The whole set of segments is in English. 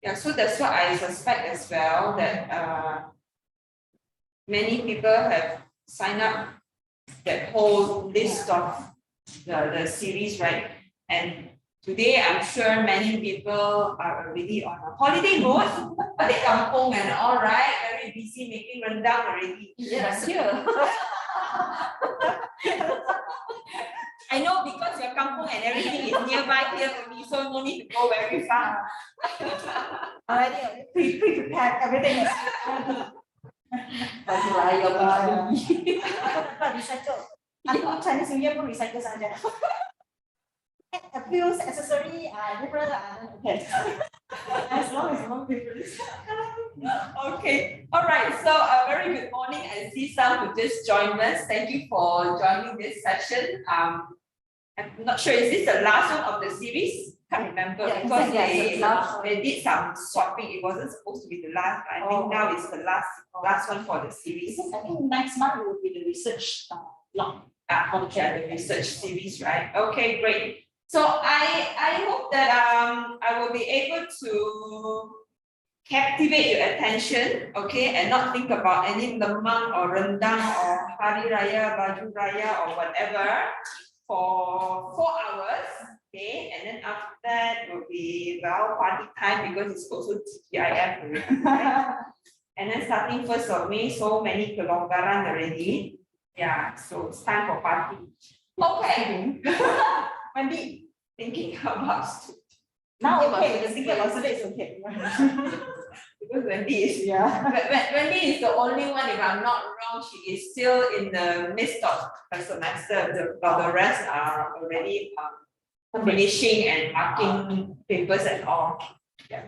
Yeah, so that's what I suspect as well, that many people have signed up that whole list of the series, right? And today I'm sure many people are already on a holiday mode, balik kampung and all, right? Very busy making rendang already. Yes, here. I know because your kampung and everything is nearby here only, so no need to go very far. Already pre-prepared, everything is recycle. Until Chinese New Year pun recycle saja. A few accessory different okay. As long as one different. Okay, all right. So a very good morning. I see some who just joined us. Thank you for joining this session. I'm not sure, is this the last one of the series? Can't remember, Yeah, because exactly, they did some swapping. It wasn't supposed to be the last. I think now it's the last one for the series. I think next month will be the research block. Yeah, the research series, right? Okay, great. So I hope that I will be able to captivate your attention, okay, and not think about any lemang or rendang or hari raya, baju raya or whatever for 4 hours, okay, and then after that will be, well, party time because it's also TGIF already, right? And then starting 1st of May, so many kelonggaran already. Yeah, so it's time for party. Okay. Wendy, thinking about Now okay, thinking about today is okay. because Wendy is Wendy is the only one, if I'm not wrong, she is still in the midst of her semester. The rest are already finishing and marking papers and all. Yeah.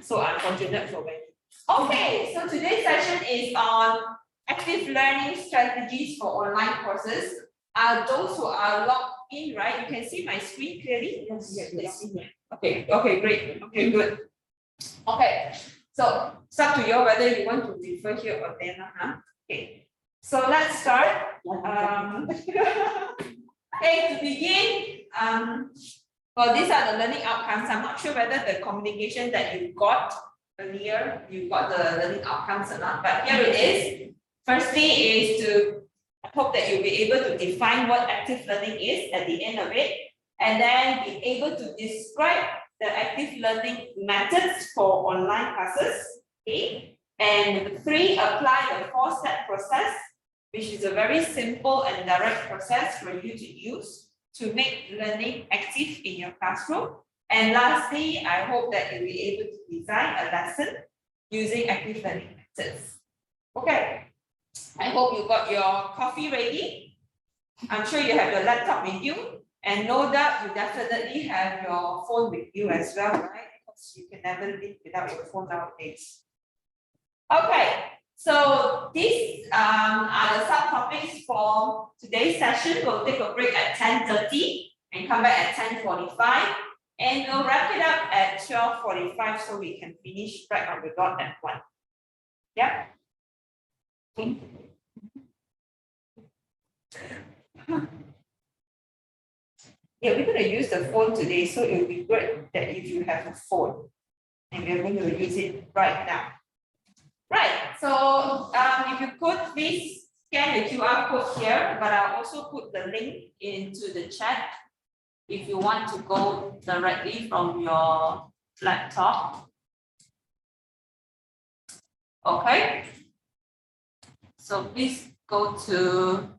So unfortunate for Wendy. Okay, so today's session is on active learning strategies for online courses. Those who are logged in, right? You can see my screen clearly? Yes. Okay, great. Okay, good. Okay, so it's up to you whether you want to refer here or there. Okay, so let's start. Okay, to begin, well, these are the learning outcomes. I'm not sure whether the communication that you got earlier, you got the learning outcomes or not, but here it is. Firstly is to, I hope that you'll be able to define what active learning is at the end of it, and then be able to describe the active learning methods for online classes. Okay, and 3, apply the 4-step process, which is a very simple and direct process for you to use to make learning active in your classroom. And lastly, I hope that you'll be able to design a lesson using active learning methods. Okay, I hope you got your coffee ready. I'm sure you have your laptop with you, and no doubt you definitely have your phone with you as well, right? Because you can never live without your phone nowadays. Okay, so these are the subtopics for today's session. We'll take a break at 10:30 and come back at 10:45. And we'll wrap it up at 12:45 so we can finish right on the dot at 1. Yeah. Yeah, we're going to use the phone today, so it will be great that if you have a phone, and we're going to use it right now. Right, so if you could please scan the QR code here, but I'll also put the link into the chat if you want to go directly from your laptop. Okay, so please go to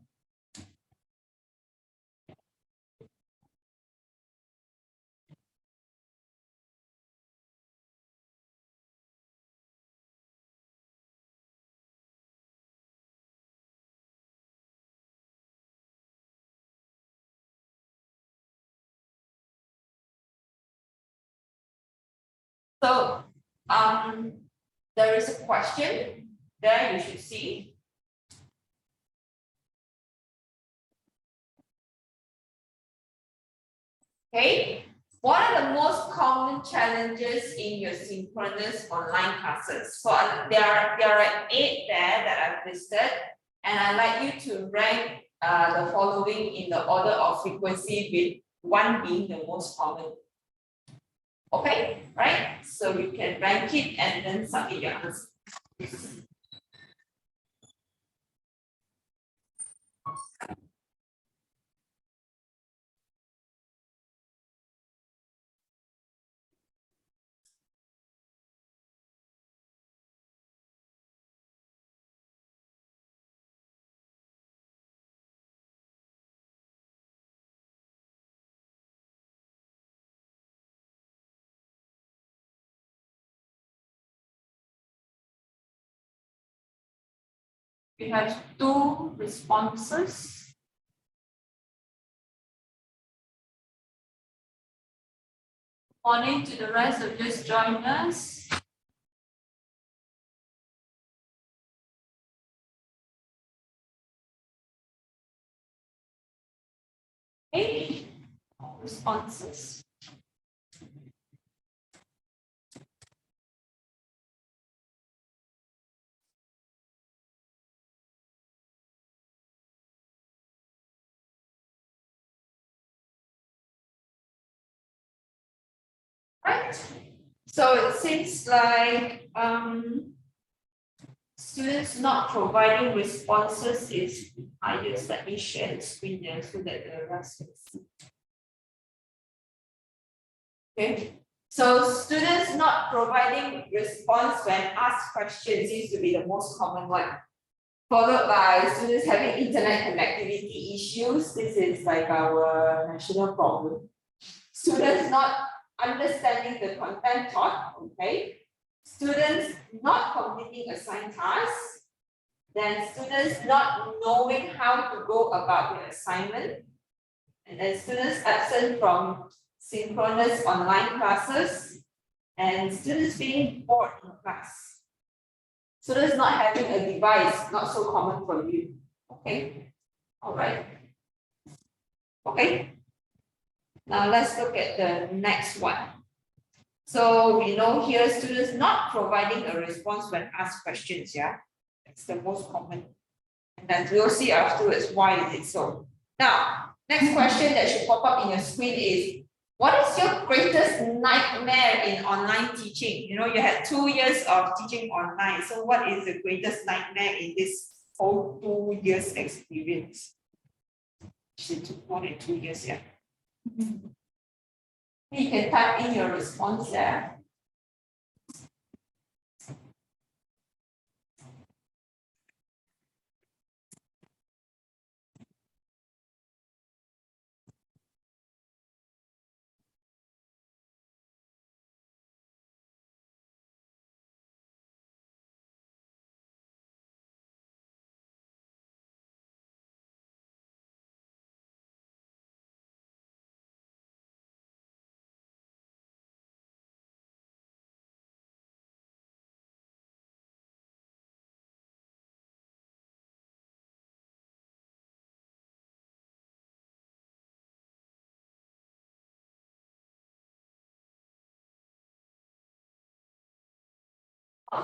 so there is a question there you should see. Okay, what are the most common challenges in your synchronous online classes? So there are 8 there that I've listed, and I'd like you to rank the following in the order of frequency, with 1 being the most common. Okay, right? So you can rank it and then submit your answer. We have 2 responses. Morning to the rest who just joined us. Okay, responses. Right, so it seems like students not providing responses is highest. Let me share the screen there so that the rest can see. Okay, so students not providing response when asked questions seems to be the most common one. Followed by students having internet connectivity issues. This is like our national problem. Students not understanding the content taught, okay. Students not completing assigned tasks. Then students not knowing how to go about their assignment. And then students absent from synchronous online classes. And students being bored in class. Students not having a device, not so common for you. Okay, all right. Okay. Now let's look at the next one. So we know here students not providing a response when asked questions, yeah? It's the most common. And then we'll see afterwards why is it so. Now, next question that should pop up in your screen is, what is your greatest nightmare in online teaching? You know, you had 2 years of teaching online. So what is the greatest nightmare in this whole 2 years experience? Actually, it took more than 2 years, yeah. You can type in your response there.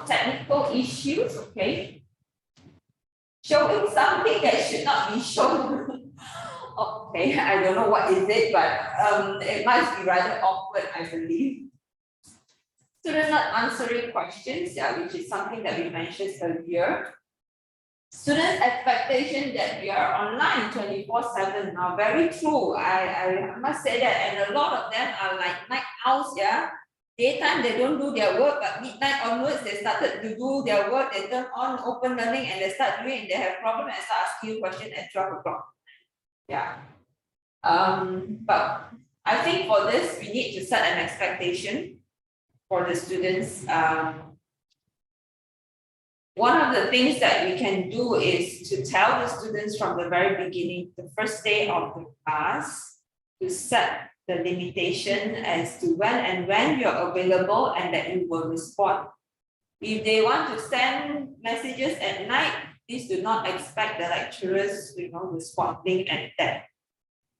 Technical issues, okay. Showing something that should not be shown. Okay, I don't know what is it, but it must be rather awkward, I believe. Students not answering questions, yeah, which is something that we mentioned earlier. Students' expectation that we are online 24/7 now, very true. I must say that, and a lot of them are like night owls, yeah. Daytime they don't do their work, but midnight onwards they started to do their work. They turn on open learning and they start doing. They have problem and start asking you questions at 12 o'clock. Yeah. But I think for this we need to set an expectation for the students. One of the things that we can do is to tell the students from the very beginning, the first day of the class, to set the limitation as to when you're available and that you will respond. If they want to send messages at night, please do not expect the lecturers, responding at that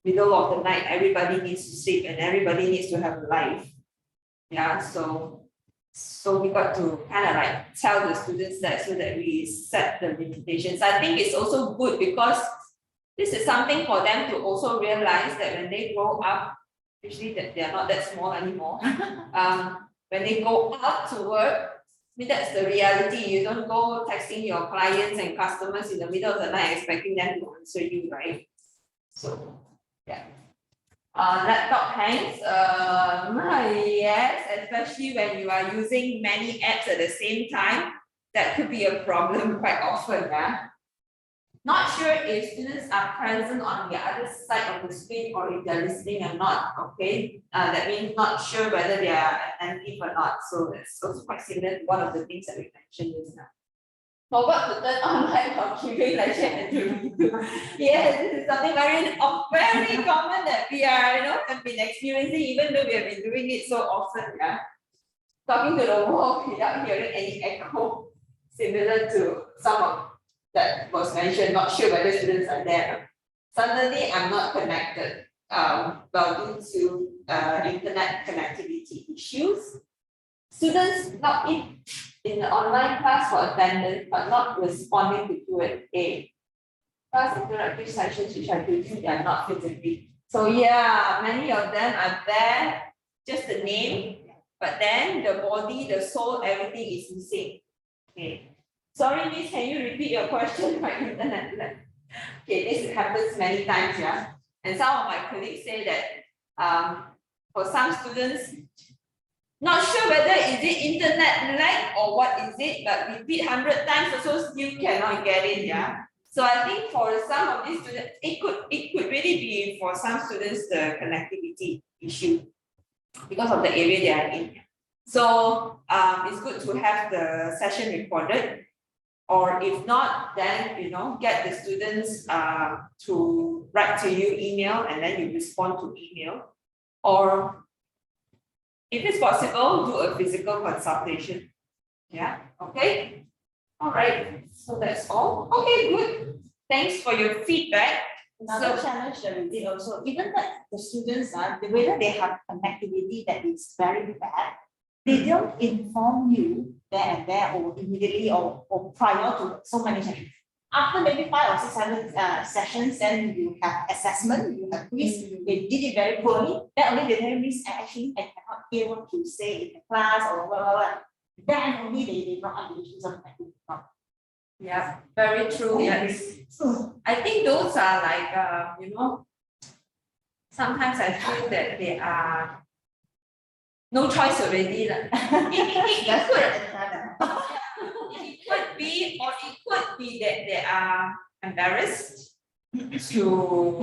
middle of the night. Everybody needs to sleep and everybody needs to have a life. Yeah, so we got to kind of like tell the students that so that we set the limitations. I think it's also good because this is something for them to also realize that when they grow up, usually that they are not that small anymore. When they go out to work, I mean, that's the reality. You don't go texting your clients and customers in the middle of the night expecting them to answer you, right? So, yeah. Laptop hangs, yes, especially when you are using many apps at the same time, that could be a problem quite often, yeah. Not sure if students are present on the other side of the screen or if they're listening or not, okay? That means not sure whether they are attentive or not, so that's also quite similar to one of the things that we mentioned just now. Forgot to turn on live or giving lecture and yes, this is something very common that we are, have been experiencing, even though we have been doing it so often, yeah. Talking to the wall without hearing any echo, similar to some of that was mentioned, not sure whether students are there. Suddenly, I'm not connected, due to internet connectivity issues. Students log in the online class for attendance, but not responding to Q&A. Class interactive sessions which I do, they are not physically. So yeah, many of them are there, just the name, but then the body, the soul, everything is missing. Okay. Sorry, Miss, can you repeat your question by internet? Okay, this happens many times, yeah. And some of my colleagues say that for some students, not sure whether is it internet lag or what is it, but repeat 100 times or so still cannot get in, yeah. So I think for some of these students, it could really be for some students the connectivity issue because of the area they are in. So it's good to have the session recorded, or if not, then get the students to write to you email and then you respond to email, or if it's possible, do a physical consultation. Yeah, okay. All right, so that's all. Okay, good. Thanks for your feedback. Another challenge that we did also, even that the students are, whether they have connectivity that is very bad, they don't inform you there and there or immediately or prior to so many sessions. After maybe 5 or 6, 7 sessions, then you have assessment, you have quiz, they did it very poorly, then only they tell me, actually I cannot hear what you say in the class or blah, blah, blah. Then only they brought up the issues of connectivity. Yeah, very true. Yes. I think those are like, sometimes I feel that they are no choice already. It could be, or it could be that they are embarrassed to,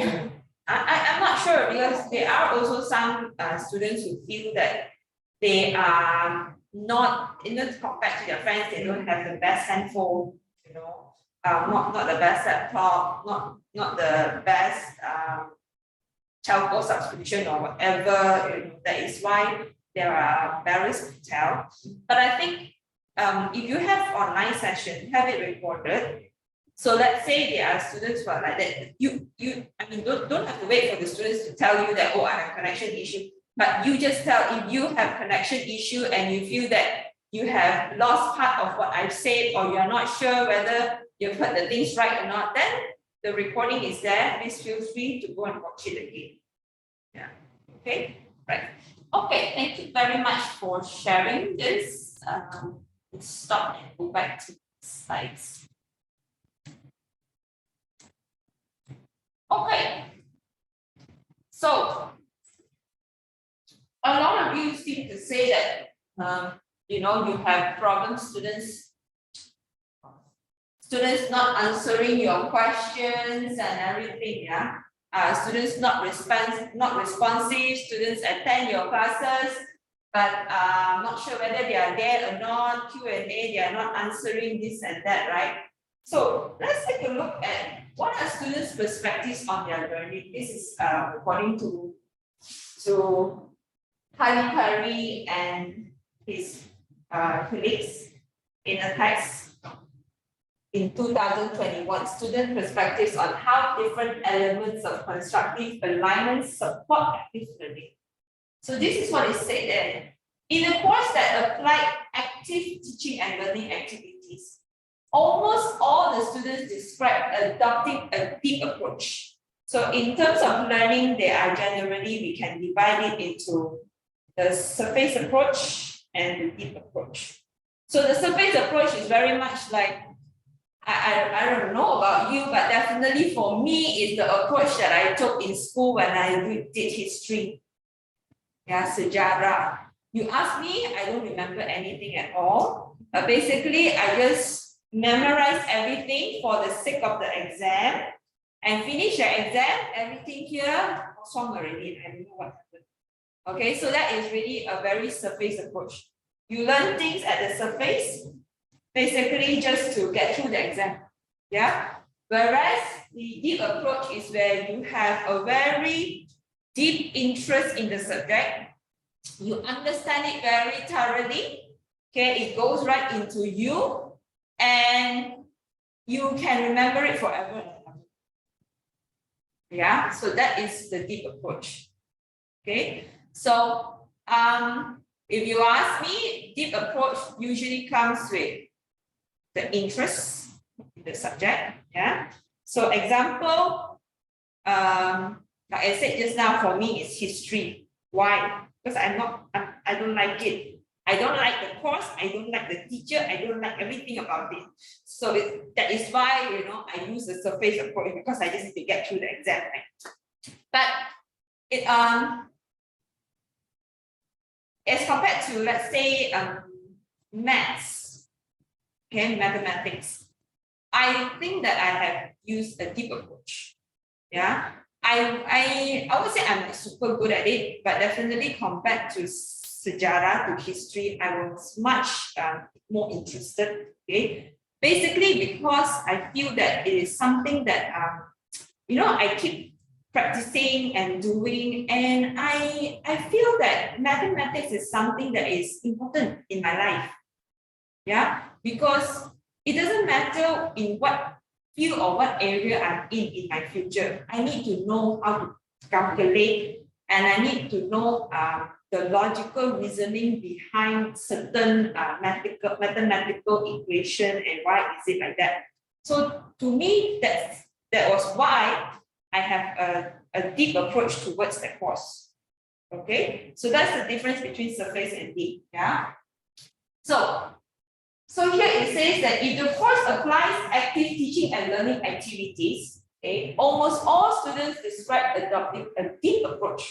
I'm not sure, because there are also some students who feel that they are not, compared to their friends, they don't have the best handphone, not the best laptop, not the best telco subscription or whatever, that is why they are embarrassed to tell. But I think if you have online session, have it recorded. So let's say there are students who are like that. Don't have to wait for the students to tell you that, oh, I have connection issue. But you just tell if you have connection issue and you feel that you have lost part of what I've said, or you're not sure whether you've heard the things right or not, then the recording is there. Please feel free to go and watch it again. Yeah. Okay. Right. Okay. Thank you very much for sharing this. Let's stop and go back to the slides. Okay. So a lot of you seem to say that you have problems, students not answering your questions and everything, yeah. Students not responsive, students attend your classes, but not sure whether they are there or not, Q&A, they are not answering this and that, right? So let's take a look at what are students' perspectives on their learning. This is according to Kali Curry and his colleagues in a text in 2021, student perspectives on how different elements of constructive alignment support active learning. So this is what is said there. In a course that applied active teaching and learning activities, almost all the students described adopting a deep approach So in terms of learning, they are generally, we can divide it into the surface approach and the deep approach. So the surface approach is very much like, I don't know about you, but definitely for me is the approach that I took in school when I did history. Yeah, sejarah. You ask me, I don't remember anything at all. But basically, I just memorize everything for the sake of the exam and finish the exam, everything here, swung already, I don't know what happened. Okay, so that is really a very surface approach. You learn things at the surface, basically just to get through the exam. Yeah. Whereas the deep approach is where you have a very deep interest in the subject. You understand it very thoroughly. Okay, it goes right into you and you can remember it forever. Yeah, so that is the deep approach. Okay, so if you ask me, deep approach usually comes with the interest in the subject. Yeah. So example, like I said just now, for me it's history. Why? Because I don't like it. I don't like the course, I don't like the teacher, I don't like everything about it. So that is why, you know, I use the surface approach, because I just need to get through the exam. Right? But it as compared to, let's say, maths, okay, mathematics, I think that I have used a deep approach. Yeah, I would say I'm not super good at it, but definitely compared to sejarah, to history, I was much more interested. Okay, basically because I feel that it is something that you know, I keep practicing and doing, and I feel that mathematics is something that is important in my life. Yeah, because it doesn't matter in what field or what area I'm in my future. I need to know how to calculate, and I need to know the logical reasoning behind certain mathematical equation and why is it like that. So to me, that was why I have a deep approach towards the course. Okay, so that's the difference between surface and deep. Yeah. So here it says that if the course applies active teaching and learning activities, okay, almost all students describe adopting a deep approach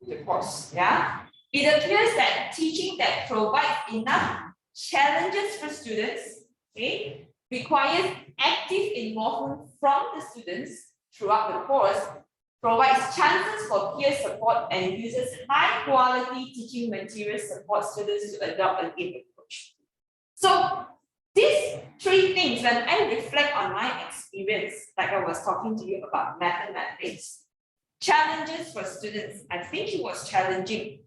to the course. Yeah. It appears that teaching that provides enough challenges for students, okay, requires active involvement from the students throughout the course, provides chances for peer support, and uses high quality teaching materials to support students to adopt a deep approach. So these three things, when I reflect on my experience, like I was talking to you about mathematics, challenges for students, I think it was challenging.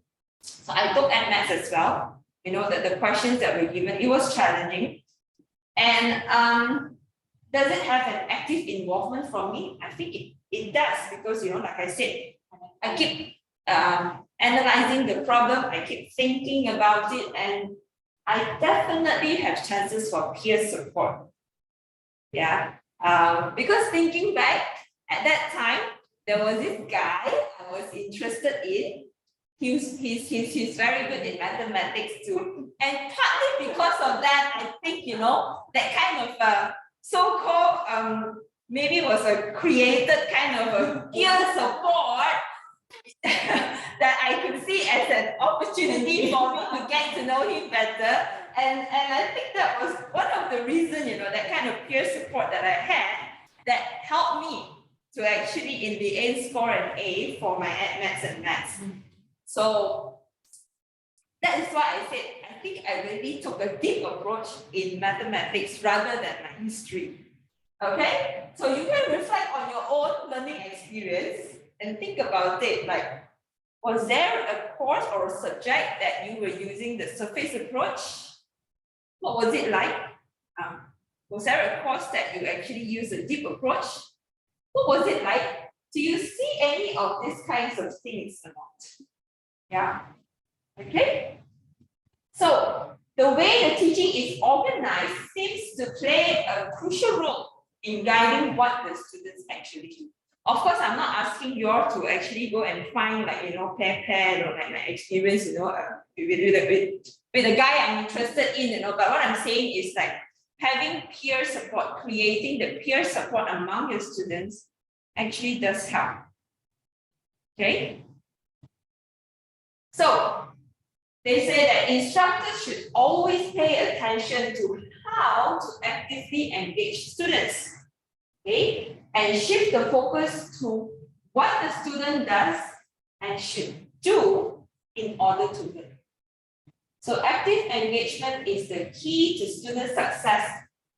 So I looked at maths as well, you know, that the questions that were given, it was challenging. And does it have an active involvement from me? I think it does, because, you know, like I said, I keep analyzing the problem, I keep thinking about it, and I definitely have chances for peer support. Yeah, because thinking back, at that time, there was this guy I was interested in. He's very good in mathematics too. And partly because of that, I think, you know, that kind of so-called maybe was a created kind of a peer support that I could see as an opportunity for me to get to know him better. And I think that was one of the reasons, you know, that kind of peer support that I had that helped me to actually in the end score an A for my maths and maths. So that is why I said, I think I really took a deep approach in mathematics rather than my history. Okay, so you can reflect on your own learning experience and think about it, like, was there a course or a subject that you were using the surface approach? What was it like? Was there a course that you actually used a deep approach? What was it like? Do you see any of these kinds of things or not? Yeah, okay. So the way the teaching is organized seems to play a crucial role in guiding what the students actually do. Of course, I'm not asking you all to actually go and find like, pair or like experience, with a guy I'm interested in, but what I'm saying is like having peer support, creating the peer support among your students actually does help. Okay. So they say that instructors should always pay attention to how to actively engage students. Okay, and shift the focus to what the student does and should do in order to learn. So active engagement is the key to student success,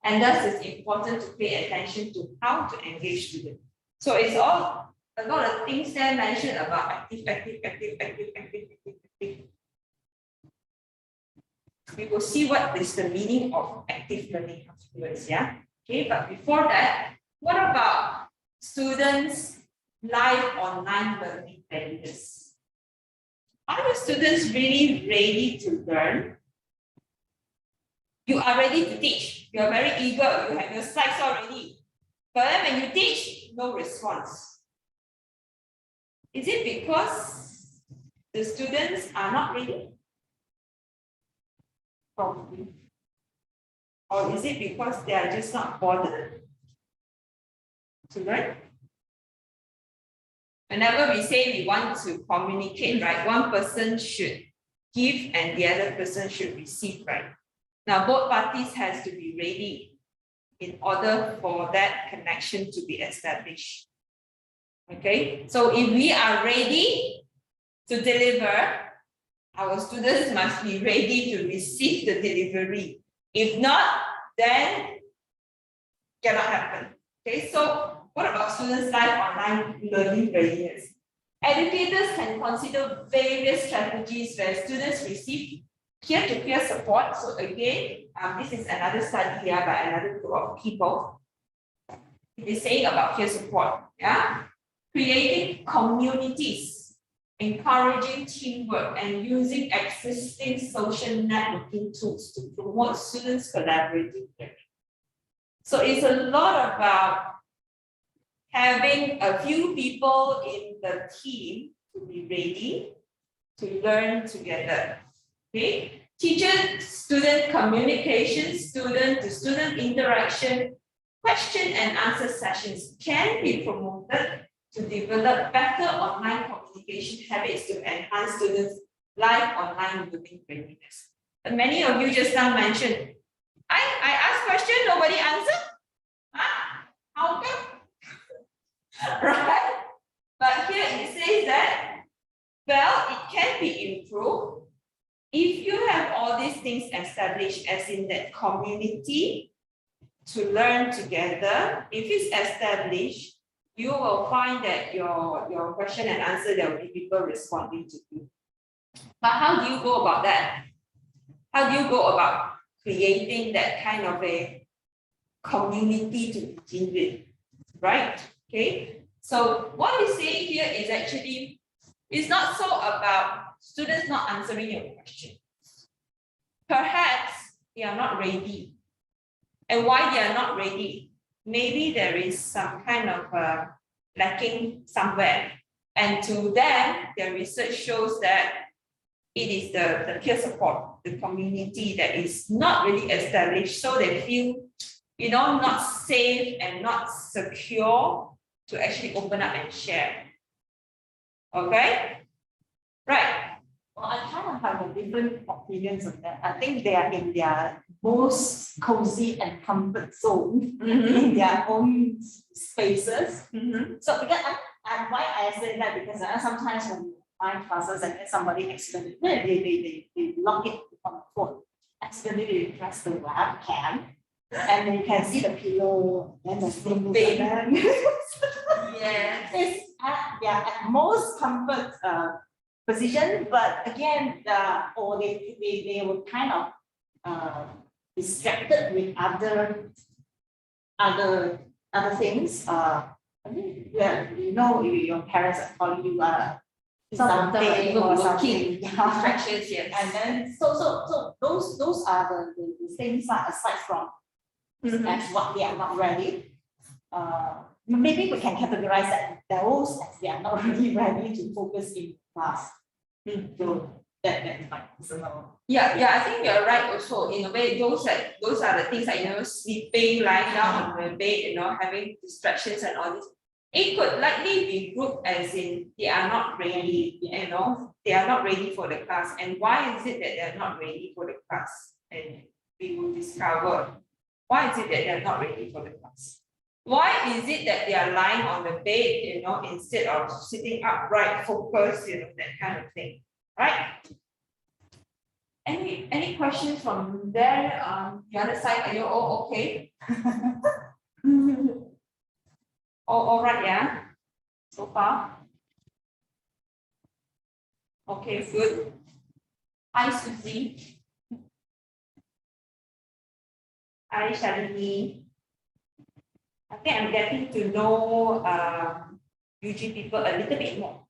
and thus it's important to pay attention to how to engage students. So it's all a lot of things there mentioned about active. We will see what is the meaning of active learning afterwards, yeah? Okay, but before that, what about students' live online learning readiness? Are the students really ready to learn? You are ready to teach. You are very eager. You have your slides already. But then when you teach, no response. Is it because the students are not ready? Probably. Or is it because they are just not bothered to learn? Whenever we say we want to communicate, right, one person should give and the other person should receive, right? Now, both parties has to be ready in order for that connection to be established. Okay, so if we are ready to deliver, our students must be ready to receive the delivery. If not, then cannot happen. Okay, so what about students' live online learning readiness? Educators can consider various strategies where students receive peer-to-peer support. So again, this is another study here by another group of people. It is saying about peer support. Yeah, creating communities, encouraging teamwork, and using existing social networking tools to promote students' collaborative learning. So it's a lot about having a few people in the team to be ready to learn together. Okay, teacher-student communication, student-to-student interaction, question and answer sessions can be promoted to develop better online communication habits to enhance students' live online learning readiness. And many of you just now mentioned, I asked question, nobody answered. How come? Right? But here it says that, well, it can be improved if you have all these things established, as in that community to learn together. If it's established, you will find that your question and answer, there will be people responding to you. But how do you go about that? How do you go about creating that kind of a community to begin with, right? Okay, so what we say here is actually, it's not so about students not answering your questions. Perhaps they are not ready. And why they are not ready? Maybe there is some kind of lacking somewhere. And to them, their research shows that it is the peer support, the community that is not really established. So they feel, not safe and not secure to actually open up and share. Okay? Right. Well, I kind of have a different opinions on that. I think they are in their most cozy and comfort zone in their own spaces. So because why I say that, because sometimes when my classes and then somebody accidentally they lock it on the phone, accidentally they press the webcam, and then you can see the pillow and the thing. Yeah, it's at their most comfort position, but again, or they were kind of distracted with other things. I mean, your parents are calling you something or something. distractions, yes. And then so those are the things that aside from as what they are not ready. maybe we can categorize that those as they are not really ready to focus in class. So that might personal. Yeah, I think you're right also. In a way, those are the things like, sleeping, lying down on the bed, having distractions and all this. It could likely be grouped as in they are not ready, they are not ready for the class. And why is it that they're not ready for the class? And we will discover why is it that they're not ready for the class. Why is it that they are lying on the bed, instead of sitting upright, focused, that kind of thing, right? Any questions from there? The other side, are you all okay? All right, yeah. So far. Okay, good. Hi, Susie. Hi, Shalini. I think I'm getting to know UG people a little bit more.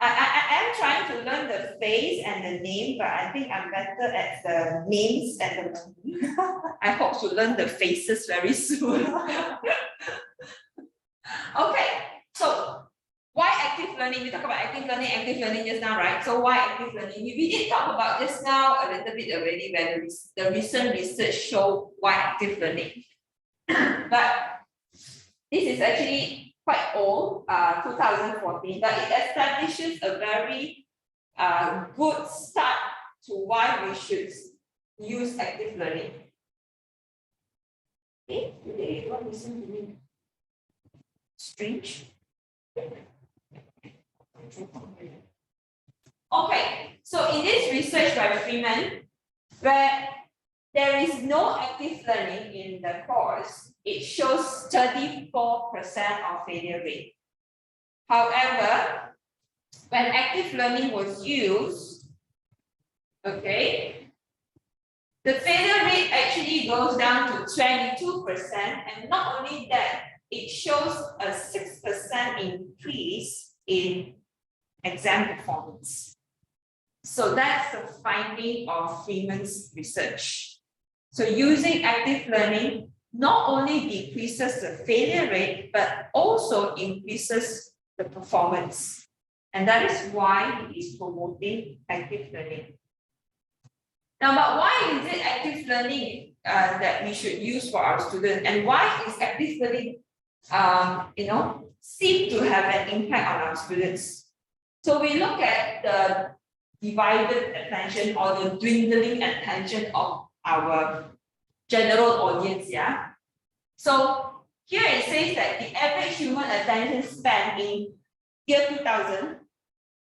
I am trying to learn the face and the name, but I think I'm better at the names at the moment. I hope to learn the faces very soon. Okay, so why active learning? We talked about active learning just now, right? So why active learning? We did talk about just now a little bit already, where the recent research show why active learning. But this is actually quite old, 2014, but it establishes a very good start to why we should use active learning. Okay, today you want to listen to me? Strange. Okay, so in this research by Freeman, where there is no active learning in the course, it shows 34% of failure rate. However, when active learning was used, okay, the failure rate actually goes down to 22%, and not only that, it shows a 6% increase in exam performance. So that's the finding of Freeman's research. So using active learning not only decreases the failure rate, but also increases the performance. And that is why he is promoting active learning. Now, but why is it active learning that we should use for our students? And why is active learning, seem to have an impact on our students? So we look at the divided attention or the dwindling attention of our general audience, yeah? So here it says that the average human attention span in year 2000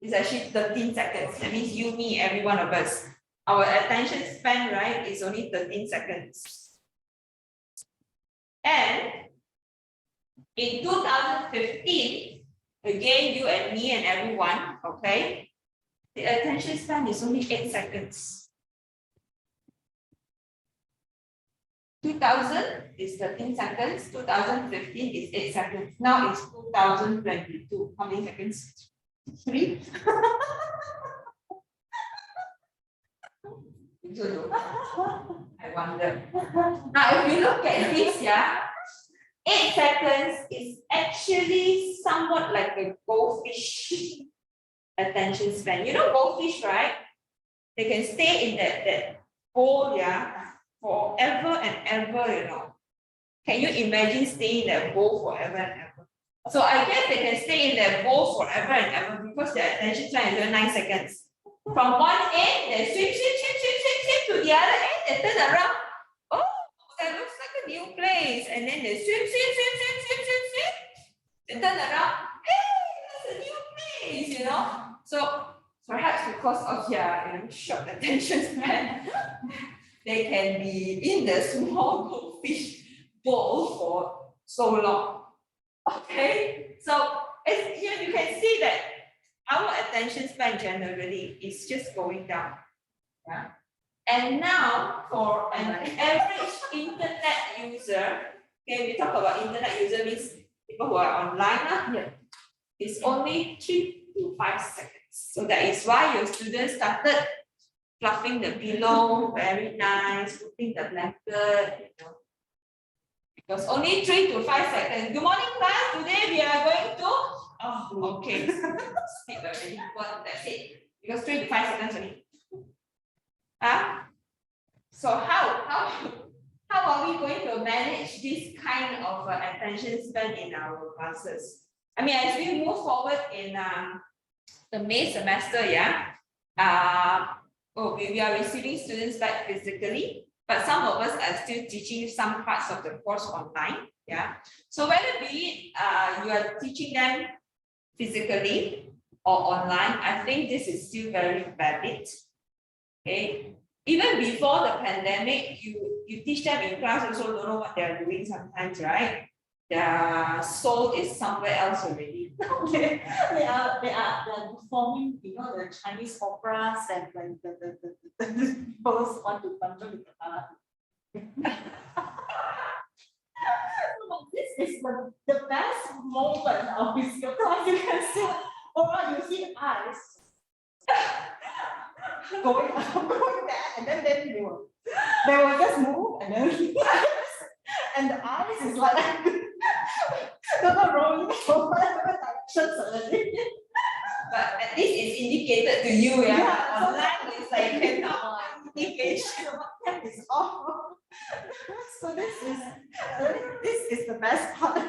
is actually 13 seconds. That means you, me, every one of us. Our attention span, right, is only 13 seconds. And in 2015, again, you and me and everyone, okay, the attention span is only 8 seconds. 2000 is 13 seconds, 2015 is 8 seconds. Now it's 2022. How many seconds? 3? I wonder. Now, if you look at this, yeah, 8 seconds is actually somewhat like a goldfish attention span. You know goldfish, right? They can stay in that bowl, yeah, forever and ever, Can you imagine staying in that bowl forever and ever? So I guess they can stay in that bowl forever and ever because their attention span is 9 seconds. From one end, they swim to the other end, they turn around. Oh, that looks like a new place. And then they swim. They turn around. Hey, that's a new place, So perhaps because of their short attention span, they can be in the small goldfish bowl for so long. Okay, so you can see that our attention span generally is just going down. Yeah. And now for an average internet user, okay, we talk about internet user means people who are online, yeah, it's only 3 to 5 seconds. So that is why your students started fluffing the pillow, very nice, putting the blanket, Because only 3 to 5 seconds. Good morning, class. Today we are going to. Oh, okay. Skip already. Well, that's it. Because 3 to 5 seconds only. So how are we going to manage this kind of attention span in our classes? I mean, as we move forward in the May semester, we are receiving students back physically, but some of us are still teaching some parts of the course online. So whether be it you are teaching them physically or online, I think this is still very valid. Okay. Even before the pandemic, you teach them in class also don't know what they are doing sometimes, right? Their soul is somewhere else already. they are performing, the Chinese operas and when the people want to control the This is the best moment of physical class. You can see, you see the eyes going up, going there, and then they will just move, and then and the eyes is like they're not rolling over directions already. But at least it's indicated to you, Yeah, so online is like cannot indication. That is awful. So this is the best part.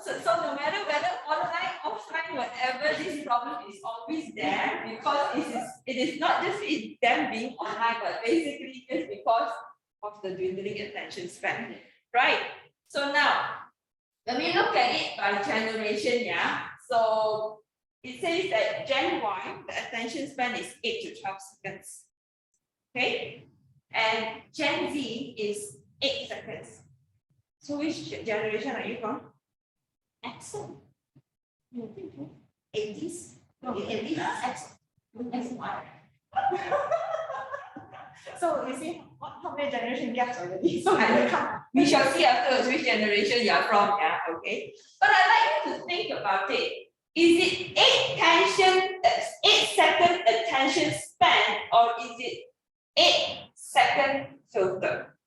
So no matter whether online, offline, whatever, this problem is always there because it is not just them being online, but basically just because of the dwindling attention span, right? So now, when we look at it by generation, so it says that Gen Y, the attention span is 8 to 12 seconds, okay? And Gen Z is 8 seconds. So which generation are you from? Excellent. 80s. No, 80s. Excellent. So you see how many generation gaps already? So we shall see afterwards which generation you are from, okay? But I'd like you to think about it. Is it 8-second attention span or is it 8-second filter?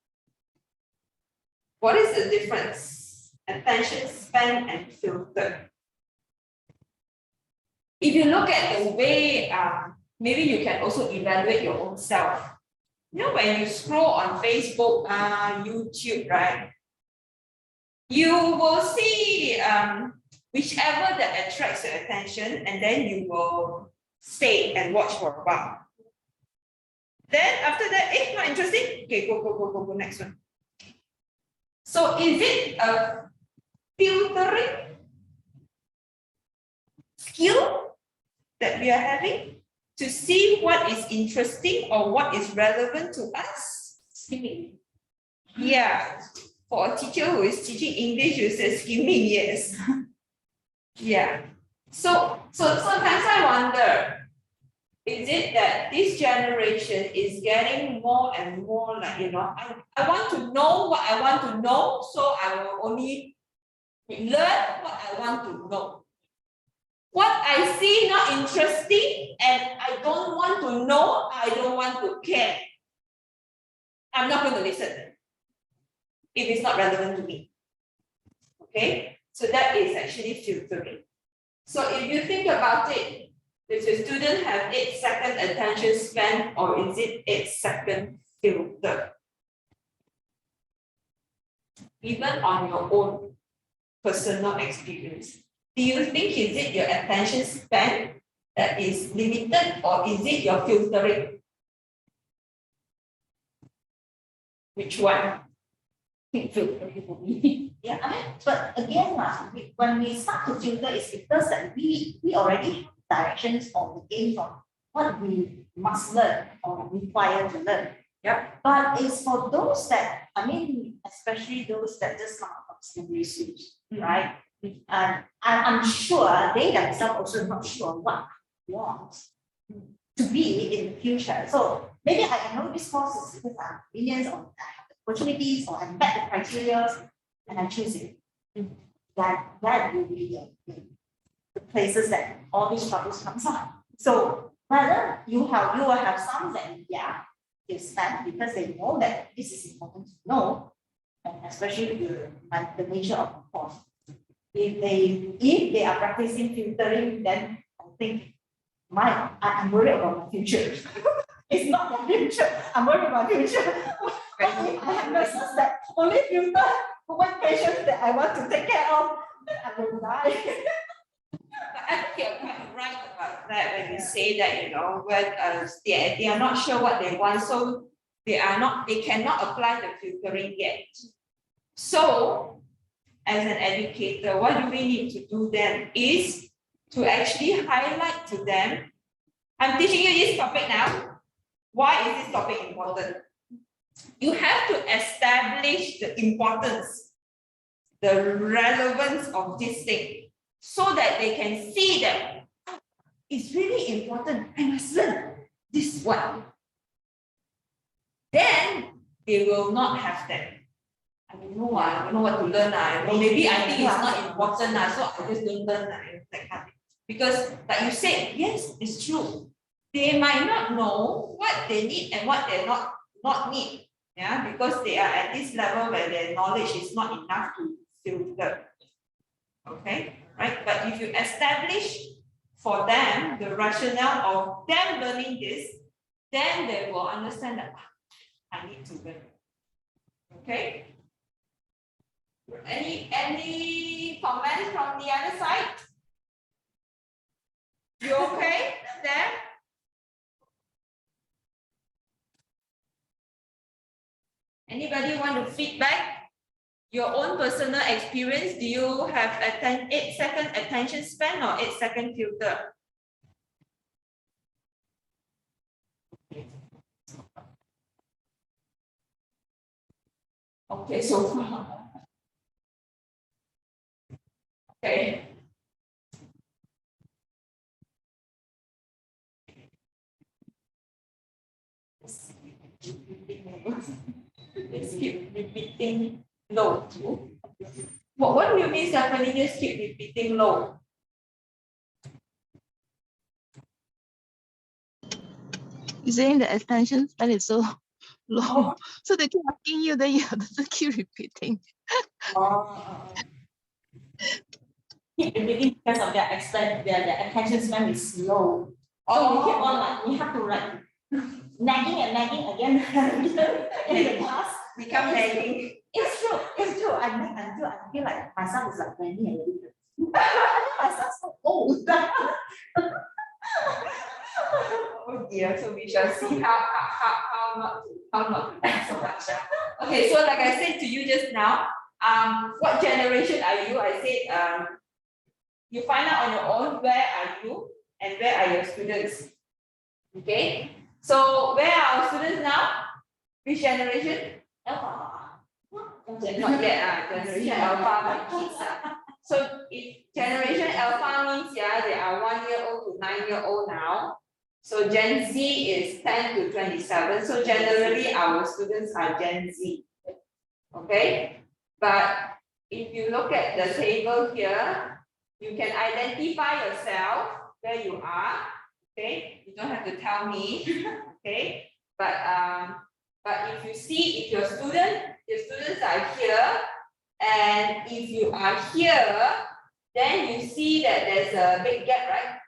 What is the difference? Attention span and filter. If you look at the way, maybe you can also evaluate your own self. When you scroll on Facebook, YouTube, right? You will see whichever that attracts your attention, and then you will stay and watch for a while. Then after that, not interesting. Okay, go, next one. So is it a filtering skill that we are having to see what is interesting or what is relevant to us? skimming. Yeah, for a teacher who is teaching English, you say skimming, yes. Yeah. So sometimes I wonder, is it that this generation is getting more and more like, I want to know what I want to know, so I will only learn what I want to know. What I see not interesting and I don't want to know, I don't want to care. I'm not going to listen if it's not relevant to me. Okay, so that is actually filtering. So if you think about it, does your student have 8-second attention span or is it 8-second filter? Even on your own personal experience, do you think is it your attention span that is limited or is it your filtering? Which one? Filtering for me. Yeah, but again, when we start to filter, it's because that we already have directions or the game from what we must learn or require to learn. Yep. But it's for those that, especially those that just come out from secondary schools, right? And I'm sure they themselves also not sure what they want to be in the future. So maybe I know this course is because I have opinions or I have the opportunities or I met the criteria and I choose it. That will be the places that all these troubles comes up. So whether you will have some that they spend because they know that this is important to know. and especially the nature of the course. If they are practicing filtering, then I think I'm worried about my future. It's not my future. I'm worried about my future. I have nurses that only filter one patient that I want to take care of, then I will die. I think you're quite right about that when you say that, when they are not sure what they want, so they cannot apply the filtering yet. So, as an educator, what do we need to do then is to actually highlight to them. I'm teaching you this topic now. Why is this topic important? You have to establish the importance, the relevance of this thing, so that they can see that it's really important. I must learn this one. Then they will not have that. I don't know what to learn. Maybe I think it's not important, so I just don't learn that kind of thing. Because like you said, yes, it's true. They might not know what they need and what they not need. Yeah, because they are at this level where their knowledge is not enough to filter. Okay, right? But if you establish for them the rationale of them learning this, then they will understand that I need to learn. Okay. Any comments from the other side? You okay there? Anybody want to feedback your own personal experience? Do you have 8-second attention span or 8-second filter? Okay, so far. Okay. Let's keep repeating low. What do you mean, Stephanie? Just keep repeating low. You're saying the attention span is so low, so they keep asking you, then you have to keep repeating. Keep repeating because of their attention span is low. So we keep on we have to nagging and nagging again in the class. Become nagging. It's true. Until I feel like my son is like 20 and a bit. My son's so old. Oh dear, so we shall see how not to act so much. Okay, so like I said to you just now, what generation are you? I said you find out on your own where are you and where are your students. Okay, so where are our students now? Which generation? Alpha. Not yet, generation alpha, my kids. So if generation alpha means they are 1 year old to 9 year old now. So Gen Z is 10 to 27. So generally our students are Gen Z. Okay, but if you look at the table here, you can identify yourself where you are. Okay, you don't have to tell me. Okay, but if you see if your students are here, and if you are here, then you see that there's a big gap, right?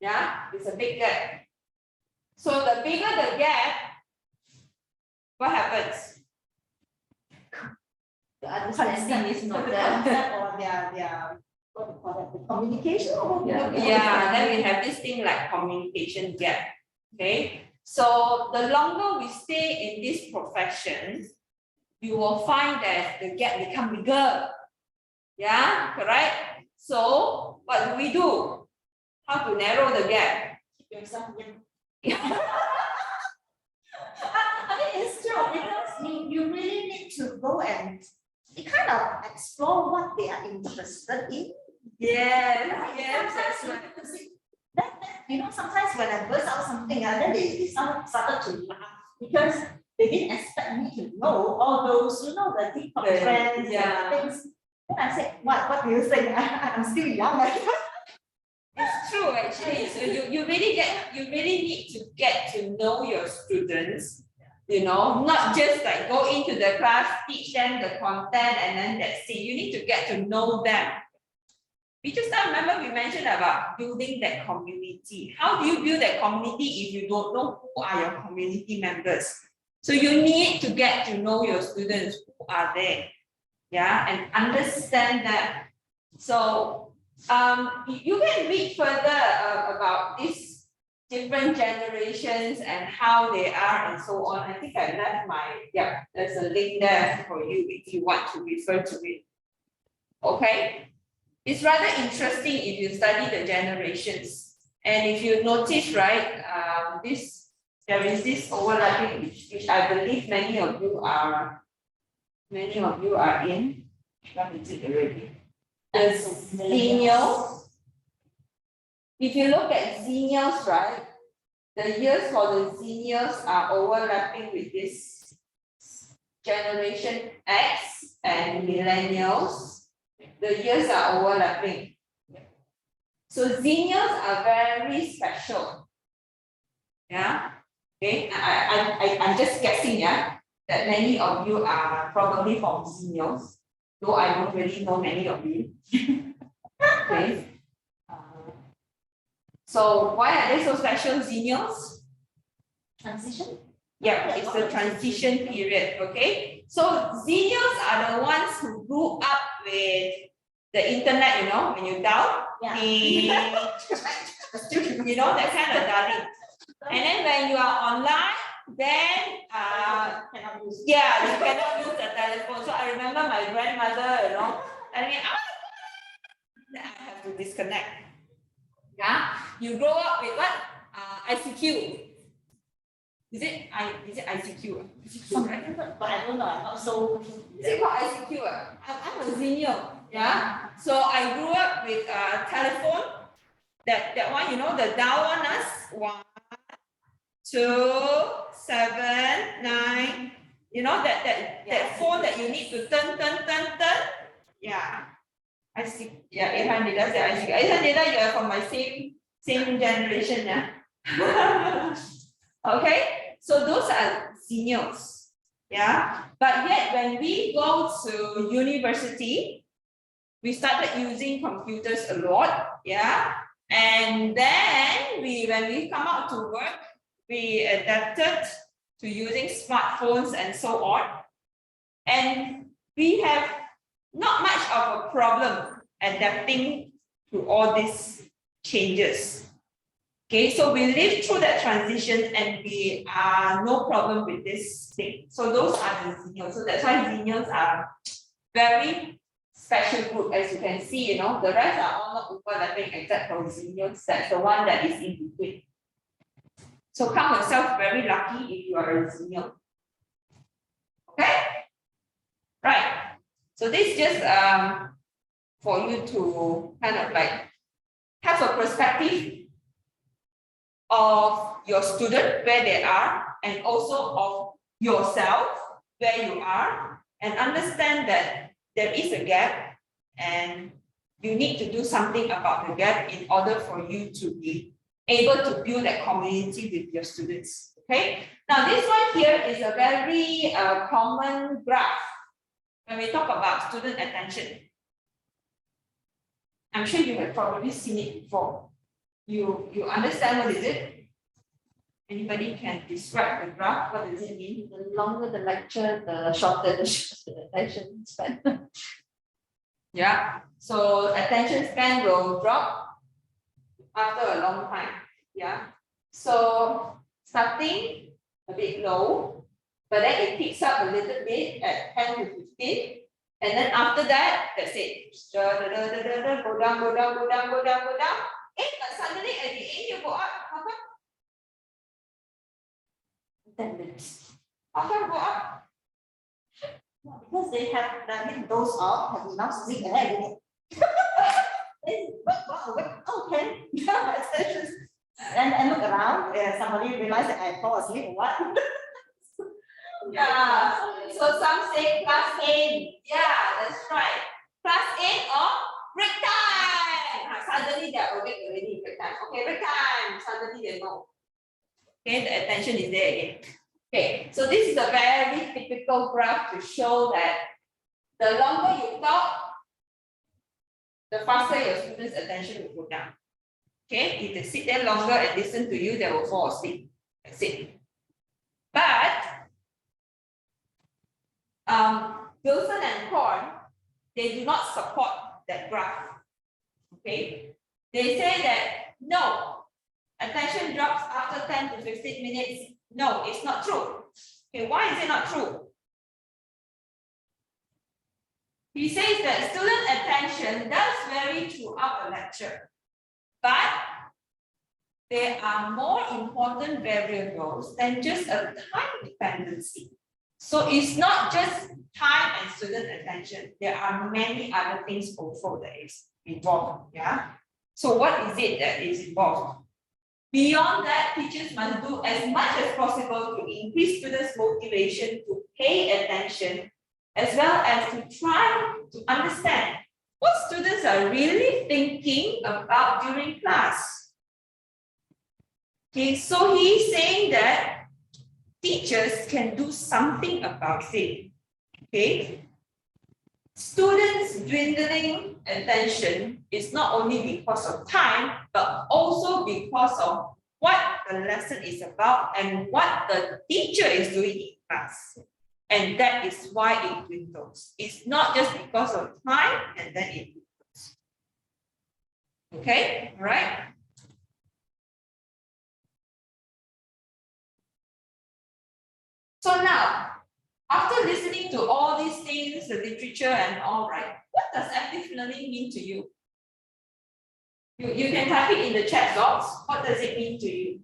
Yeah, it's a big gap. So the bigger the gap, what happens? The understanding is not there. Or their what do you call that? The communication. Yeah, then we have this thing like communication gap. Okay, so the longer we stay in this profession, you will find that the gap become bigger. Yeah, correct? So what do? How to narrow the gap? Keep yourself young. I mean, it's true because you really need to go and kind of explore what they are interested in. Yes, that's right. That, sometimes when I burst out something, then they started to laugh because they didn't expect me to know all those, the TikTok trends and things. Then I said, what do you think? I'm still young. It's true actually. So you really need to get to know your students. You know, not just like go into the class, teach them the content, and then that's it. You need to get to know them. We just now remember we mentioned about building that community. How do you build that community if you don't know who are your community members? So you need to get to know your students who are there, yeah, and understand that. So you can read further about these different generations and how they are and so on. I think I left there's a link there for you if you want to refer to it. Okay. It's rather interesting if you study the generations. And if you notice, right, there is this overlapping which I believe many of you are in. What is it already? The Xennials. If you look at Xennials, right, the years for the Xennials are overlapping with this Generation X and Millennials. The years are overlapping. So Xennials are very special. Yeah. Okay. I'm just guessing, yeah, that many of you are probably from Xennials, though I don't really know many of you. Okay. So why are they so special, Xennials? Transition? Yeah, it's the transition period. Okay. So Xennials are the ones who grew up with the internet, you know, when you dial, you know, that kind of dialing. And then when you are online, then Cannot use. yeah, you cannot use the telephone. So I remember my grandmother, you know, telling me, then I have to disconnect. Yeah, you grow up with what? ICQ. Is it ICQ? ICQ, right? But I don't know, I'm not so. Is it called ICQ? I'm a Xennial. Yeah. So I grew up with telephone. That one, you know, the dial one us 1, 2, 7, 9. You know that phone that you need to turn. Yeah. I see. Yeah, 800 does that. I see. 800 you are from my same generation, yeah. Okay, so those are Xennials. Yeah, but yet when we go to university, we started using computers a lot, yeah. And then when we come out to work, we adapted to using smartphones and so on. And we have not much of a problem adapting to all these changes. Okay, so we lived through that transition and we are no problem with this thing. So those are the Xennials. So that's why Xennials are very special group, as you can see, you know, the rest are all not overlapping except for Xennials. That's the one that is in between. So count yourself very lucky if you are a Xennial. Okay? Right. So this is just for you to kind of like have a perspective of your student, where they are, and also of yourself, where you are, and understand that there is a gap and you need to do something about the gap in order for you to be able to build that community with your students. Okay, now this one here is a very common graph when we talk about student attention. I'm sure you have probably seen it before. You understand what is it? Anybody can describe the graph? What does it mean? The longer the lecture, the shorter the attention span. Yeah. So attention span will drop after a long time. Yeah. So starting a bit low, but then it picks up a little bit at 10 to 15. And then after that, that's it. Go down. But suddenly at the end you go up. How come? 10 minutes. How come go up? Because they have those off, have enough sleep ahead. Okay. And look around, somebody realized that I fall asleep or what? Yeah. So some say class 8. Yeah, that's right. Class 8 or break time. Suddenly they're awake already, break time. Okay, break time. Suddenly they know. Okay, the attention is there again. Okay, so this is a very typical graph to show that the longer you talk, the faster your students' attention will go down. Okay, if they sit there longer and listen to you, they will fall asleep. That's it. But Wilson and Korn, they do not support that graph. Okay, they say that no, attention drops after 10 to 15 minutes. No, it's not true. Okay, why is it not true? He says that student attention does vary throughout a lecture, but there are more important variables than just a time dependency. So it's not just time and student attention. There are many other things also that is involved. Yeah. So what is it that is involved? Beyond that, teachers must do as much as possible to increase students' motivation to pay attention, as well as to try to understand what students are really thinking about during class. Okay, so he's saying that teachers can do something about it. Okay, students' dwindling attention is not only because of time, but also because of what the lesson is about and what the teacher is doing in class. And that is why it dwindles. It's not just because of time and then it dwindles. Okay, all right. So now, after listening to all these things, the literature and all, right, what does active learning mean to you? You can type it in the chat box. What does it mean to you?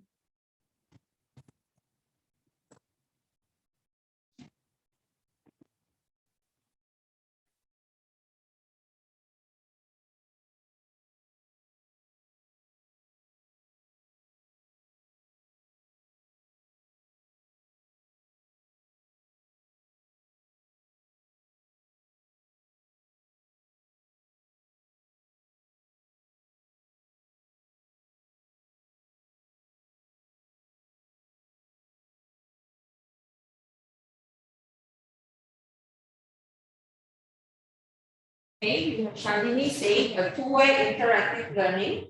Okay, we have Shalini saying a two-way interactive learning,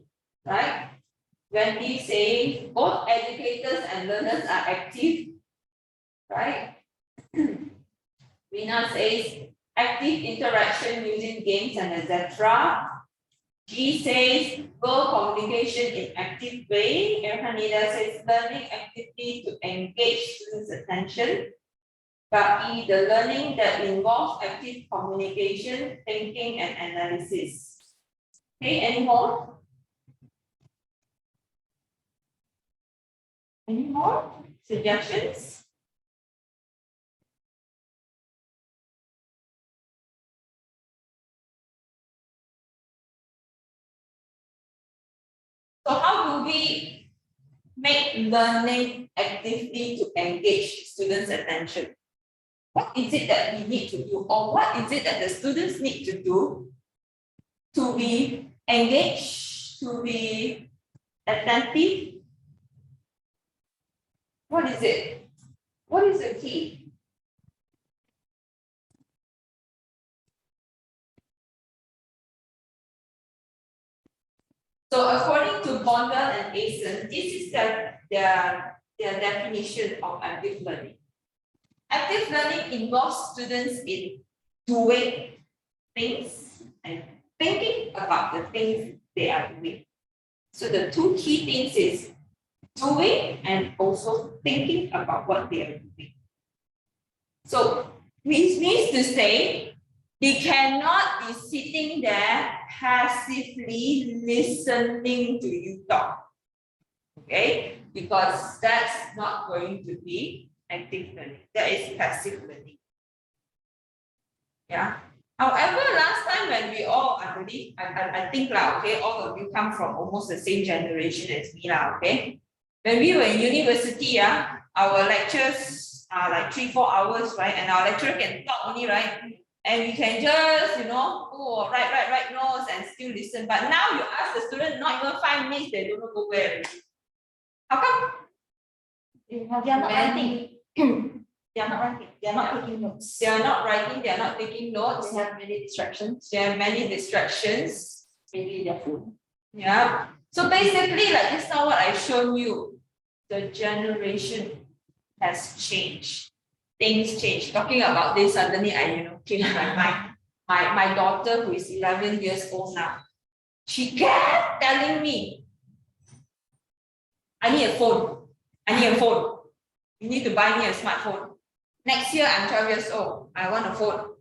right? Wendy saying both educators and learners are active, right? Rina says active interaction using games and etc. G says verbal communication in active way. Erhanida says learning actively to engage students' attention. But the learning that involves active communication, thinking, and analysis. Okay, any more? Any more suggestions? So how do we make learning actively to engage students' attention? What is it that we need to do, or what is it that the students need to do to be engaged, to be attentive? What is it? What is the key? So according to Bondel and Asen, this is their definition of active learning. Active learning involves students in doing things and thinking about the things they are doing. So the two key things is doing and also thinking about what they are doing. So which means to say they cannot be sitting there passively listening to you talk. Okay, because that's not going to be active learning. That is passive learning. Yeah. However, last time when we all, I think lah, okay, all of you come from almost the same generation as me lah, okay. When we were in university, our lectures are like 3-4 hours, right? And our lecturer can talk only, right? And we can just, write notes and still listen. But now you ask the student, not even 5 minutes, they don't know go where. How come? They are not writing. They are not writing, they are not taking notes. They are not writing, they are not taking notes, They have many distractions, there are many distractions. maybe their phone. Yeah, so basically, like this now what I've shown you, the generation has changed. Things change. Talking about this, suddenly I changed my mind. My daughter, who is 11 years old now, she kept telling me, I need a phone. I need a phone. You need to buy me a smartphone. Next year, I'm 12 years old. I want a phone.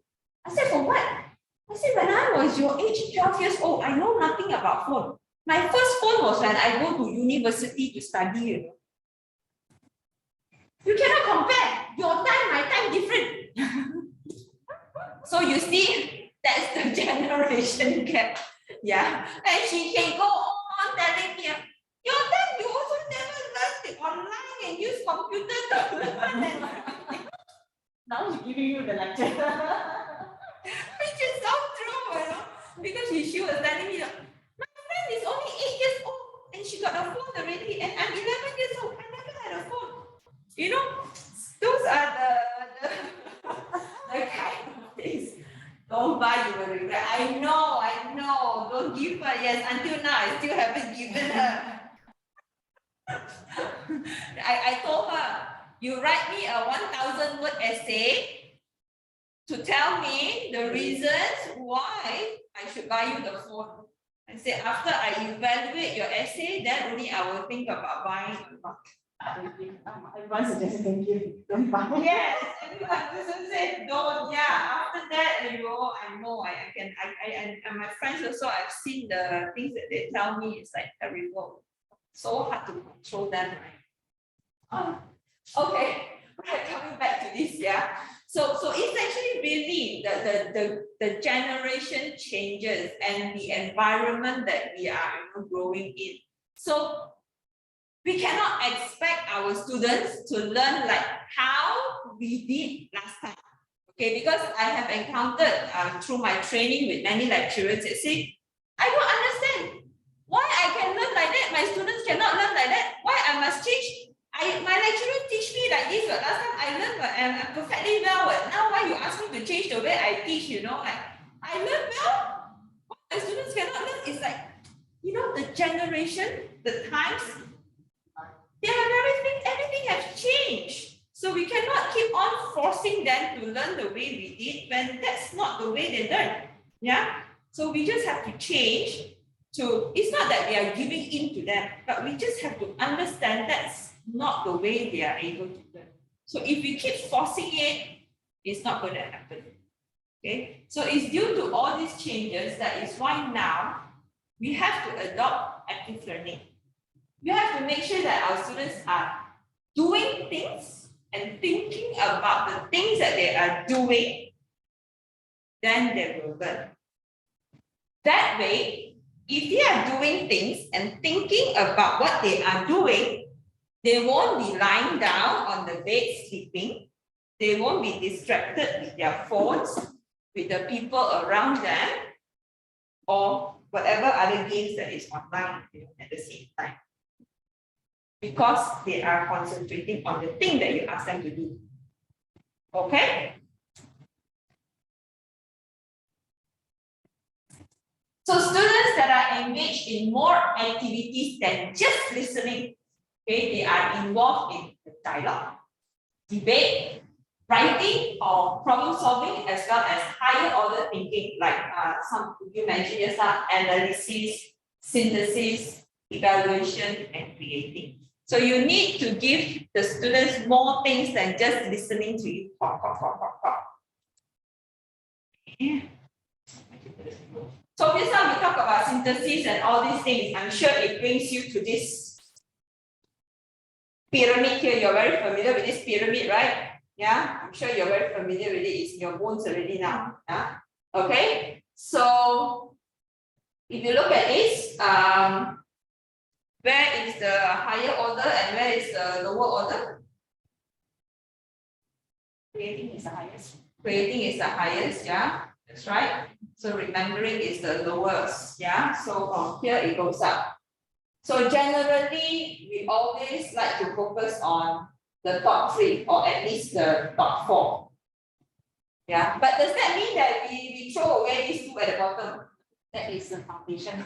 I said, for what? I said, when I was your age, 12 years old, I know nothing about phone. My first phone was when I go to university to study. You cannot compare. Your time, my time different. So you see, that's the generation gap. Yeah. And she can go on telling me, your time you also never learned it online and use computer to learn. Now she's giving you the lecture. Which is so true, because she was telling me, my friend is only 8 years old and she got a phone already, and I'm 11 years old. I never had a phone. Those are the kind of things. Don't buy, you will regret. I know. Don't give her. Yes, until now I still haven't given her. I told her, you write me a 1,000-word essay to tell me the reasons why I should buy you the phone. I said, after I evaluate your essay, then only I will think about buying or not. Everyone suggested thank you. Don't buy. Yes, everyone just said don't. Yeah, after that, I know I can. And my friends also, I've seen the things that they tell me. It's like terrible. So hard to control them, right? Okay, right, coming back to this, yeah. So it's actually really the generation changes and the environment that we are growing in. So we cannot expect our students to learn like how we did last time. Okay, because I have encountered through my training with many lecturers that say, I don't understand why I can learn like that, my students cannot learn like that, why I must change. My lecturer teach me like this, but last time I learned perfectly well. But now why you ask me to change the way I teach, like I learn well, what my students cannot learn. It's like, the generation, the times, everything has changed. So we cannot keep on forcing them to learn the way we did when that's not the way they learn. Yeah. So we just have to change to, it's not that we are giving in to them, but we just have to understand that's not the way they are able to learn. So if we keep forcing it, it's not going to happen. Okay. So it's due to all these changes that is why now we have to adopt active learning. We have to make sure that our students are doing things and thinking about the things that they are doing, then they will learn. That way, if they are doing things and thinking about what they are doing, they won't be lying down on the bed sleeping. They won't be distracted with their phones, with the people around them, or whatever other games that is online at the same time. Because they are concentrating on the thing that you ask them to do. Okay? So students that are engaged in more activities than just listening, okay, they are involved in the dialogue, debate, writing, or problem solving, as well as higher order thinking, like some you mentioned just now, analysis, synthesis, evaluation, and creating. So you need to give the students more things than just listening to you talk. Yeah. So this time we talk about synthesis and all these things. I'm sure it brings you to this pyramid here. You're very familiar with this pyramid, right? Yeah, I'm sure you're very familiar with it. It's in your bones already now. Yeah. Okay. So if you look at this, where is the higher order and where is the lower order? Creating is the highest. Creating is the highest, yeah, that's right. So remembering is the lowest, yeah. So from here it goes up. So generally, we always like to focus on the top 3 or at least the top 4. Yeah, but does that mean that we throw away these 2 at the bottom? That is the foundation.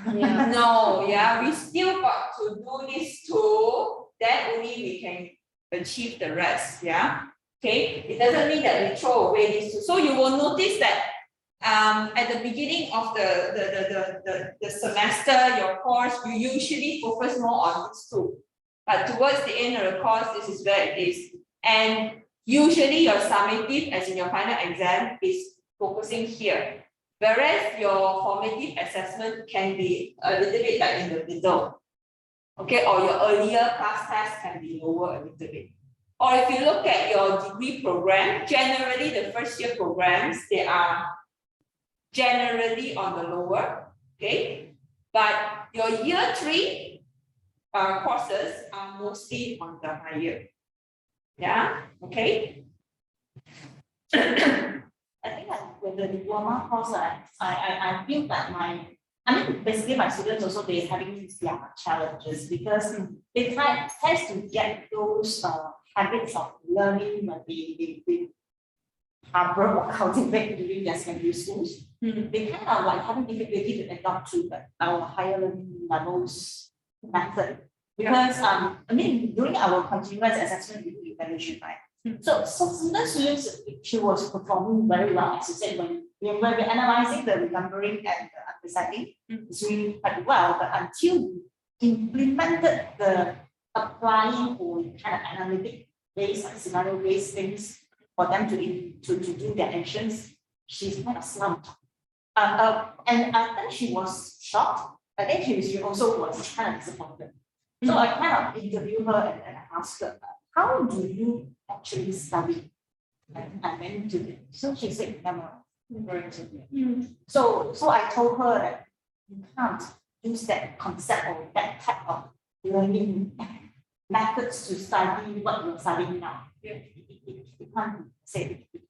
No, yeah, we still got to do these 2, then only we can achieve the rest, yeah. Okay, it doesn't mean that we throw away these 2. So you will notice that at the beginning of the semester, your course, you usually focus more on these 2. But towards the end of the course, this is where it is. And usually your summative, as in your final exam, is focusing here. Whereas your formative assessment can be a little bit like in the middle. Okay, or your earlier class test can be lower a little bit. Or if you look at your degree program, generally the first year programs, they are generally on the lower, okay? But your year 3 courses are mostly on the higher. Yeah, okay? I think like with the diploma course, I feel that basically my students also, they're having their challenges because they tend to get those habits of learning when they harbor or cultivate during their secondary schools. They kind of like having difficulty to adopt to our higher learning levels method. Because during our continuous assessment evaluation, right? So students, she was performing very well, as you said, when we're analyzing the remembering and the understanding, it's really quite well, but until we implemented the applying or kind of analytic based, scenario based things for them to do their actions, she's kind of slumped. And I think she was shocked. I think she also was kind of disappointed. So I kind of interviewed her and asked her, how do you actually study? And I went to it. So she said, memorize. So I told her that you can't use that concept or that type of learning methods to study what you're studying now. You can't say it.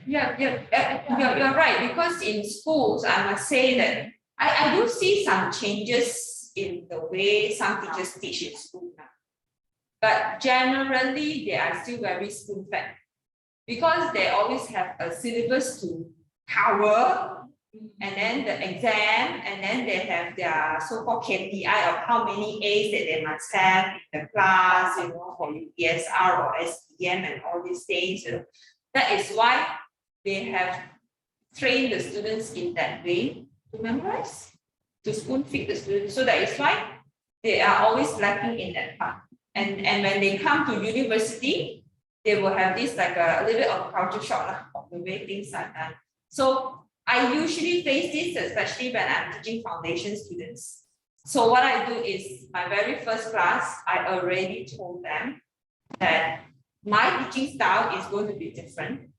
You're right, because in schools, I must say that I do see some changes in the way some teachers teach in school now. But generally, they are still very spoon-fed because they always have a syllabus to cover, and then the exam, and then they have their so-called KPI of how many A's that they must have in the class, for UPSR or SPM and all these things. That is why they have trained the students in that way to memorize, to spoon-feed the students. So that is why they are always lacking in that part. And when they come to university, they will have this like a little bit of culture shock of the way things are done. So I usually face this, especially when I'm teaching foundation students. So what I do is, my very first class, I already told them that my teaching style is going to be different.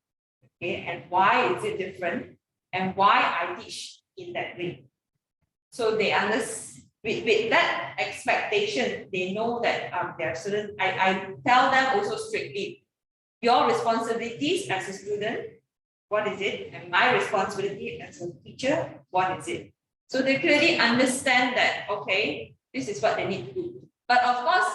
Okay, and why is it different? And why I teach in that way. So they understand. With that expectation, they know that their students, I tell them also strictly, your responsibilities as a student, what is it? And my responsibility as a teacher, what is it? So they clearly understand that, okay, this is what they need to do. But of course,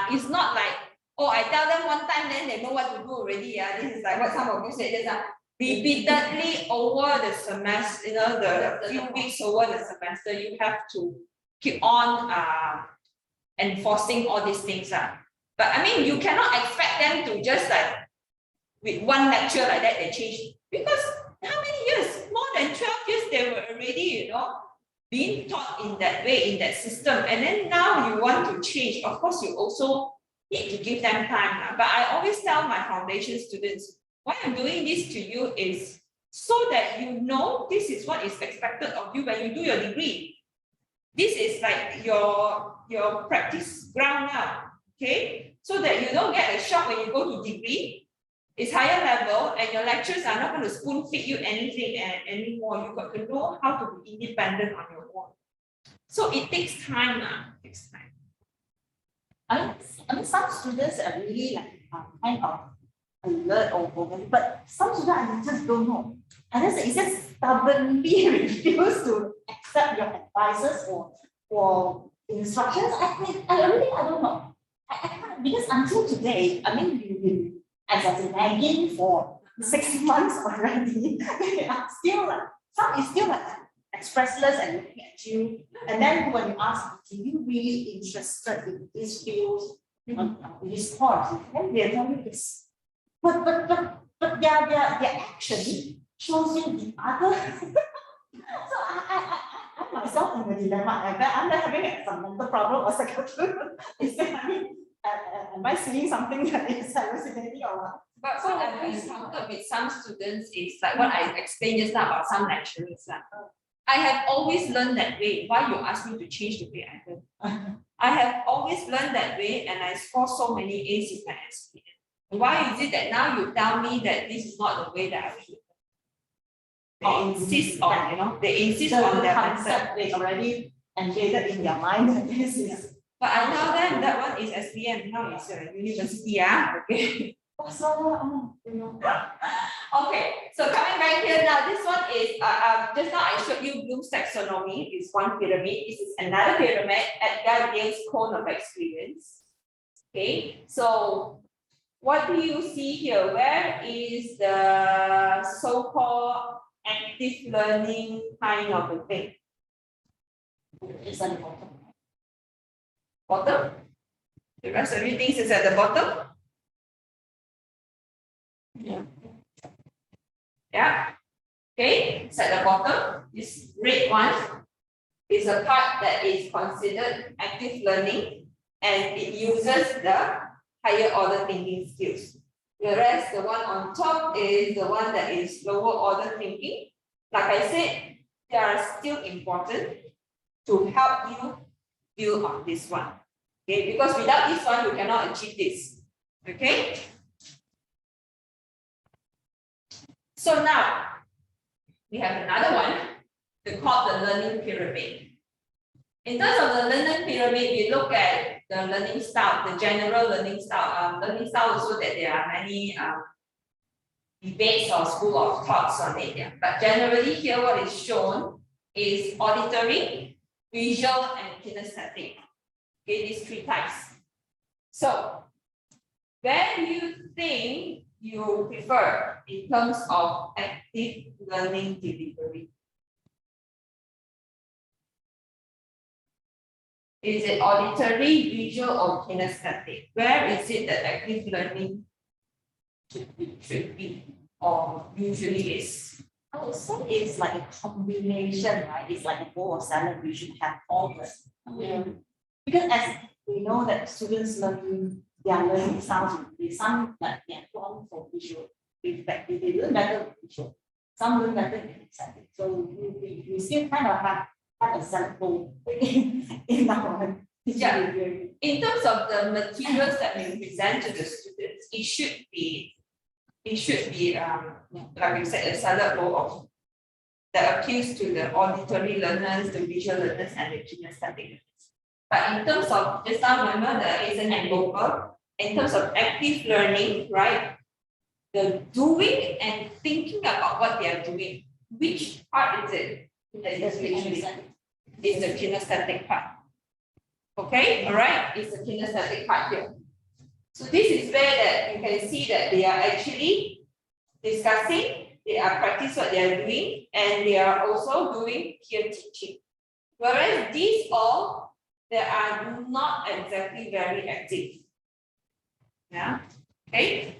it's not like, oh, I tell them one time, then they know what to do already. Yeah, this is like what some of you said, just repeatedly over the semester, the few weeks over the semester, you have to keep on enforcing all these things. But I mean, you cannot expect them to just like, with one lecture like that, they change. Because how many years? More than 12 years, they were already, being taught in that way, in that system. And then now you want to change. Of course, you also need to give them time. But I always tell my foundation students, why I'm doing this to you is so that you know this is what is expected of you when you do your degree. This is like your practice ground now, okay? So that you don't get a shock when you go to degree. It's higher level and your lectures are not going to spoon feed you anything anymore. You've got to know how to be independent on your own. So it takes time now. It takes time. I mean, some students are really like kind of alert or but some students I just don't know. And it's just stubbornly refuse to accept your advices or instructions. I don't know. I can't because until today, I mean, we've been as a nagging for 6 months already. They are still like, some is still like expressless and looking at you. And then when you ask, are you really interested in this field, in this course? Then they tell you this. But their action shows you the other. So I myself in a dilemma. I'm not having some mental problem or psychotic. Am I seeing something that is hallucinating or what? But what I've encountered with some students is like what I explained just now about some lecturers. I have always learned that way. Why you ask me to change the way I learn? I have always learned that way and I score so many A's in my SPM. Why is it that now you tell me that this is not the way that I should learn? They insist on, they insist on their concept. They already embedded in their mind that this is. But I tell them that one is SPM, now it's a university, okay? Okay, so coming back here now, this one is, just now I showed you Bloom's taxonomy is one pyramid. This is another pyramid at Gardner's cone of experience. Okay, so what do you see here? Where is the so-called active learning kind of a thing? It's at the bottom. Bottom? The rest of everything is at the bottom? Yeah. Yeah. Okay, it's at the bottom. This red one is a part that is considered active learning and it uses the higher order thinking skills. Whereas the one on top is the one that is lower order thinking. Like I said, they are still important to help you build on this one. Okay, because without this one, you cannot achieve this. Okay. So now we have another one called the learning pyramid. In terms of the learning pyramid, we look at the learning style, the general learning style. Learning style also that there are many debates or school of thoughts on it. Yeah. But generally here what is shown is auditory, visual, and kinesthetic. Okay, these three types. So where do you think you prefer in terms of active learning delivery? Is it auditory, visual, or kinesthetic? Where is it that active learning should be or usually is? I would say it's like a combination, right? It's like a bowl of salad. We should have all the. Because as we know that students learning, their learning styles will be some like they are drawn for visual. In fact, they learn better with visual. Some learn better in kinesthetic. So we still kind of have a salad bowl in our Yeah. In terms of the materials that we present to the students, it should be like we said, a salad bowl of that appeals to the auditory learners, the visual learners, and the kinesthetic learners. But in terms of just now, remember the Asian and local, in terms of active learning, right? The doing and thinking about what they are doing. Which part is it? That is usually is the kinesthetic part. Okay, all right, it's the kinesthetic part here. So this is where that you can see that they are actually discussing, they are practicing what they are doing, and they are also doing peer teaching. Whereas these all, they are not exactly very active. Yeah, okay.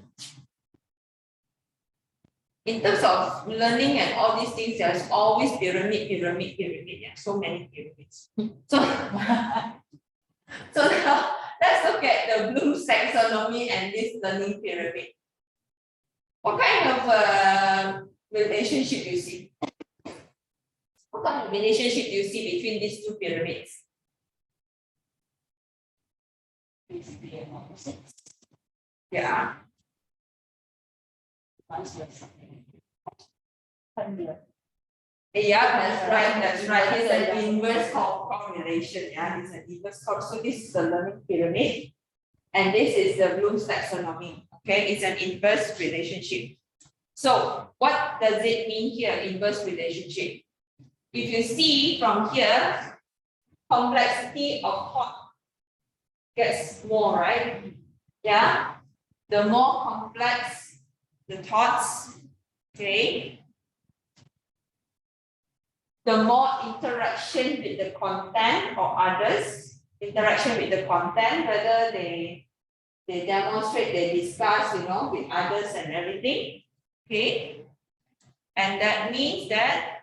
In terms of learning and all these things, there's always pyramid. Yeah, so many pyramids. So, so now let's look at the Bloom's taxonomy and this learning pyramid. What kind of relationship do you see? What kind of relationship do you see between these two pyramids? Yeah. Yeah, that's right. It's an inverse correlation. Yeah, it's an inverse correlation. So this is the learning pyramid, and this is the Bloom's taxonomy. Okay, it's an inverse relationship. So what does it mean here, inverse relationship? If you see from here, complexity of thought gets more, right? yeah, the more complex the thoughts, okay, the more interaction with the content or others, interaction with the content, whether they demonstrate, they discuss, you know, with others and everything, okay, and that means that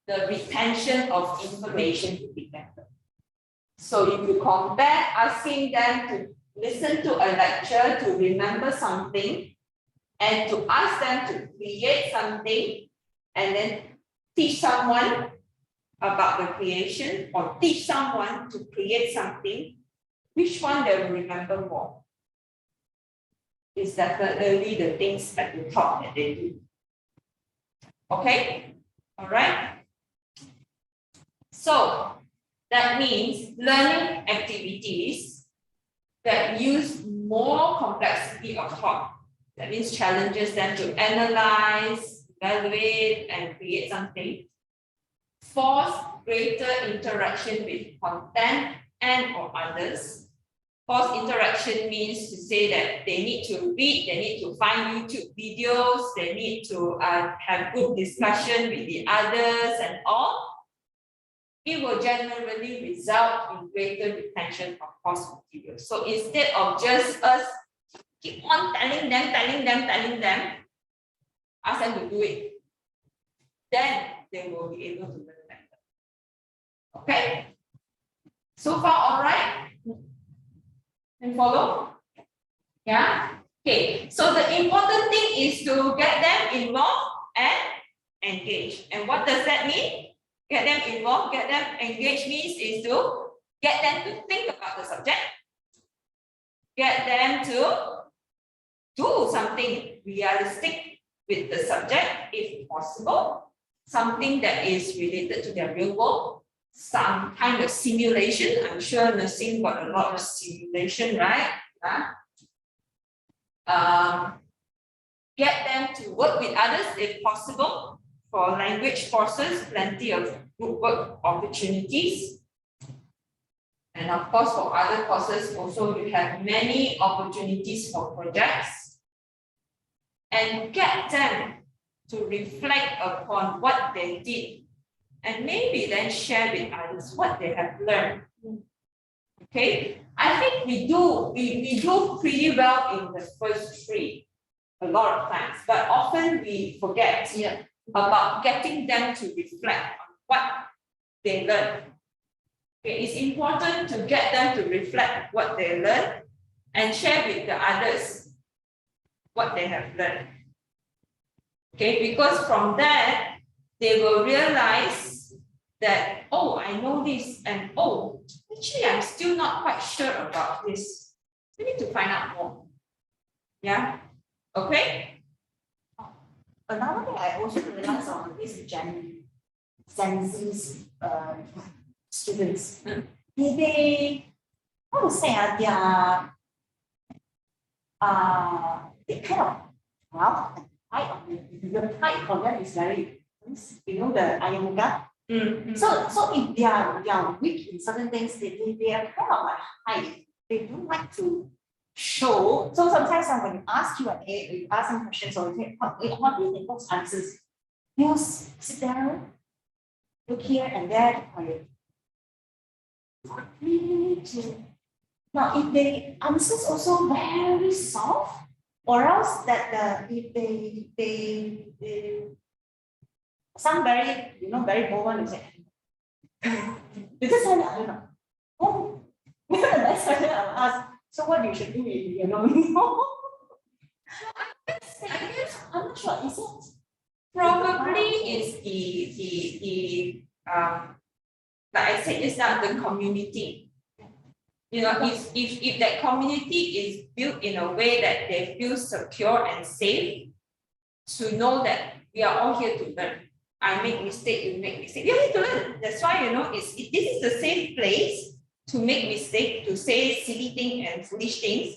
the retention of information will be better. So if you compare asking them to listen to a lecture to remember something and to ask them to create something and then teach someone about the creation or teach someone to create something, which one they will remember more? It's definitely the things at the top that they do. Okay, all right. So that means learning activities that use more complexity of thought. That means challenges them to analyze, evaluate, and create something. Force greater interaction with content and or others. Force interaction means to say that they need to read, they need to find YouTube videos, they need to have good discussion with the others and all. It will generally result in greater retention of course material. So instead of just us keep on telling them, ask them to do it, then they will be able to learn better. Okay? So far, all right? And follow? Yeah? Okay, so the important thing is to get them involved and engaged. And what does that mean? Get them involved, get them engaged means is to get them to think about the subject, get them to do something realistic with the subject if possible, something that is related to their real world, some kind of simulation. I'm sure nursing got a lot of simulation, right? Get them to work with others if possible. For language courses, plenty of group work opportunities. And of course, for other courses also, you have many opportunities for projects. And get them to reflect upon what they did and maybe then share with others what they have learned. Okay, I think we do pretty well in the first three a lot of times, but often we forget about getting them to reflect on what they learned. Okay, it's important to get them to reflect what they learned and share with the others what they have learned. Okay, because from that, they will realize that, oh, I know this, and oh, actually, I'm still not quite sure about this. We need to find out more. Yeah, okay? Another thing I also realized on this Gen Z students, they how to say they kind of well, the height for them is very, you know, the ayahuasca. So if they are weak in certain things, they are kind of like high. They don't like to show. So sometimes when you ask Q&A, you ask some questions or you think, what do you think? What's answers? You sit there, look here and there, quiet. Now, if the answers also very soft, or else that if they some very, you know, very bold one, you say, they just say, I don't know. Oh, the next question I'll ask, so what you should do if you know? I'm not sure, is it? Probably is the like I said, it's not the community. You know, if that community is built in a way that they feel secure and safe, to know that we are all here to learn. I make mistake, you make mistake. You need to learn. That's why, you know, this is the safe place to make mistake, to say silly things and foolish things,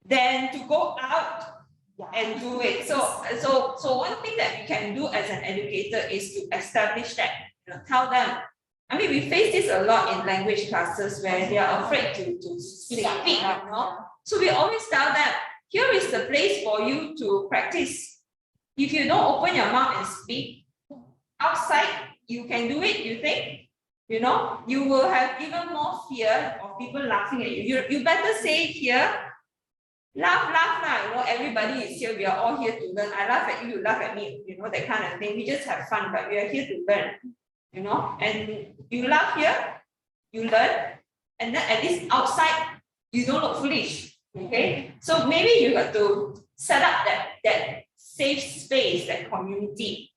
than to go out and do it. So one thing that we can do as an educator is to establish that, you know, tell them I mean, we face this a lot in language classes where they are afraid to speak, you know. So we always tell them, here is the place for you to practice. If you don't open your mouth and speak, outside you can do it, you think? You know, you will have even more fear of people laughing at you. You better say here, laugh, you know, everybody is here, we are all here to learn. I laugh at you, you laugh at me, you know, that kind of thing. We just have fun, but we are here to learn, you know, and you laugh here, you learn, and then at least outside, you don't look foolish, okay? So maybe you got to set up that safe space, that community.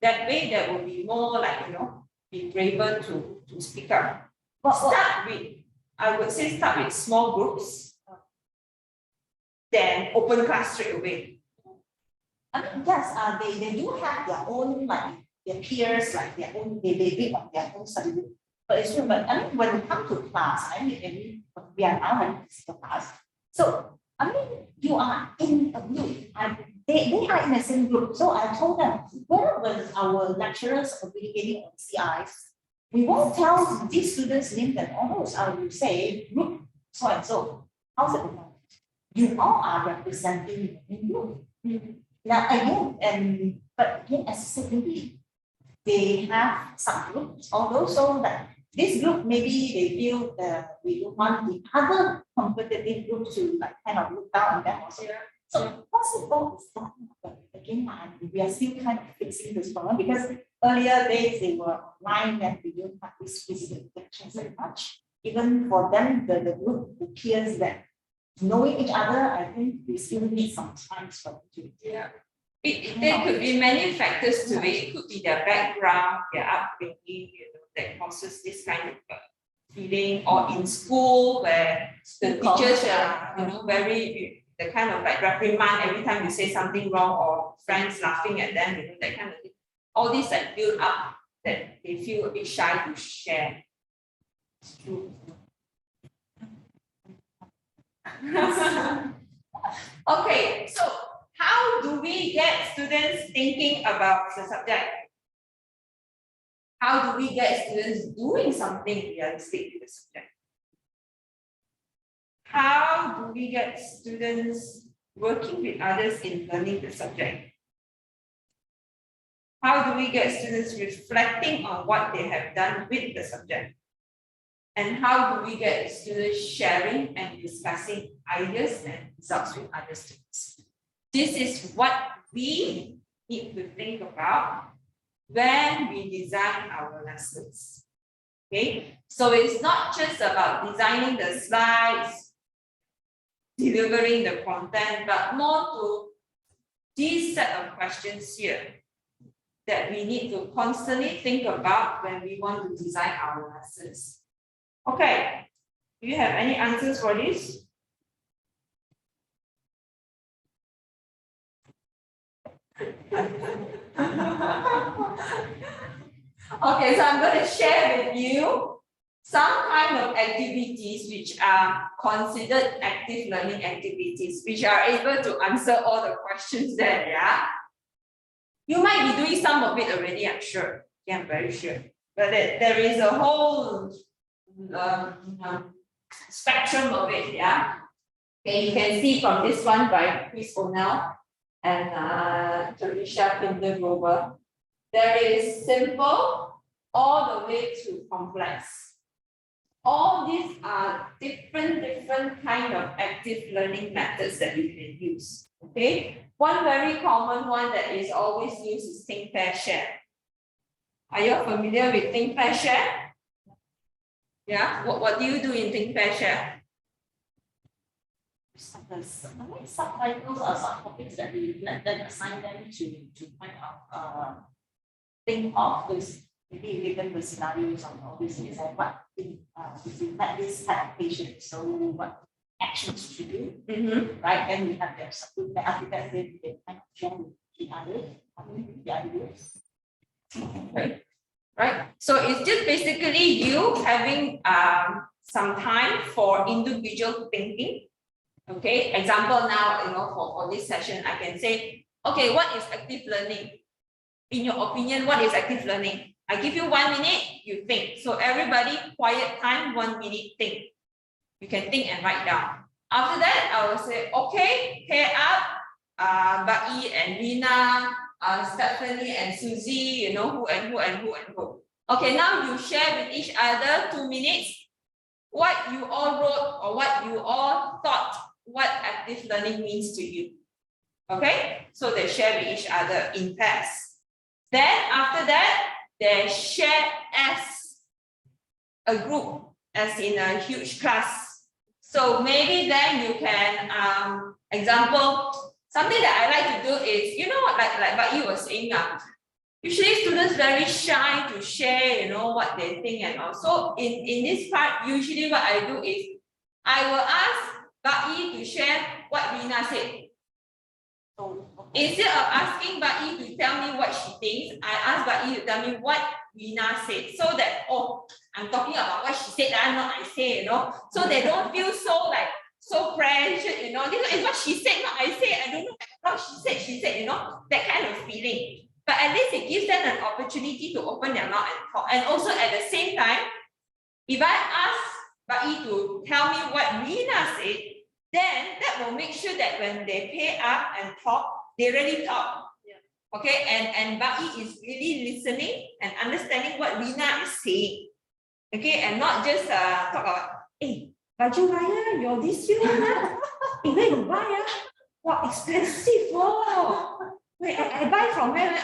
That way there will be more like, you know, be braver to speak up. Start with, I would say start with small groups, then open class straight away. I mean, yes, they do have their own, like, their peers, like their own, they read on their own study group. But it's true, but I mean, when we come to class, I mean, we are now having physical class. So, I mean, you are in a group, and they are in the same group. So I told them, when our lecturers are communicating on CIs, we won't tell these students names and all those. I will say group so and so. How's it going? You all are representing the group. Now again, but again, as I said, maybe they have subgroups, although so that this group maybe they feel we don't want the other competitive group to like kind of look down on them also. Yeah. So possible is that, but again, we are still kind of fixing this problem because earlier days they were online and we don't have this physical interaction very much. Even for them, the group, the peers that knowing each other, I think we still need some time for them to. Yeah. There could be many factors to it. It could be their background, their upbringing, you know, that causes this kind of feeling, or in school where the teachers are, you know, very the kind of like reprimand every time you say something wrong, or friends laughing at them, you know, that kind of thing. All these like build up that they feel a bit shy to share. It's true. Okay, so how do we get students thinking about the subject? How do we get students doing something realistic with the subject? How do we get students working with others in learning the subject? How do we get students reflecting on what they have done with the subject? And how do we get students sharing and discussing ideas and results with other students? This is what we need to think about when we design our lessons. Okay, so it's not just about designing the slides, delivering the content, but more to this set of questions here that we need to constantly think about when we want to design our lessons. Okay, do you have any answers for this? Okay, so I'm going to share with you some kind of activities which are considered active learning activities, which are able to answer all the questions there, yeah? You might be doing some of it already, I'm sure. Yeah, I'm very sure. But there is a whole spectrum of it, yeah? Okay, you can see from this one by Chris O'Neill and Teresa Pinder-Grover. There is simple all the way to complex. All these are different kind of active learning methods that you can use. Okay, one very common one that is always used is think, pair, share. Are you familiar with think, pair, share? Yeah, what do you do in think, pair, share? Subtitles are subtopics that we let them assign them to kind of think of this, maybe given the scenarios of all these things and what if you met this type of patient, so what actions to do, right? Then we have their subgroup that after that they kind of share with the others. Okay. Right. So it's just basically you having some time for individual thinking. Okay, example now, you know, for this session, I can say, okay, what is active learning? in your opinion, what is active learning? I give you 1 minute, you think. So everybody, quiet time, 1 minute, think. You can think and write down. After that, I will say, okay, pair up, Bai and Rina, Stephanie and Susie, you know, who and who and who and who. Okay, now you share with each other 2 minutes what you all wrote or what you all thought what active learning means to you. Okay, so they share with each other in pairs. Then after that, they share as a group, as in a huge class. So maybe then you can, example, something that I like to do is, you know what, like what you were saying, usually students very shy to share, you know, what they think and all. So in this part, usually what I do is, I will ask Bai to share what Rina said. Instead of asking Bai to tell me what she thinks, I ask Bai to tell me what Rina said, so that, oh, I'm talking about what she said, not I say, you know, so they don't feel so pressured, you know, this is what she said, not I say, I don't know what she said, you know, that kind of feeling. But at least it gives them an opportunity to open their mouth and talk. And also at the same time, if I ask Bai to tell me what Rina said, then that will make sure that when they pair up and talk, they really talk. Okay, and Bai is really listening and understanding what Rina is saying. Okay, and not just talk about, hey, baju raya, your this year one, where you buy? Wow, expensive. Oh, wait, I buy from where?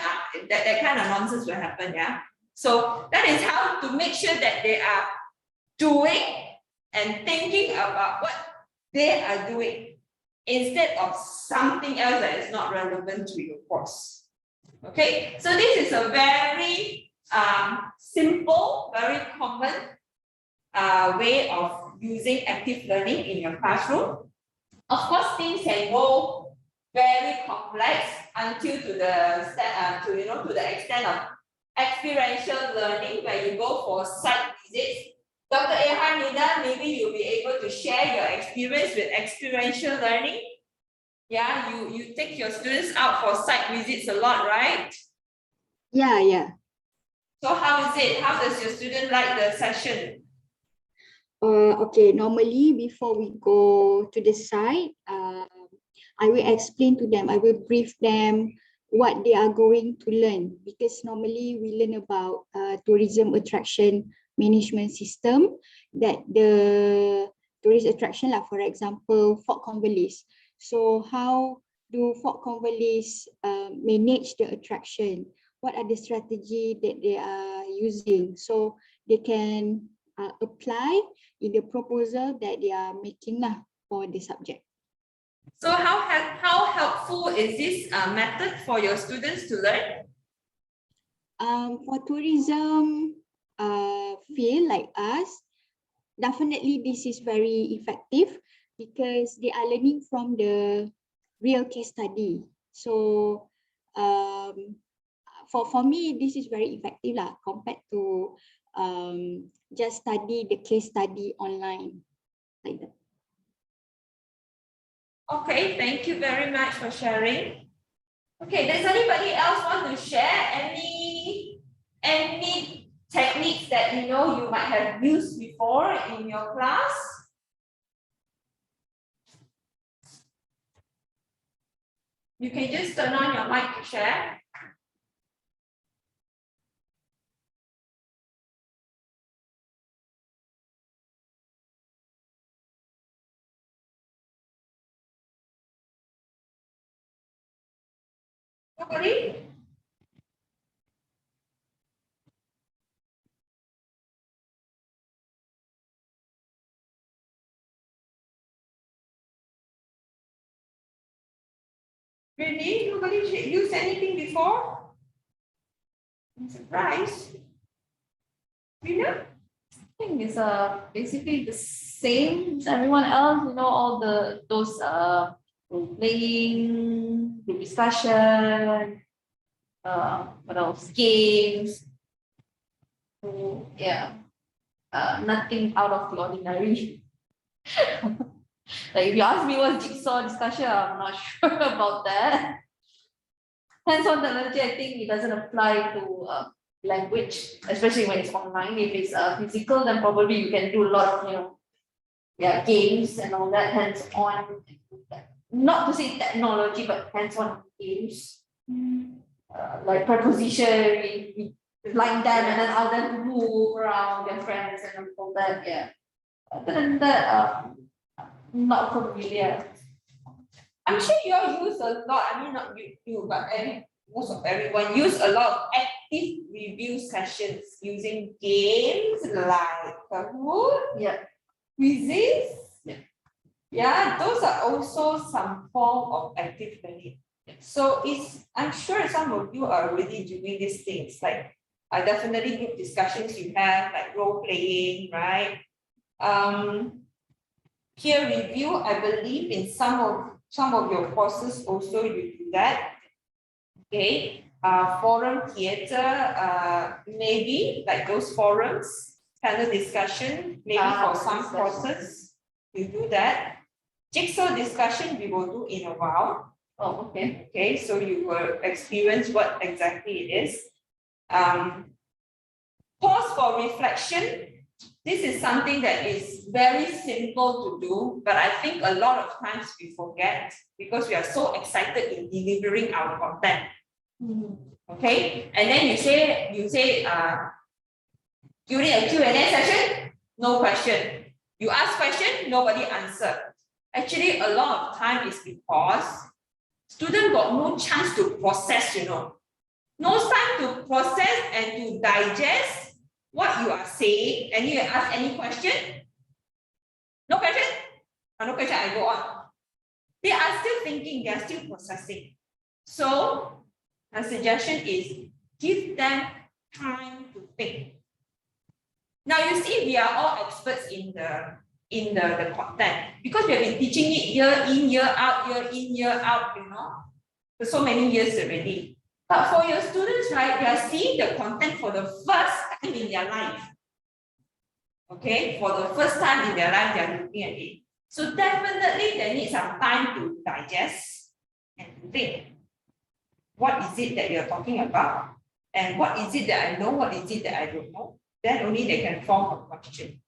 That kind of nonsense will happen, yeah. So that is how to make sure that they are doing and thinking about what they are doing instead of something else that is not relevant to your course. Okay, so this is a very simple, very common way of using active learning in your classroom. Of course, things can go very complex until to the extent of experiential learning, where you go for site visits. Dr. Ehan Nida, maybe you'll be able to share your experience with experiential learning. Yeah, you take your students out for site visits a lot, right? Yeah. So how is it? How does your student like the session? Okay, normally before we go to the site, I will explain to them, I will brief them what they are going to learn, because normally we learn about tourism attraction management system, that the tourist attraction, like for example, Fort Cornwallis. So how do Fort Cornwallis manage the attraction? What are the strategy that they are using? So they can apply in the proposal that they are making for the subject. So how helpful is this method for your students to learn? For tourism field like us, definitely this is very effective, because they are learning from the real case study. So for me, this is very effective compared to just study the case study online like that. Okay, thank you very much for sharing. Okay, does anybody else want to share any techniques that you know you might have used before in your class? You can just turn on your mic to share. Nobody? Really? Nobody used anything before? I'm surprised. You know? I think it's basically the same as everyone else, you know, all those role playing, group discussion, what else? Games. So yeah. Nothing out of the ordinary. Like if you ask me what's jigsaw discussion, I'm not sure about that. hands-on technology, I think it doesn't apply to language, especially when it's online. If it's physical, then probably you can do a lot of, games and all that hands-on. Not to say technology, but hands-on games. Like preposition, line them and then ask them to move around their friends and all that, yeah. Other than that, not familiar. I'm sure you all use a lot, I mean, not you, but most of everyone use a lot of active review sessions using games like Kahoot, Yeah. quizzes. Yeah. Yeah, those are also some form of active learning. So I'm sure some of you are already doing these things, like definitely group discussions you have, like role playing, right? Peer review, I believe in some of your courses also you do that. Okay, forum theater, maybe like those forums, panel discussion, maybe for some courses, you do that. Jigsaw discussion we will do in a while. Oh, okay. Okay, so you will experience what exactly it is. Pause for reflection. This is something that is very simple to do, but I think a lot of times we forget because we are so excited in delivering our content. Okay, and then you say during a Q&A session, no question. You ask question, nobody answer. Actually, a lot of time is because student got no chance to process, no time to process and to digest what you are saying, and you ask any question. No question? No question, I go on. They are still thinking, they are still processing. So a suggestion is give them time to think. Now you see, we are all experts in the content because we have been teaching it year in, year out, for so many years already. But for your students, right, they are seeing the content for the first time in their life. Okay, for the first time in their life, they are looking at it. So definitely they need some time to digest and to think. What is it that you're talking about? And what is it that I know? What is it that I don't know? Then only they can form a question.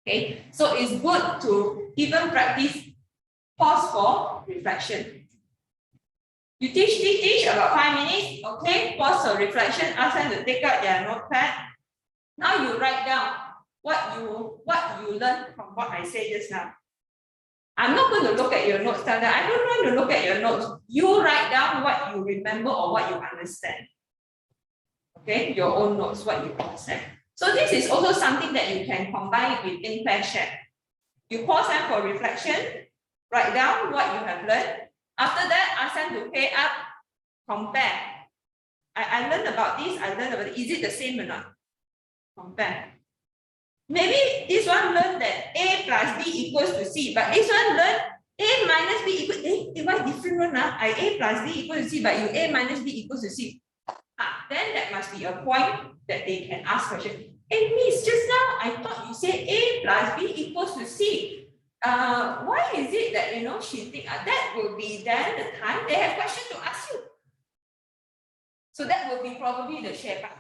Okay, so it's good to even practice pause for reflection. You teach about 5 minutes, okay, pause for reflection, ask them to take out their notepad. Now you write down what you learned from what I said just now. I'm not going to look at your notes, I don't want to look at your notes. You write down what you remember or what you understand. Okay, your own notes, what you understand. So this is also something that you can combine with Think, Pair, Share. You pause them for reflection, write down what you have learned. After that, ask them to pair up, compare. I learned about this, I learned about it. Is it the same or not? Compare. Maybe this one learned that A plus B equals to C, but this one learned A minus B equals to why different one? A plus B equals to C, but you A minus B equals to C. Then that must be a point that they can ask question. Hey, miss, just now I thought you said A plus B equals to C. Why is it that she think that will be then the time they have question to ask you? So that will be probably the share part.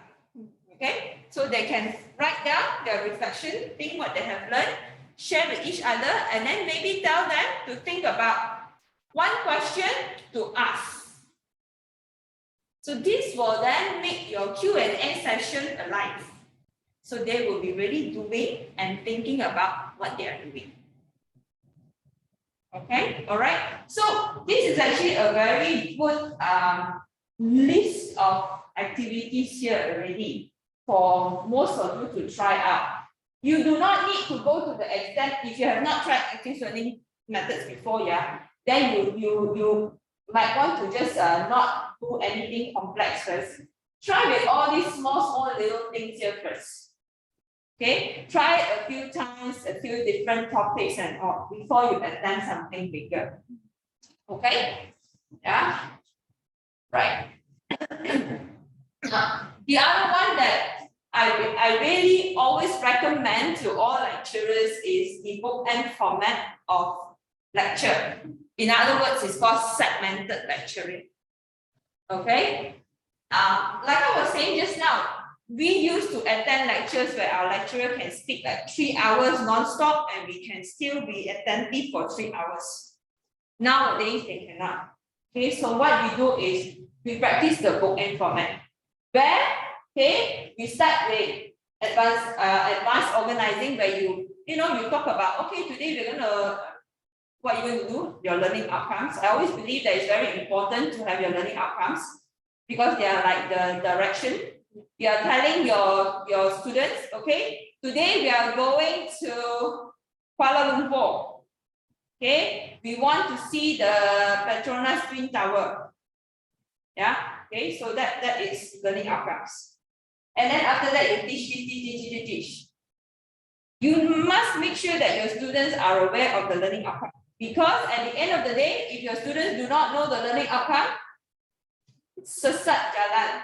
Okay, so they can write down their reflection, think what they have learned, share with each other, and then maybe tell them to think about one question to ask. So this will then make your Q&A session alive. So they will be really doing and thinking about what they are doing. Okay, all right. So this is actually a very good list of activities here already for most of you to try out. You do not need to go to the extent, if you have not tried active learning methods before, then you might want to just not do anything complex first. Try with all these small little things here first. Okay, try it a few times, a few different topics and all before you attempt something bigger. Okay, yeah, right. The other one that I really always recommend to all lecturers is the bookend format of lecture. In other words, it's called segmented lecturing. Okay? Like I was saying just now, we used to attend lectures where our lecturer can speak like 3 hours non-stop and we can still be attentive for 3 hours. Nowadays, they cannot. Okay, so what we do is we practice the bookend format. Where, okay, we start with advanced organizing where you talk about, okay, today we're gonna, what you're going to do, your learning outcomes. I always believe that it's very important to have your learning outcomes because they are like the direction. You are telling your students, okay, today we are going to Kuala Lumpur. Okay, we want to see the Petronas Twin Tower. Yeah, okay, so that is learning outcomes. And then after that, you teach. You must make sure that your students are aware of the learning outcome. Because at the end of the day, if your students do not know the learning outcome, sesat jalan.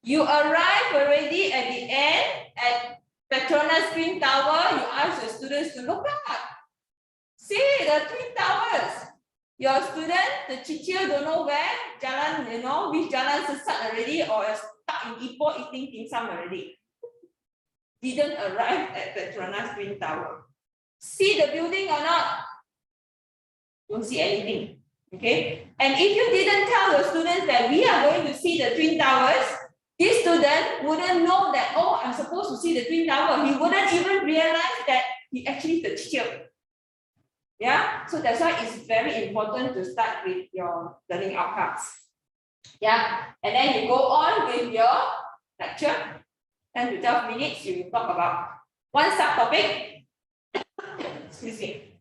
You arrive already at the end at Petronas Twin Tower, you ask your students to look up. See the Twin Towers. Your student, the cicil don't know where, jalan, which jalan sesat already or stuck in Ipoh eating dim sum already. Didn't arrive at Petronas Twin Tower. See the building or not? Don't see anything. Okay. And if you didn't tell your students that we are going to see the Twin Towers, this student wouldn't know that, oh, I'm supposed to see the Twin Tower. He wouldn't even realize that he actually the cicil. Yeah, so that's why it's very important to start with your learning outcomes. Yeah, and then you go on with your lecture. 10 to 12 minutes, you talk about one subtopic. Excuse me.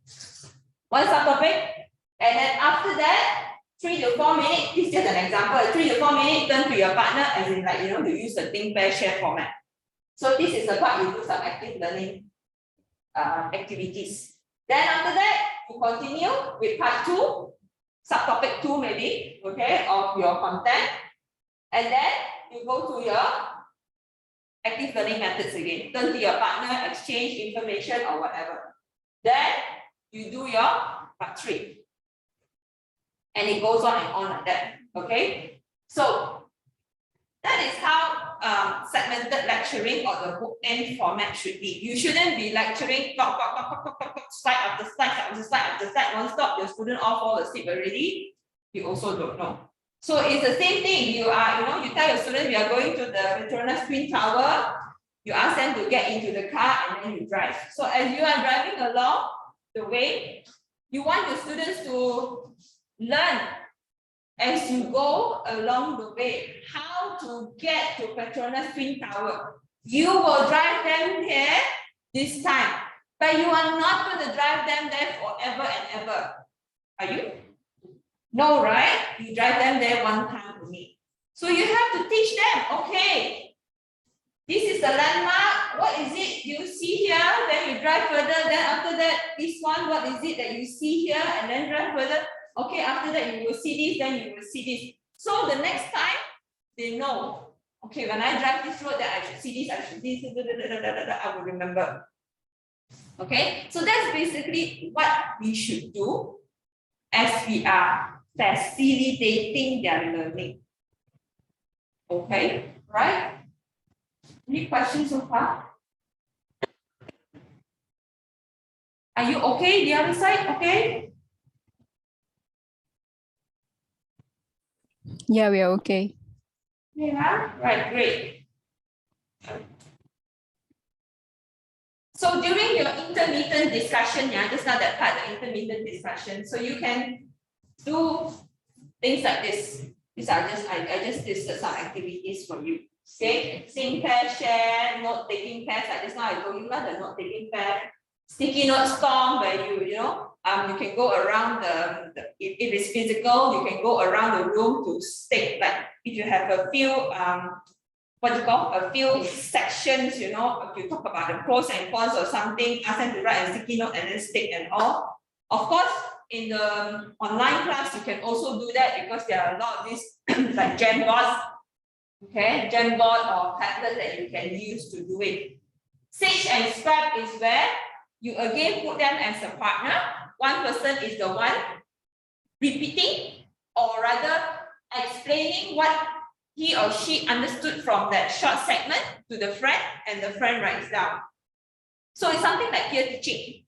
One subtopic, and then after that, 3 to 4 minutes. This is just an example. 3 to 4 minutes, turn to your partner, as in like you use the think, pair, share format. So this is the part you do some active learning activities. Then after that, you continue with part 2, subtopic 2 maybe, okay, of your content. And then you go to your active learning methods again. Turn to your partner, exchange information or whatever. Then you do your part 3. And it goes on and on like that, okay? So that is how segmented lecturing or the bookend format should be. You shouldn't be lecturing talk, slide after slide non-stop. Your student all fall asleep already. You also don't know. So it's the same thing. You are, you tell your student we are going to the Petronas Twin Tower. You ask them to get into the car and then you drive. So as you are driving along the way, you want your students to learn as you go along the way how to get to Petronas Twin Tower. You will drive them there this time, but you are not going to drive them there forever and ever. Are you? No, right? You drive them there one time only. So you have to teach them, okay, this is the landmark. What is it you see here? Then you drive further. Then after that, this one, what is it that you see here? And then drive further. Okay, after that, you will see this, then you will see this. So the next time, they know, okay, when I drive this road, that I should see this, I should see this, I will remember. Okay, so that's basically what we should do as we are facilitating their learning. Okay, right? Any questions so far? Are you okay? The other side, okay? Yeah, we are okay. Yeah, right, great. So during your intermittent discussion, yeah, just now that part, the intermittent discussion, so you can do things like this. These are just, I just listed some activities for you. Okay, think, pair, share, note taking pairs, like just now I told you about the note taking pair, sticky note storm where you can go around if it's physical, you can go around the room to stick, like if you have a few a few sections, if you talk about the pros and cons or something, ask them to write a sticky note and then stick and all. Of course, in the online class, you can also do that because there are a lot of these like Jamboards, okay, Jamboard or Padlet that you can use to do it. Sage and Scrap is where you again put them as a partner. One person is the one repeating or rather explaining what he or she understood from that short segment to the friend, and the friend writes down. So it's something like peer teaching.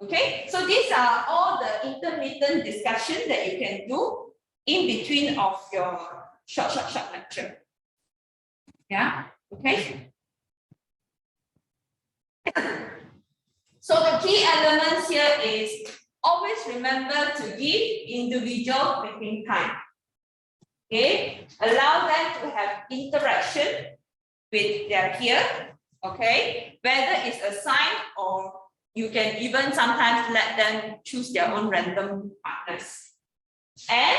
Okay, so these are all the intermittent discussions that you can do in between of your short lecture. Yeah, okay. So the key elements here is always remember to give individual thinking time. Okay, allow them to have interaction with their peer. Okay, whether it's assigned or you can even sometimes let them choose their own random partners. And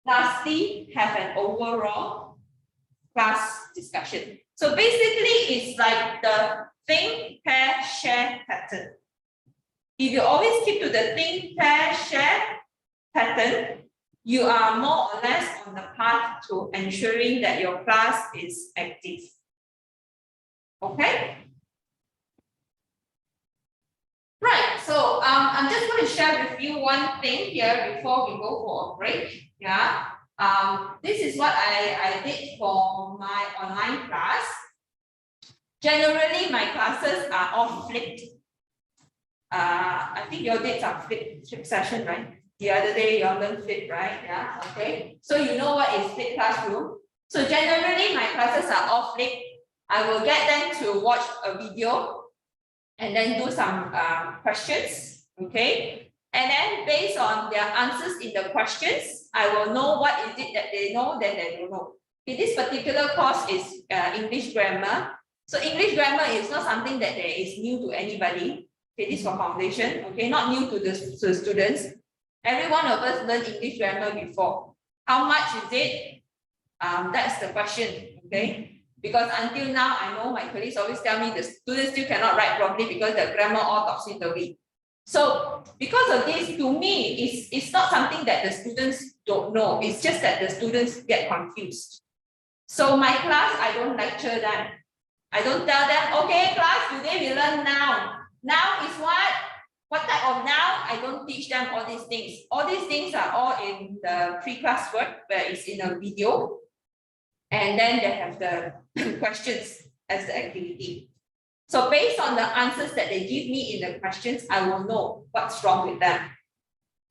lastly, have an overall class discussion. So basically, it's like the think, pair, share pattern. If you always keep to the think, pair, share pattern, you are more or less on the path to ensuring that your class is active. Okay? Right, so I'm just going to share with you one thing here before we go for a break. Yeah. This is what I did for my online class. Generally, my classes are all flipped. I think your dates are flipped session, right? The other day you all learned flip, right? Yeah, okay. So you know what is flip classroom. So generally, my classes are all flipped. I will get them to watch a video and then do some questions, okay? And then based on their answers in the questions, I will know what is it that they know that they don't know. Okay, this particular course is English grammar. So English grammar is not something that is new to anybody. Okay, this is for foundation, okay, not new to the students. Every one of us learned English grammar before. How much is it? That's the question, okay? Because until now, I know my colleagues always tell me the students still cannot write properly because the grammar all topsy-turvy. So because of this, to me, it's not something that the students don't know. It's just that the students get confused. So my class, I don't lecture them. I don't tell them, okay, class, today we learn noun. Noun is what? What type of noun? I don't teach them all these things. All these things are all in the pre-class work where it's in a video. And then they have the questions as the activity. So based on the answers that they give me in the questions, I will know what's wrong with them.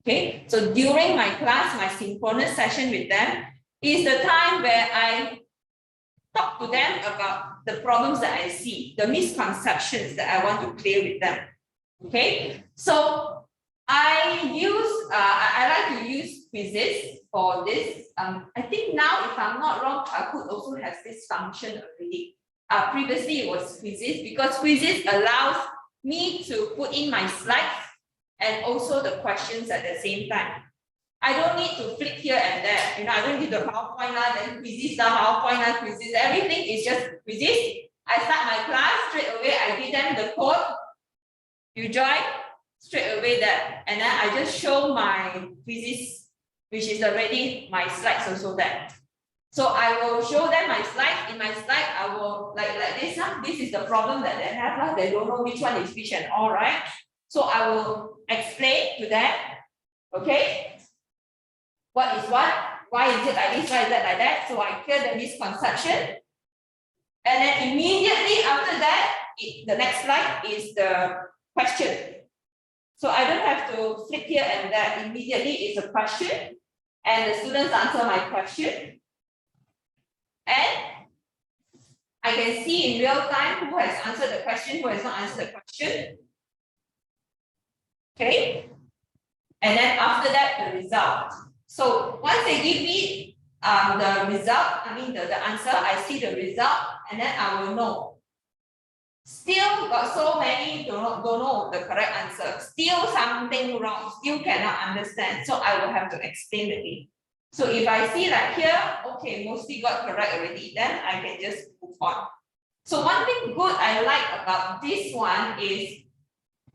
Okay, so during my class, my synchronous session with them is the time where I talk to them about the problems that I see, the misconceptions that I want to clear with them. Okay, so I like to use quizzes for this. I think now, if I'm not wrong, Kahoot also has this function already. Previously it was quizzes, because quizzes allows me to put in my slides and also the questions at the same time. I don't need to flick here and there. You know, I don't need the PowerPoint then quizzes, PowerPoint quizzes. Everything is just quizzes. I start my class straight away. I give them the code. You join straight away there, and then I just show my quizzes, which is already my slides also there. So I will show them my slides. In my slide, I will like this. This is the problem that they have. They don't know which one is which and all, right? So I will explain to them. Okay. What is what? Why is it like this? Why is that like that? So I clear the misconception. And then immediately after that, the next slide is the question. So I don't have to flip here and there. Immediately it's a question. And the students answer my question. And I can see in real time who has answered the question, who has not answered the question. Okay. And then after that, the result. So once they give me the result, the answer, I see the result, and then I will know. Still got so many don't know the correct answer. Still something wrong. Still cannot understand. So I will have to explain again. So if I see like here, okay, mostly got correct already, then I can just move on. So one thing good I like about this one is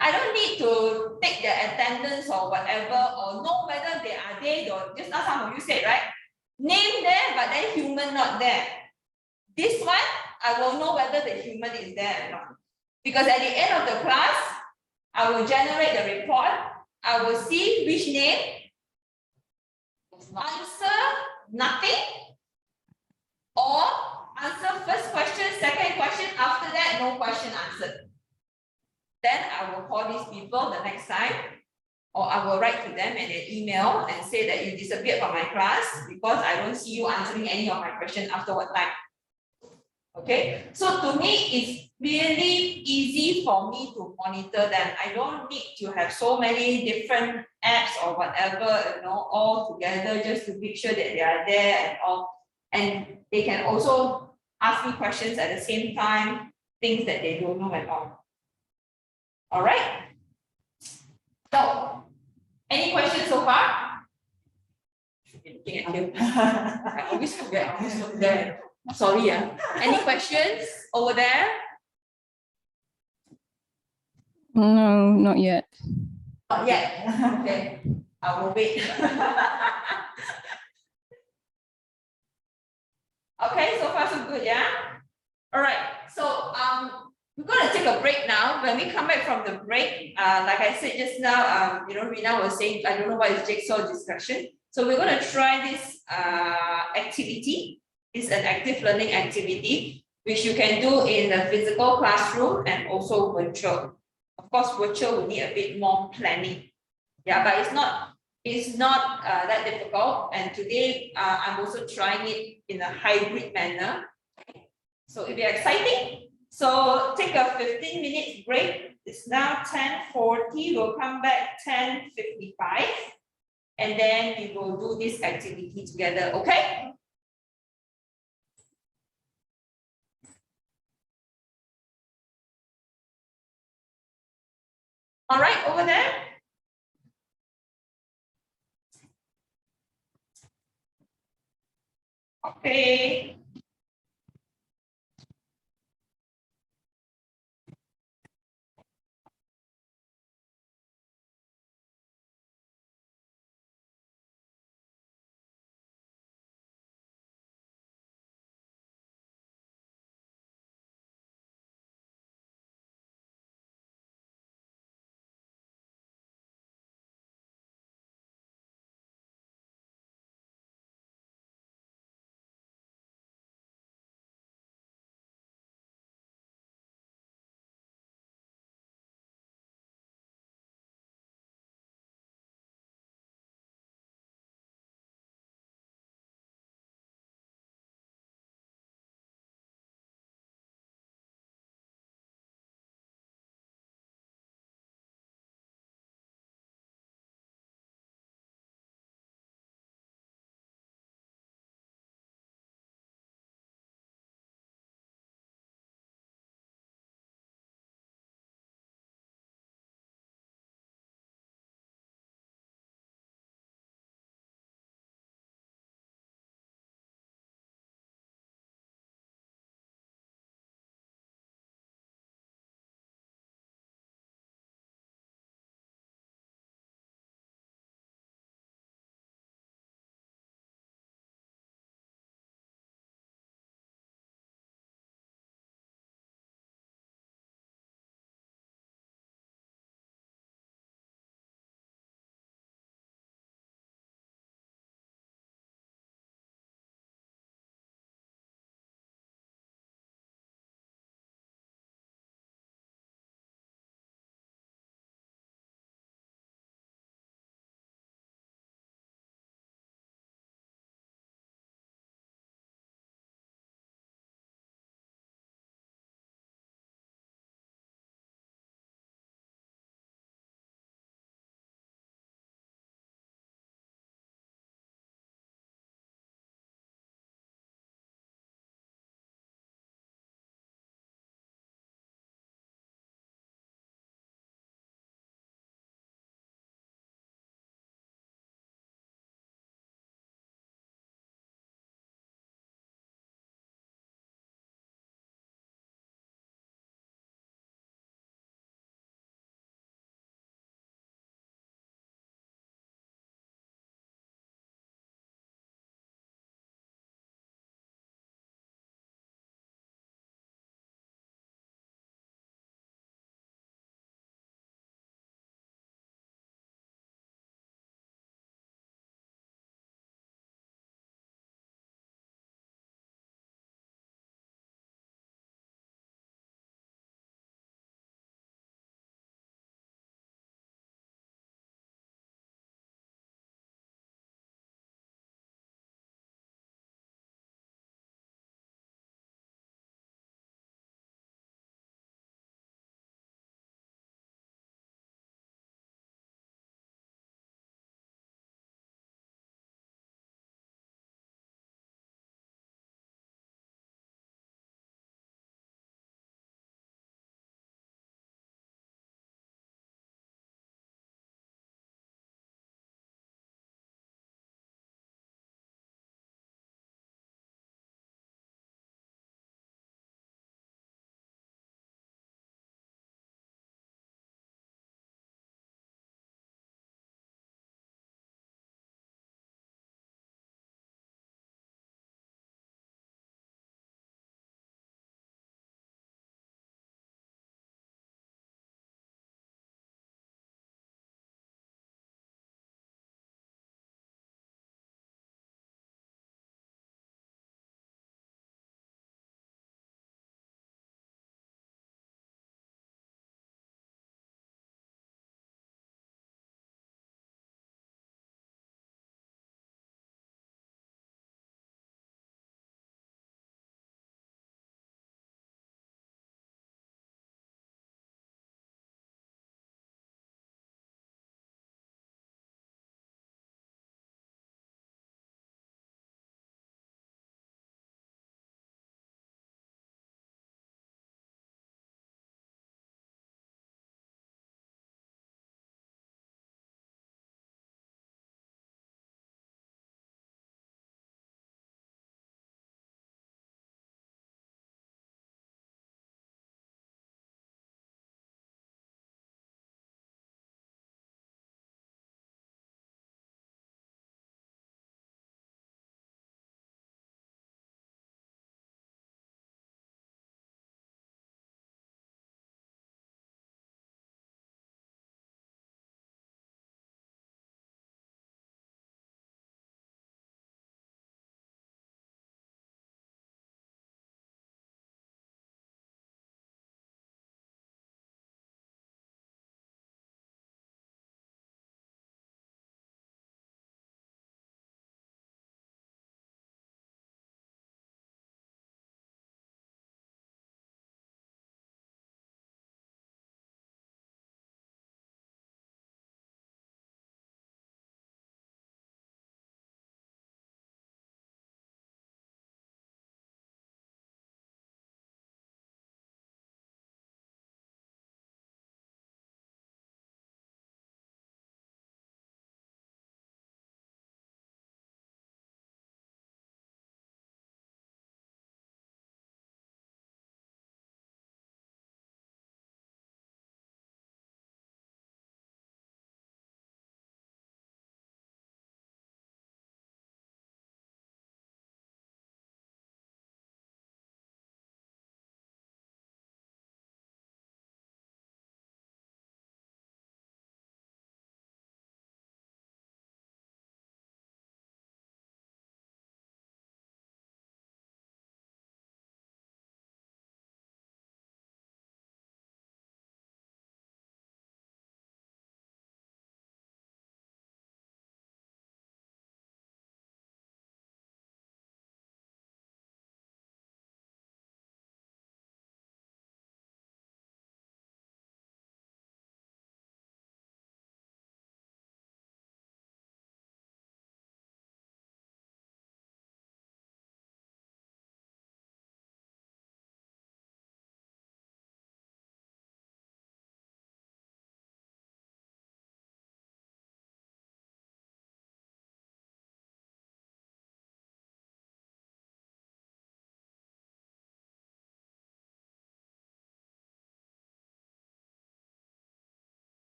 I don't need to take their attendance or whatever, or know whether they are there or just now some of you said, right? Name there, but then human not there. This one, I will know whether the human is there or not. Because at the end of the class, I will generate the report. I will see which name, answer, nothing, or answer first question, second question, after that, no question answered. Then I will call these people the next time, or I will write to them in an email and say that you disappeared from my class because I don't see you answering any of my questions afterward time. Okay, so to me, it's really easy for me to monitor them. I don't need to have so many different apps or whatever, all together just to make sure that they are there and all. And they can also ask me questions at the same time, things that they don't know at all. All right. So, any questions so far? Looking at you. I always forget. I always look there. Sorry. Any questions over there? No, not yet. Not yet. Okay. I will wait. Okay, so far so good, yeah? All right. So we're gonna take a break now. When we come back from the break, like I said just now, Rina was saying, I don't know what is jigsaw discussion. So we're gonna try this activity. It's an active learning activity, which you can do in the physical classroom and also virtual. Of course, virtual will need a bit more planning. Yeah, but it's not that difficult. And today, I'm also trying it in a hybrid manner. So it'll be exciting. So take a 15 minutes break. It's now 10:40. We'll come back 10:55. And then we will do this activity together, okay? All right, over there. Okay.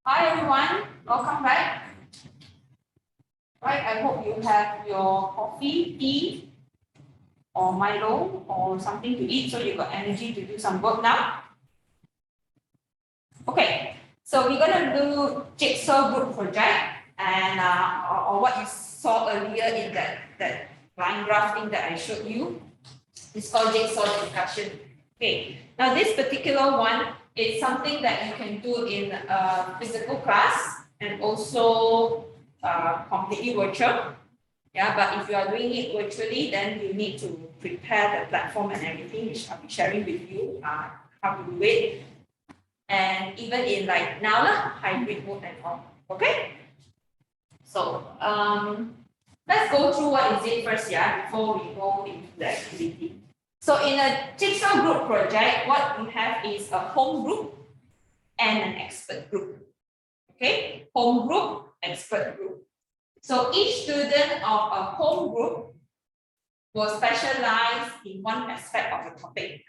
Hi everyone, welcome back. Right, I hope you have your coffee, tea, or Milo, or something to eat so you got energy to do some work now. Okay, so we're gonna do jigsaw group project and or what you saw earlier in that line graph thing that I showed you. It's called jigsaw discussion. Okay, now this particular one is something that you can do in a physical class and also completely virtual. Yeah, but if you are doing it virtually, then you need to prepare the platform and everything, which I'll be sharing with you how to do it. And even in like now, hybrid mode and all. Okay. So let's go through what is it first, yeah, before we go into the activity. So in a jigsaw group project, what we have is a home group and an expert group. Okay, home group, expert group. So each student of a home group will specialize in one aspect of the topic.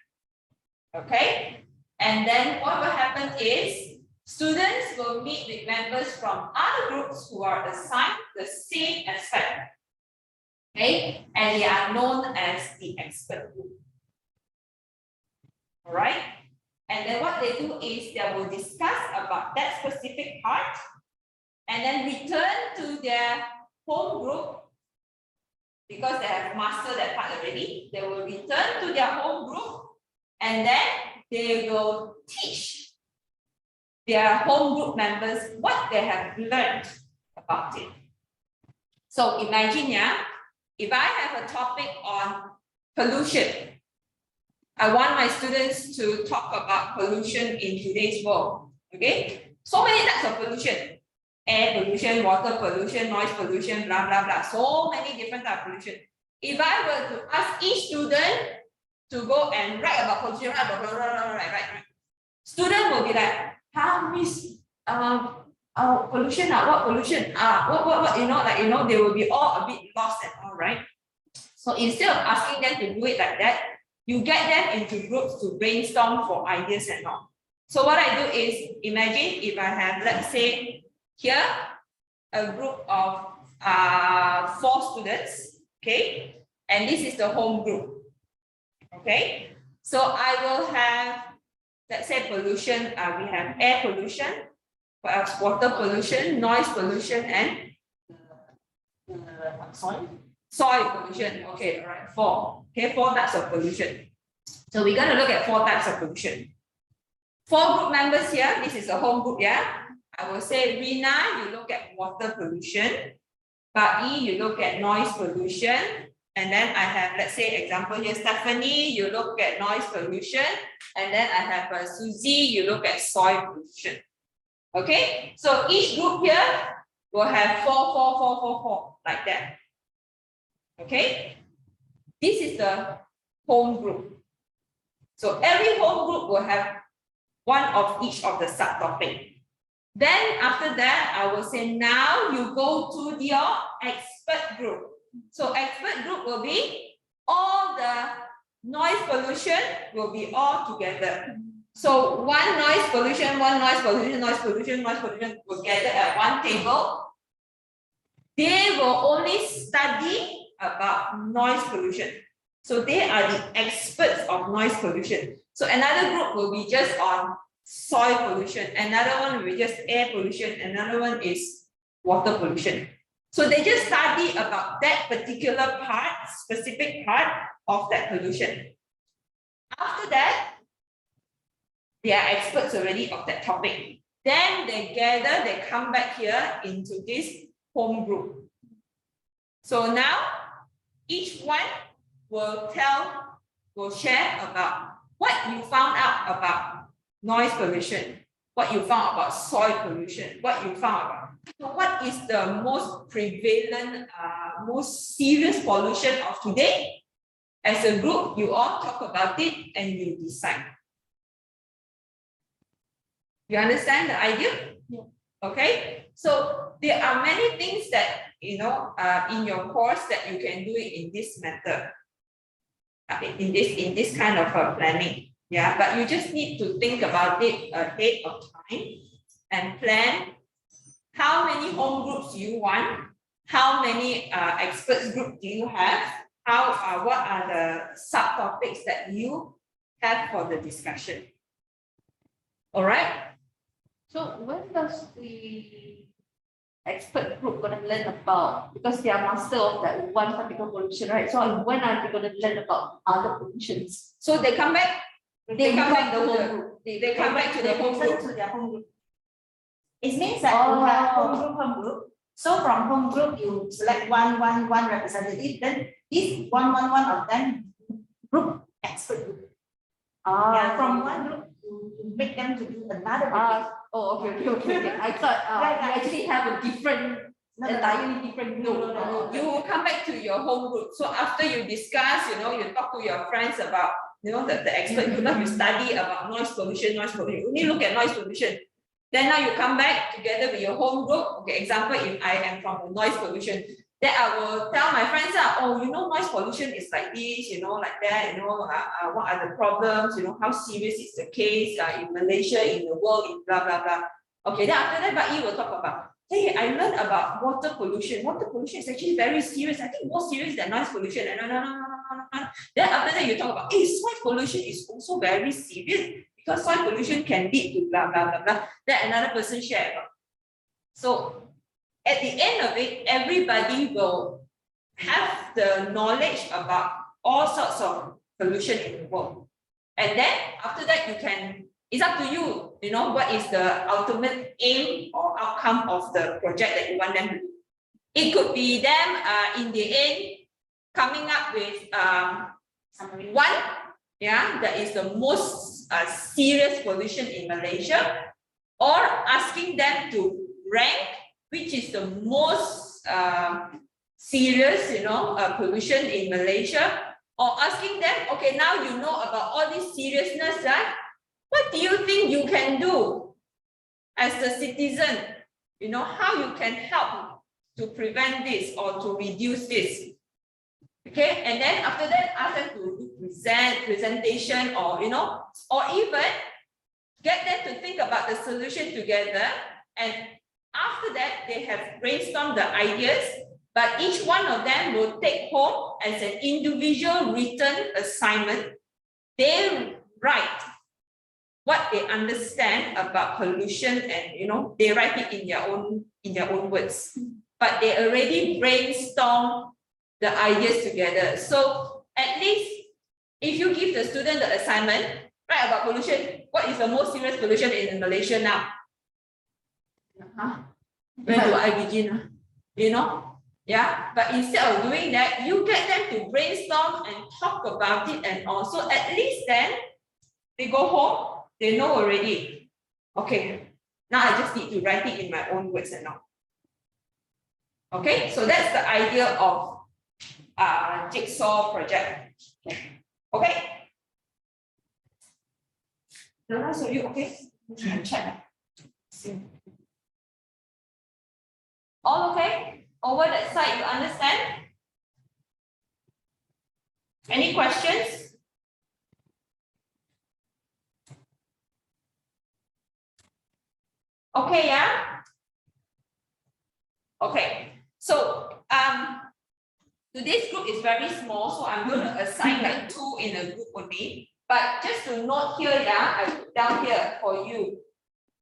Okay, and then what will happen is students will meet with members from other groups who are assigned the same aspect. Okay, and they are known as the expert group. All right, and then what they do is they will discuss about that specific part and then return to their home group because they have mastered that part already. They will return to their home group and then they will teach their home group members what they have learned about it. So imagine, yeah, if I have a topic on pollution, I want my students to talk about pollution in today's world. Okay, so many types of pollution: air pollution, water pollution, noise pollution, blah blah blah. So many different types of pollution. If I were to ask each student to go and write about pollution, right. Student will be like, "How, Miss? Pollution? What pollution? What? They will be all a bit lost and all, right? So instead of asking them to do it like that, you get them into groups to brainstorm for ideas and all. So what I do is, imagine if I have, let's say, here, a group of 4 students, okay? And this is the home group, okay? So I will have, let's say pollution, we have air pollution, water pollution, noise pollution, and soil pollution. Okay, all right, 4. Okay, 4 types of pollution. So we're going to look at 4 types of pollution. 4 group members here. This is a home group, yeah. I will say, Rina, you look at water pollution. Bai, you look at noise pollution. And then I have, let's say, example here, Stephanie, you look at noise pollution. And then I have Susie, you look at soil pollution. Okay, so each group here will have 4, like that. Okay, this is the home group. So every home group will have one of each of the subtopic. Then after that, I will say now you go to your expert group. So expert group will be all the noise pollution will be all together. So one noise pollution will gather at one table. They will only study about noise pollution. So they are the experts of noise pollution. So another group will be just on soil pollution. Another one will be just air pollution. Another one is water pollution. So they just study about that particular part, specific part of that pollution. After that, they are experts already of that topic. Then they gather, they come back here into this home group. So now each one will share about what you found out about noise pollution, what you found about soil pollution, what you found about. So what is the most prevalent, most serious pollution of today? As a group, you all talk about it and you decide. You understand the idea? Yeah. Okay. So there are many things that in your course that you can do it in this method. In this kind of planning. Yeah, but you just need to think about it ahead of time. and plan how many home groups you want, how many experts group do you have, what are the subtopics that you have for the discussion. All right. So when does the expert group gonna learn about, because they are master of that one particular pollution, right? So when are they gonna learn about other pollutions? So they come back. They come back to the whole the. group. They come back to the They home return group. to their home group. It means that you have home group. So from home group, you select one representative, then this one of them group expert group. Yeah, from one group, you make them to do another group. Oh, okay. I thought you actually have a different, entirely different group. You come back to your home group. So after you discuss, you talk to your friends about, the expert group, you study about noise pollution, only look at noise pollution. Then now you come back together with your home group. Okay, example, if I am from the noise pollution, then I will tell my friends, noise pollution is like this, like that, what are the problems, how serious is the case in Malaysia, in the world, in blah, blah, blah. Okay, then after that, Bayi will talk about, hey, I learned about water pollution. Water pollution is actually very serious. I think more serious than noise pollution. No. Then after that, you talk about, soil pollution is also very serious because soil pollution can lead to blah, blah, blah, blah. Then another person share about. So at the end of it, everybody will have the knowledge about all sorts of pollution in the world. And then after that, it's up to you, what is the ultimate aim or outcome of the project that you want them to do. It could be them in the end coming up with one, that is the most serious pollution in Malaysia, or asking them to rank which is the most serious, pollution in Malaysia, or asking them, okay, now you know about all this seriousness, right? What do you think you can do as a citizen? How you can help to prevent this or to reduce this? Okay, and then after that, ask them to do presentation, or or even get them to think about the solution together. And after that, they have brainstormed the ideas, but each one of them will take home as an individual written assignment. They write what they understand about pollution, and they write it in their own words. But they already brainstorm the ideas together. So at least if you give the student the assignment, write about pollution, what is the most serious pollution in Malaysia now? Where do I begin? Yeah. But instead of doing that, you get them to brainstorm and talk about it, and also at least then they go home, they know already. Okay, now I just need to write it in my own words and all. Okay, so that's the idea of jigsaw project. Okay. The rest of you okay? Check. All okay? Over that side, you understand? Any questions? Okay, yeah? Okay. So today's group is very small, so I'm going to assign like 2 in a group only. But just to note here, I put down here for you.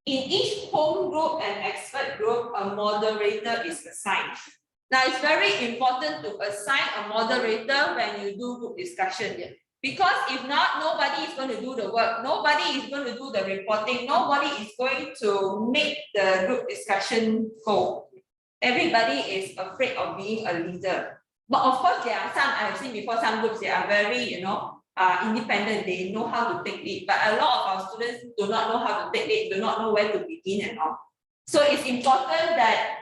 In each home group and expert group, a moderator is assigned. Now, it's very important to assign a moderator when you do group discussion. Because if not, nobody is going to do the work. Nobody is going to do the reporting. Nobody is going to make the group discussion go. Everybody is afraid of being a leader. But of course, there are some, I've seen before, some groups, they are very, independent. They know how to take lead. But a lot of our students do not know how to take lead, do not know where to begin and all. So it's important that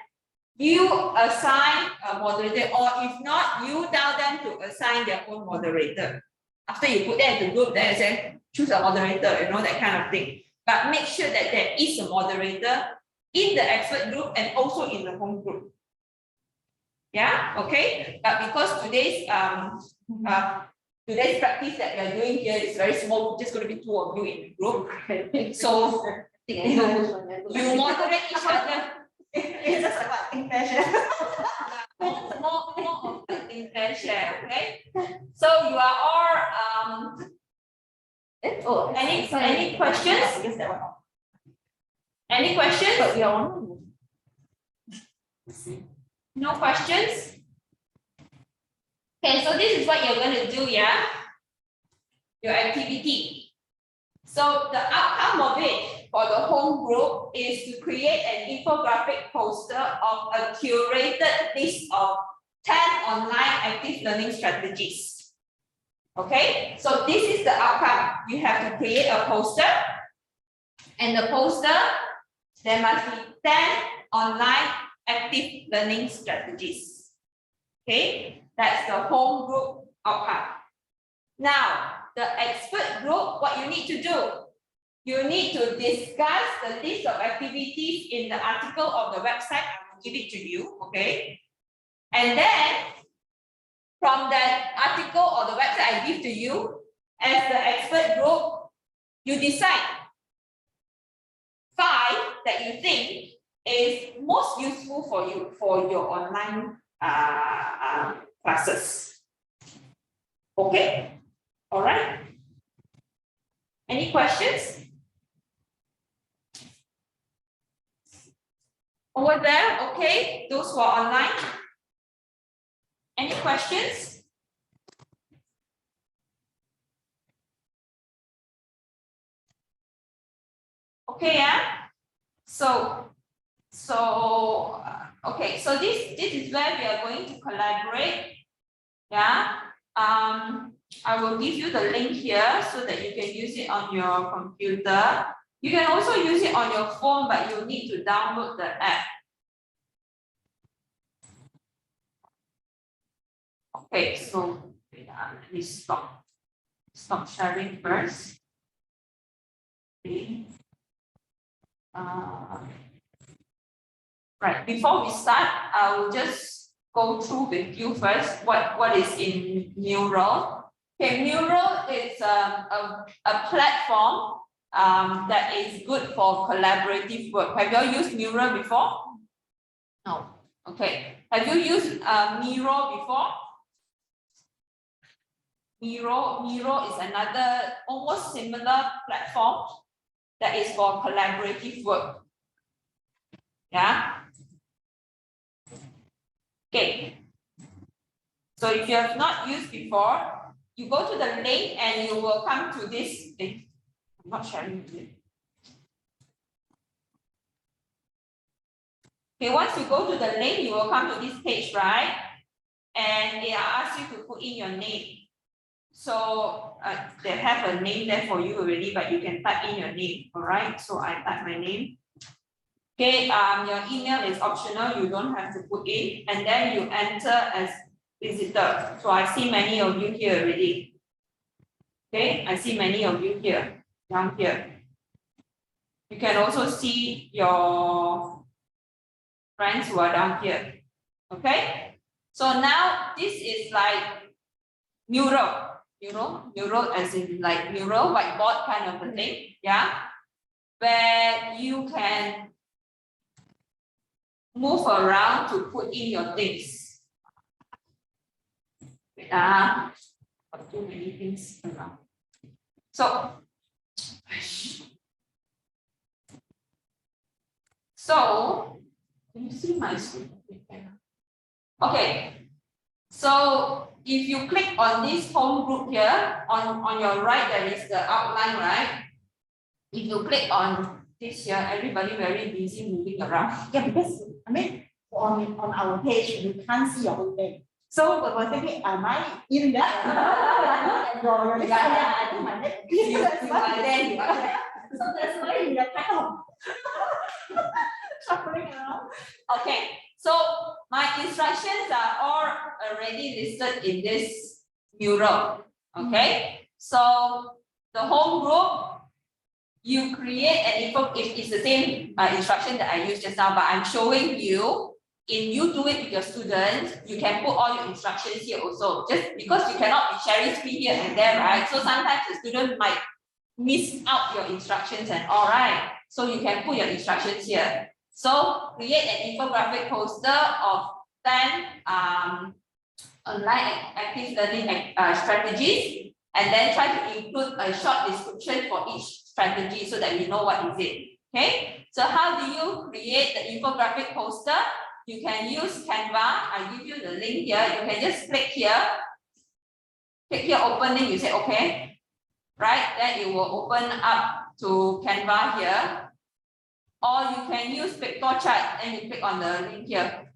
you assign a moderator, or if not, you tell them to assign their own moderator. After you put them into group, then say, choose a moderator, that kind of thing. But make sure that there is a moderator in the expert group and also in the home group. Yeah, okay. But because today's practice that we are doing here is very small, just going to be 2 of you in the group. So think I know which one I do. You moderate each other. It's just like what, think fashion. More of the thing and share, okay? So you are all Oh, any I questions? guess that one. Any questions? But we are on. No questions? Okay, so this is what you're going to do, yeah? Your activity. So the outcome of it for the home group is to create an infographic poster of a curated list of 10 online active learning strategies. Okay, so this is the outcome. You have to create a poster, and the poster, there must be 10 online active learning strategies. Okay, that's the home group outcome. Now, the expert group, what you need to do, you need to discuss the list of activities in the article of the website. I will give it to you, okay? And then, from that article or the website I give to you, as the expert group, you decide 5 that you think is most useful for you for your online classes. Okay? All right. Any questions? Over there, okay? Those who are online. Any questions? Okay, yeah. Okay, so this is where we are going to collaborate. Yeah. I will give you the link here so that you can use it on your computer. You can also use it on your phone, but you need to download the app. Okay, so let me stop sharing first. Okay. Right, before we start, I will just go through with you first what is in Mural. Okay, Mural is a platform that is good for collaborative work. Have you all used Mural before? No. Okay. Have you used Miro before? Miro is another almost similar platform that is for collaborative work. Yeah. Okay. So if you have not used before, you go to the link and you will come to this link. I'm not sharing it. Okay, once you go to the link, you will come to this page, right? And they ask you to put in your name. So they have a name there for you already, but you can type in your name, all right? So I type my name. Okay, your email is optional, you don't have to put in, and then you enter as visitor. So I see many of you here already. Okay, I see many of you here, down here. You can also see your friends who are down here. Okay, so now this is like Mural as in like mural, whiteboard kind of a thing, yeah, where you can move around to put in your things. Got too many things around. So can you see my screen? Okay. So if you click on this home group here, on your right, there is the outline, right? If you click on this here, everybody very busy moving around. Yeah, because I mean, on our page, you can't see your own name. So we're thinking, am I in there? Yeah, I think my name. You are there, you are there. So that's why we are kind of shuffling around. Okay, so my instructions are all already listed in this mural. Okay, so the home group, you create an info. It's the same instruction that I used just now, but I'm showing you. In you do it with your students, you can put all your instructions here also. Just because you cannot be sharing screen here and there, right? So sometimes the student might miss out your instructions and all right. So you can put your instructions here. So create an infographic poster of 10 online active learning strategies, and then try to include a short description for each strategy so that we know what is it. Okay, so how do you create the infographic poster? You can use Canva. I give you the link here. You can just click here. Click here, open link, you say okay. Right, then it will open up to Canva here. Or you can use PictoChart and you click on the link here.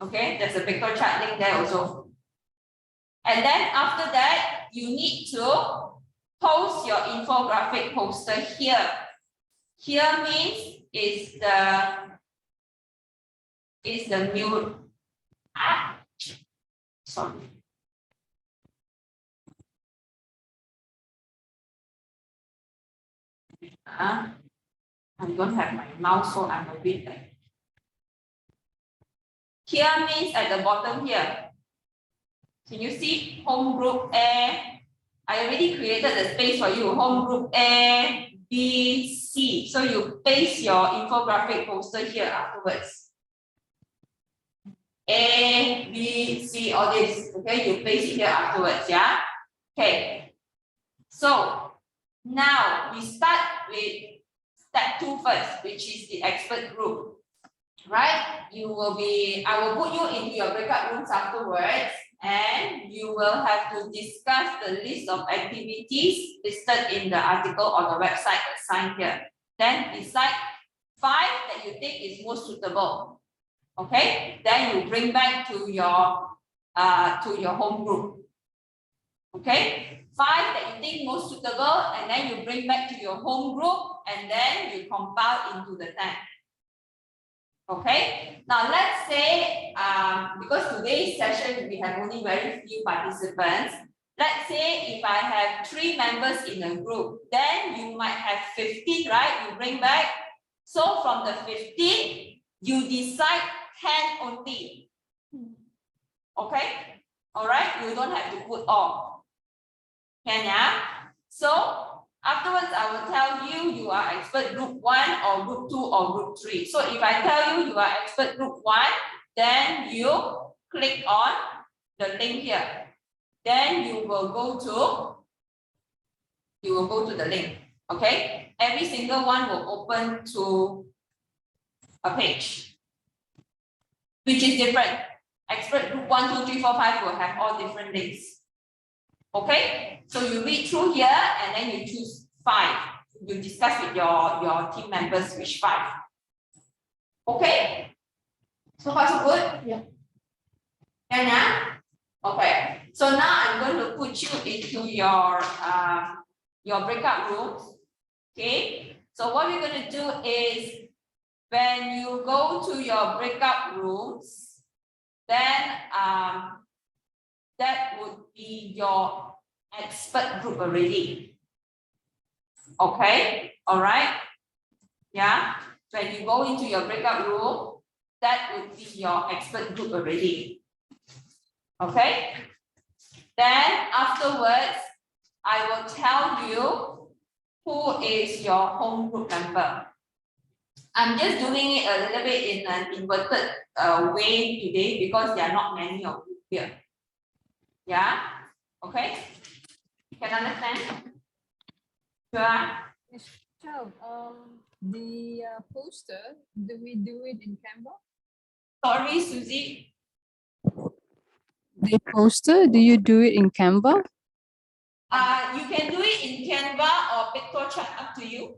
Okay, there's a PictoChart link there also. And then after that, you need to post your infographic poster here. Here means is the mute. Sorry. I don't have my mouse, so I'm a bit like. Here means at the bottom here. Can you see home group A? I already created the space for you. Home group A, B, C. So you paste your infographic poster here afterwards. A, B, C, all this. Okay, you paste it here afterwards. Yeah. Okay. So now we start with step 2 first, which is the expert group. Right? I will put you into your breakout rooms afterwards, and you will have to discuss the list of activities listed in the article on the website assigned here. Then decide 5 that you think is most suitable. Okay? Then you bring back to your home group. Okay? 5 that you think most suitable, and then you bring back to your home group, and then you compile into the 10. Okay, now let's say, because today's session we have only very few participants. Let's say if I have 3 members in a group, then you might have 15, right? You bring back. So from the 15, you decide 10 only. Okay, all right, you don't have to put all. Can ya? So afterwards, I will tell you you are expert group 1 or group 2 or group 3. So if I tell you you are expert group 1, then you click on the link here. Then you will go to the link. Okay? Every single one will open to a page, which is different. Expert group 1, 2, 3, 4, 5 will have all different links. Okay, so you read through here and then you choose 5. You discuss with your team members which 5. Okay, so far so good? Yeah. Yeah. Okay, so now I'm going to put you into your breakout rooms. Okay, so what we're going to do is when you go to your breakout rooms, then that would be your expert group already. Okay, all right. Yeah, when you go into your breakout room, that would be your expert group already. Okay, then afterwards, I will tell you who is your home group member. I'm just doing it a little bit in an inverted way today because there are not many of you here. Yeah, okay, you can understand? Sure. Michelle, the poster, do we do it in Canva? Sorry, Susie. The poster, do you do it in Canva? You can do it in Canva or PictoChart, up to you.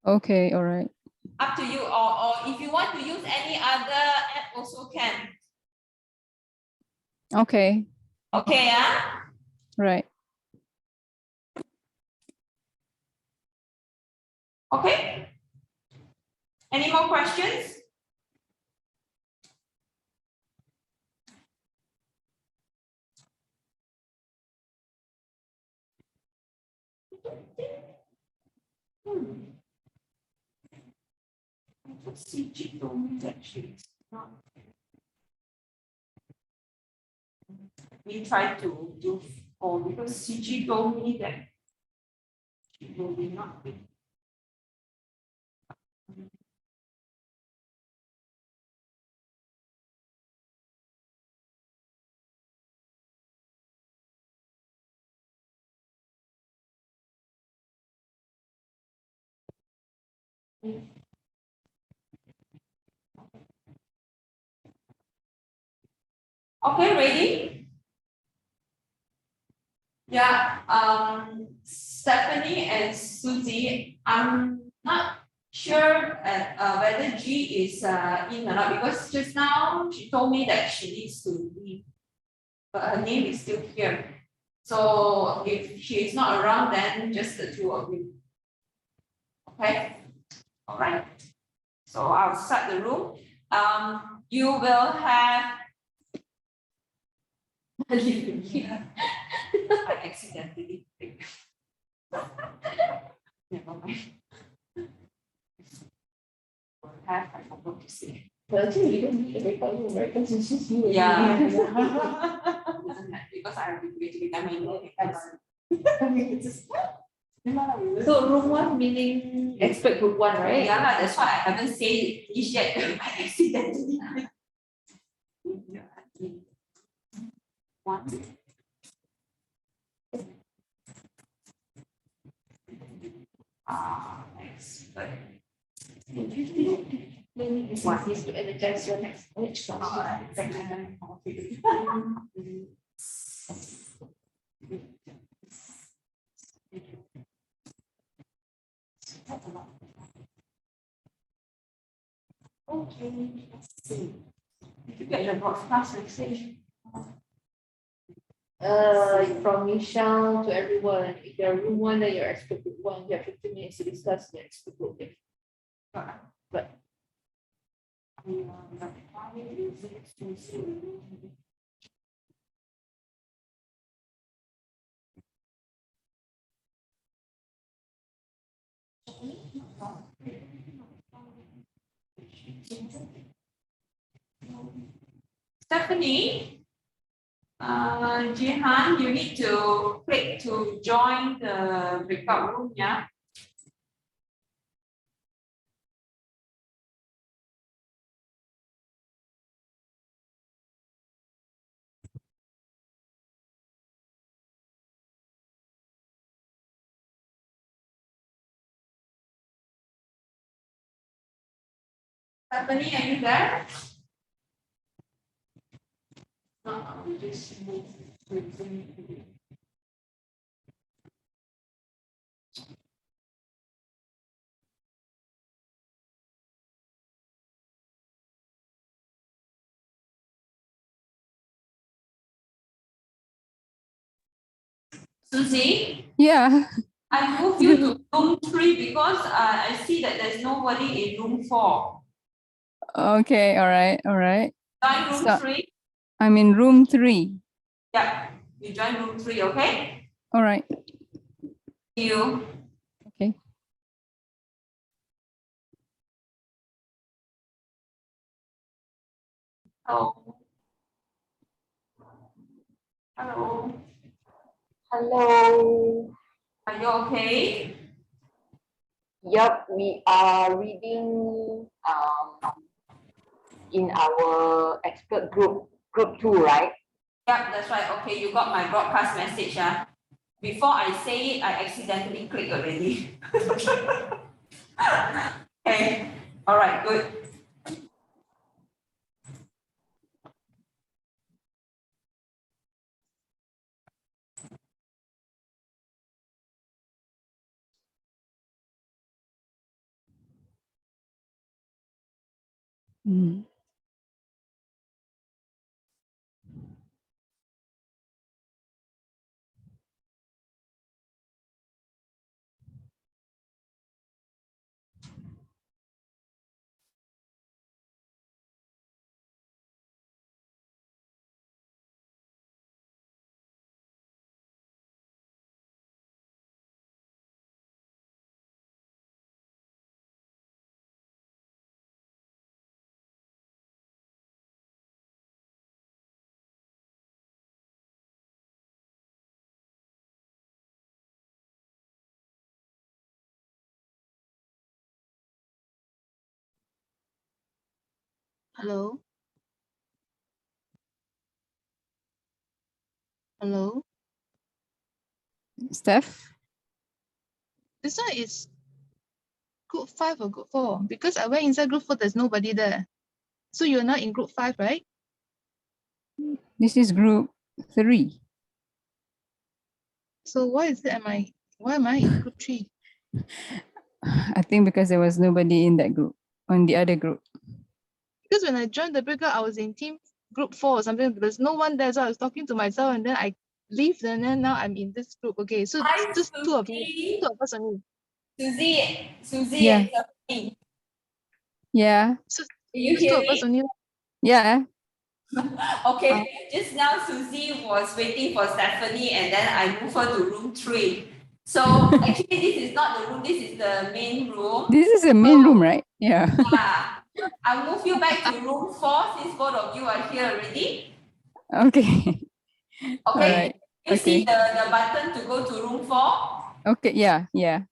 Okay, all right. Up to you, or if you want to use any other app also can. Okay, Okay, yeah. right. Okay. Any more questions? CG told me that she's not. We tried to do, because CG told me that she will be not. Okay, ready? Yeah, Stephanie and Susie, I'm not sure whether G is in or not, because just now she told me that she needs to leave, but her name is still here. So if she is not around, then just the two of you. Okay, all right. So I'll start the room. You will have. I accidentally. Never mind. Have, I forgot to say. But actually, you don't need a breakout room, right? Because it's just you. and Yeah. me. Doesn't matter, because I have been waiting, I mean, So room one meaning expert group one, right? yeah, lah, that's why I haven't said it yet, I accidentally. One. Expert. Maybe this one is to energize your next class. Okay, let's see. Did you get the broadcast message? From Michelle to everyone, if you're room one, then you're expert group one, you have 15 minutes to discuss the expert group. But Stephanie, Jihan, you need to click to join the breakout room, yeah? Stephanie, are you there? Just move. Susie, Yeah. I moved you to room 3 because I see that there's nobody in room 4. Okay. All right. All right. Join room So- 3. I'm in room 3. Yeah, you join room 3, okay? All right. See you. Okay. Oh. Hello. hello. Are you okay? Yup, we are reading in our expert group, group 2, right? Yeah, that's right. Okay, you got my broadcast message. Before I say it, I accidentally clicked already. Okay. All right, good. Mm. Hello? Hello? Steph? This one is group 5 or group 4? Because I went inside group 4, there's nobody there. So you're not in group 5, right? This is group 3. So why am I in group 3? I think because there was nobody in that group, on the other group. Because when I joined the breakout, I was in team group 4 or something. There's no one there, so I was talking to myself, and then I leave, and then now I'm in this group. Okay, so Hi, just two of Susie. us only. Susie Yeah. and Stephanie. Yeah, So Can you just hear two of us me? only. yeah. Okay, just now Susie was waiting for Stephanie and then I moved her to room 3. So actually this is not the room, this is the main room. This is a main room, So, right? Yeah. yeah, I'll move you back to room 4 since both of you are here already. Okay. All Okay, right. you see Okay. the button to go to room 4? Okay. Yeah. Yeah.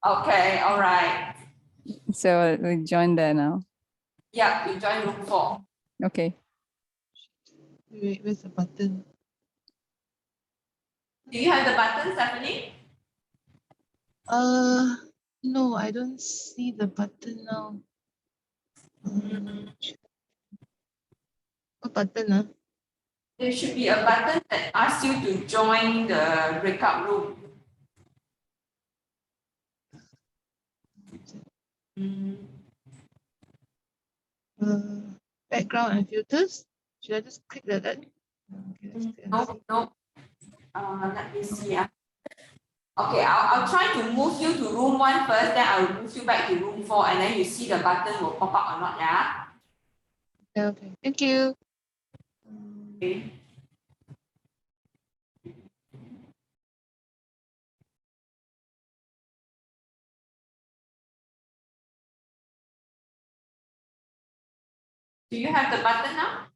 Okay, all right. So we join there now. Yeah, you join room 4. Okay. Wait, where's the button? Do you have the button, Stephanie? No, I don't see the button now. What button? There should be a button that asks you to join the breakout room. Background and filters. Should I just click that? Okay, let's click and No, see. no. Let me see. Okay, I'll try to move you to room 1 first, then I'll move you back to room 4, and then you see the button will pop up or not, yeah? Okay, thank you. Okay. Do you have the button now?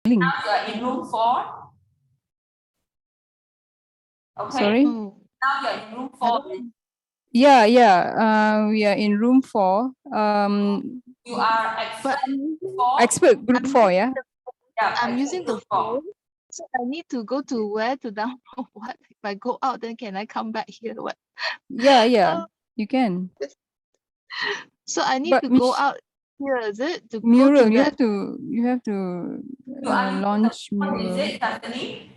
Link. Now you're in room 4. Okay. Sorry. Oh, Now you're in room I 4. don't- Yeah. Yeah. We are in room 4. You are but expert 4. Expert group I'm 4. Yeah. Yeah, I'm expert using the group 4. phone. So I need to go to where to download what? If I go out, then can I come back here? What? Yeah. Yeah. You can. So I need But to which go out here, is it? To go mural? to You that. have to. You have to You are using launch the phone, is mural. it, Stephanie?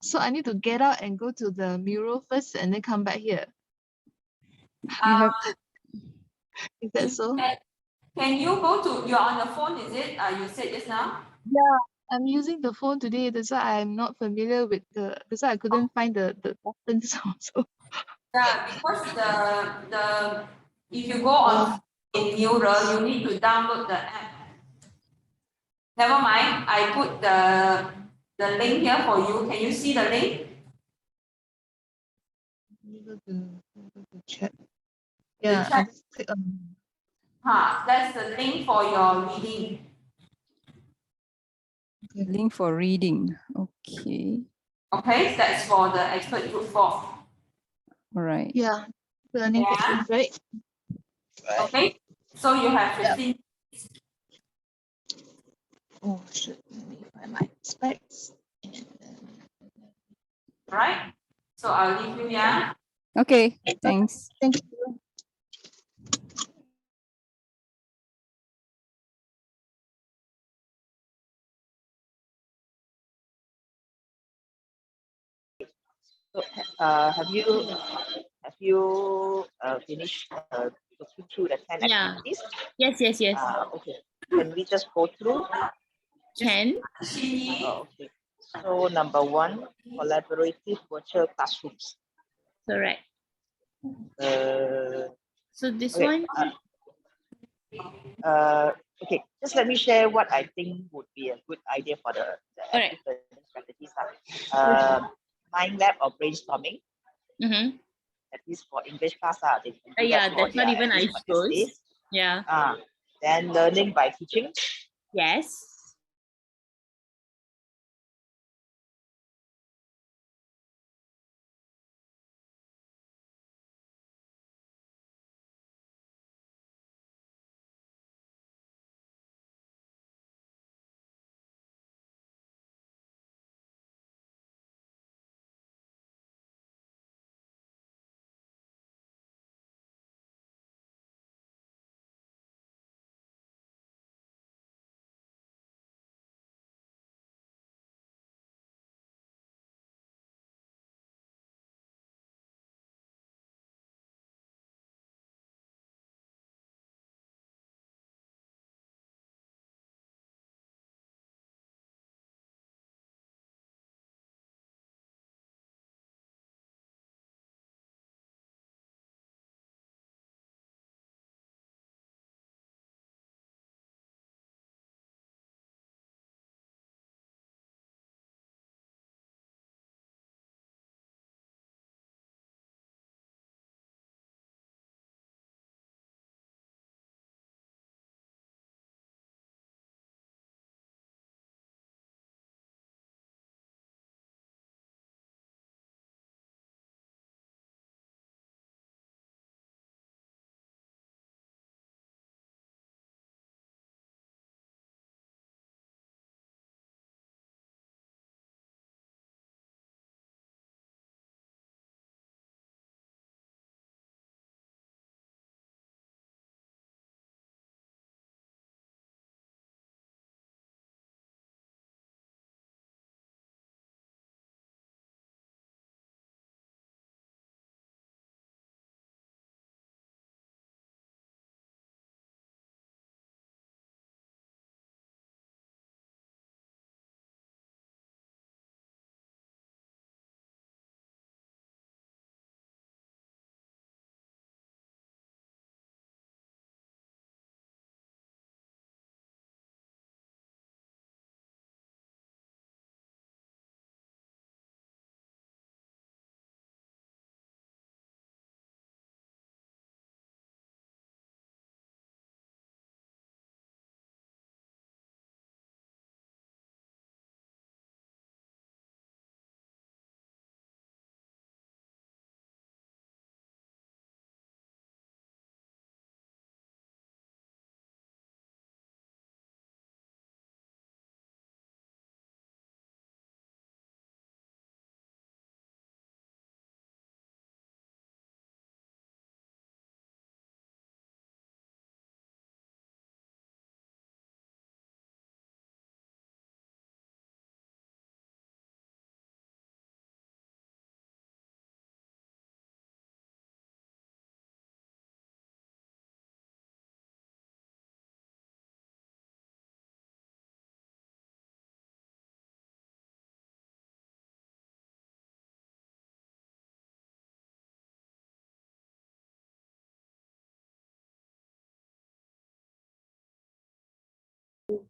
So I need to get out and go to the mural first and then come back here. You have. Is that so? Can you go to, you're on the phone, is it? You said just now? Yeah, I'm using the phone today. That's why I'm not familiar with that's why I couldn't find the buttons also. Yeah, because if you go on in Mural, you need to download the app. Never mind, I put the link here for you. Can you see the link? Let me go to chat. Yeah, I chat. just click on. That's the link for your reading. Link for reading. Okay. Okay, that's for the expert group 4. All right. Yeah, learning Yeah. questions, right? Okay, so you have 15. Oh shit, let me find my specs. Right? So I'll leave you, yeah? Okay. Thanks. Thank you. So, have you finished looking through the 10 Yeah. activities? Yes. Okay. Can we just go through? Can. Okay. So number 1, collaborative virtual classrooms. Correct. Uh, So this okay. one, Okay. Just let me share what I think would be a good idea for the Alright. active learning strategies. Mind lab or brainstorming. mm-hmm. At least for English class, they can do Yeah, that for that's what their even I English on these chose. days. Yeah. Then learning by teaching. Yes.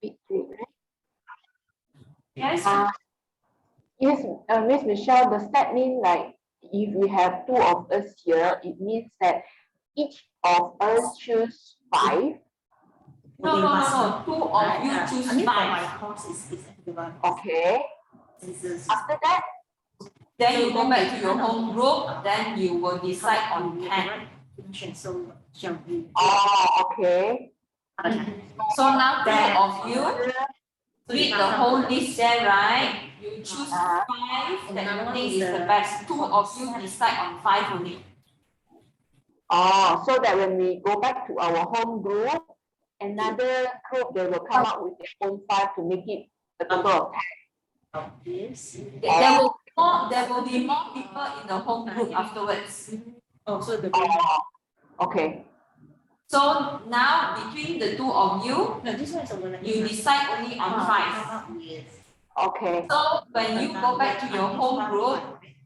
big group, right? Yes, Yes, Miss Michelle, does that mean like if we have two of us here, it means that each of us choose 5? no, They no, must no, be, no, two of right? you I choose mean, for my five. course is everyone. Okay. After that, Then you go back to your home group, then you will decide on 10. So shall we? okay. So now two of you read the whole list there, right? You choose Uh-huh. 5 that you think is the best. Two of you decide on 5 only. So that when we go back to our home group, another group, they will come up with their own 5 to make it a total of 10. Yes. There will be more people in the home group afterwards. Oh, so the. Okay. So now between the two of you, No, this one is over. you decide only on 5. Yes. Okay. So when you go back to your home group,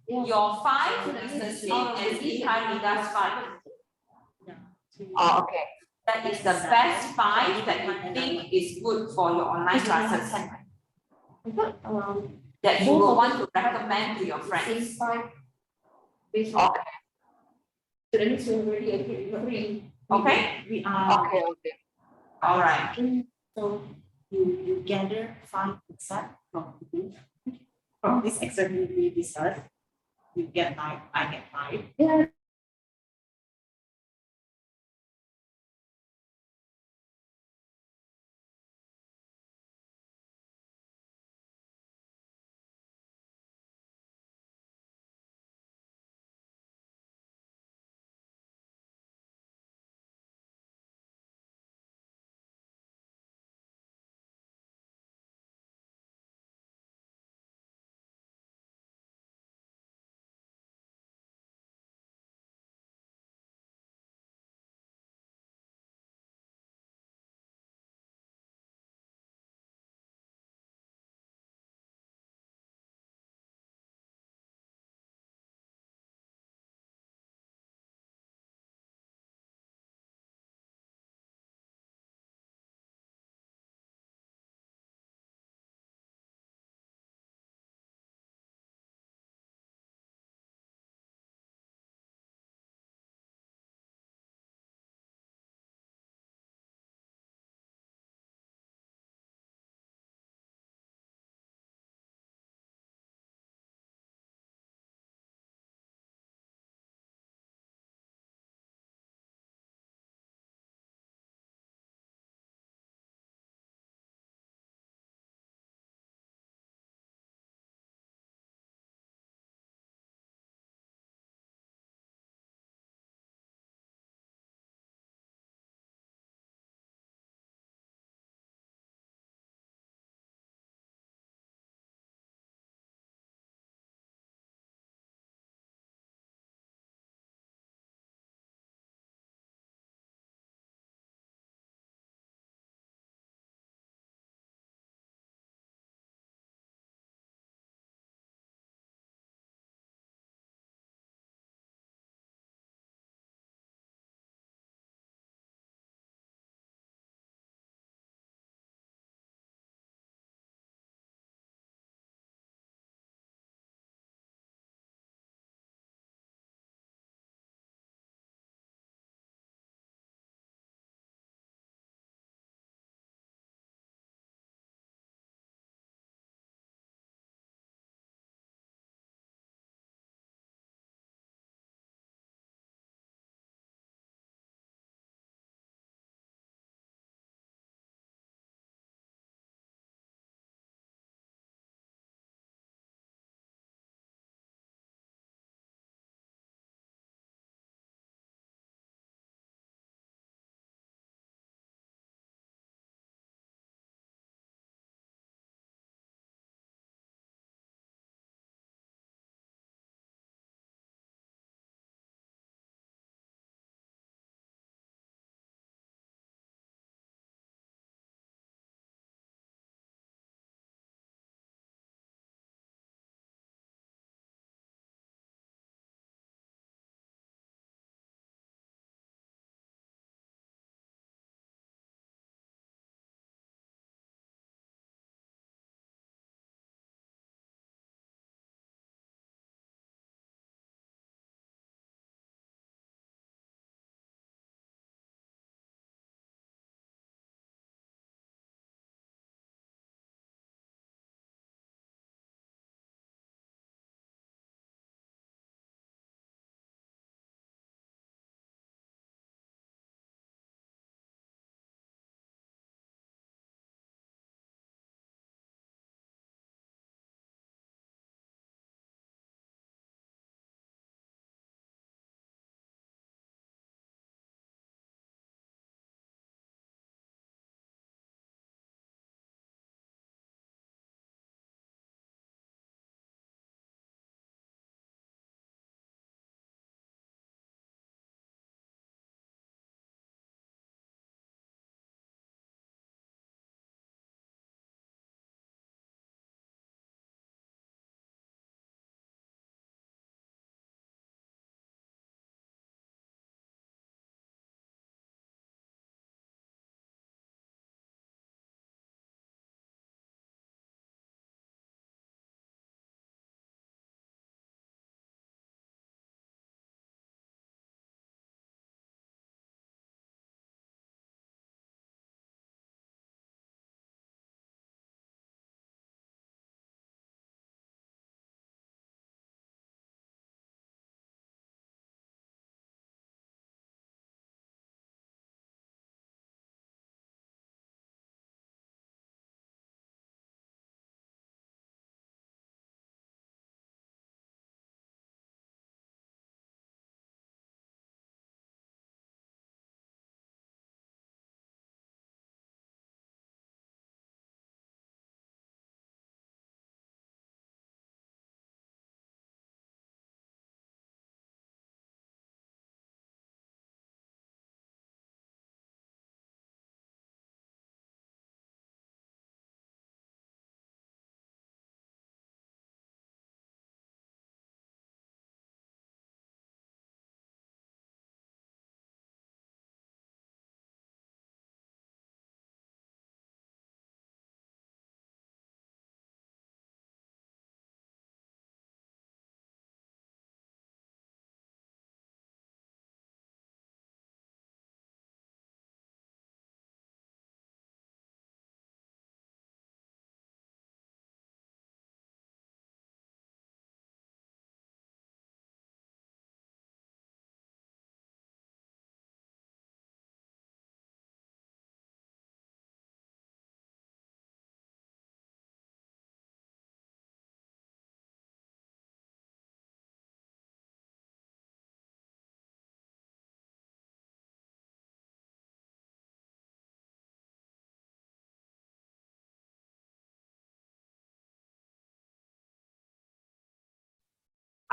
your 5 is the same as Iharita's 5. Okay. That is the best 5 that you think is good for your online classes. That you will want to recommend to your friends. Based on. Okay. So that means you already agree. Okay? We are. Okay. Okay. All right. So you gather 5 exact from this exactly we discussed. You get 5, I get 5. Yeah,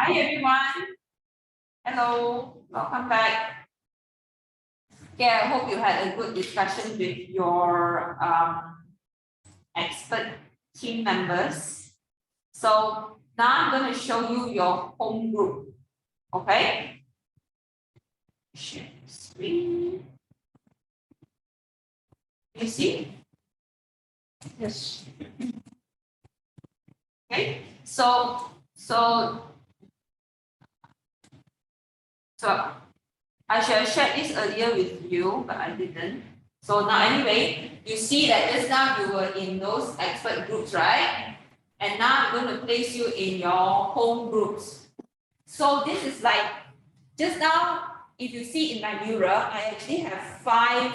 Hi, everyone. Hello, welcome back. Yeah, I hope you had a good discussion with your expert team members. So now I'm going to show you your home group. Okay? Share screen. You see? Yes. Okay, so I should have shared this earlier with you, but I didn't. So now anyway, you see that just now you were in those expert groups, right? And now I'm going to place you in your home groups. So this is like, just now, if you see in my mirror, I actually have 5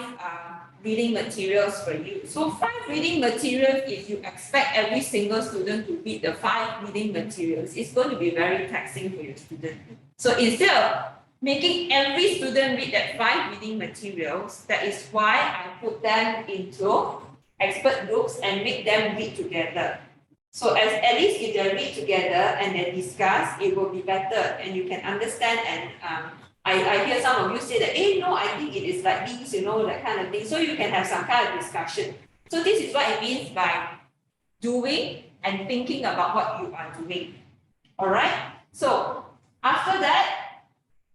reading materials for you. So 5 reading materials, if you expect every single student to read the 5 reading materials, it's going to be very taxing for your student. So instead of making every student read that 5 reading materials, that is why I put them into expert groups and make them read together. So at least if they read together and they discuss, it will be better and you can understand. And I hear some of you say that, hey, no, I think it is like this, you know, that kind of thing. So you can have some kind of discussion. So this is what it means by doing and thinking about what you are doing. All right. So after that,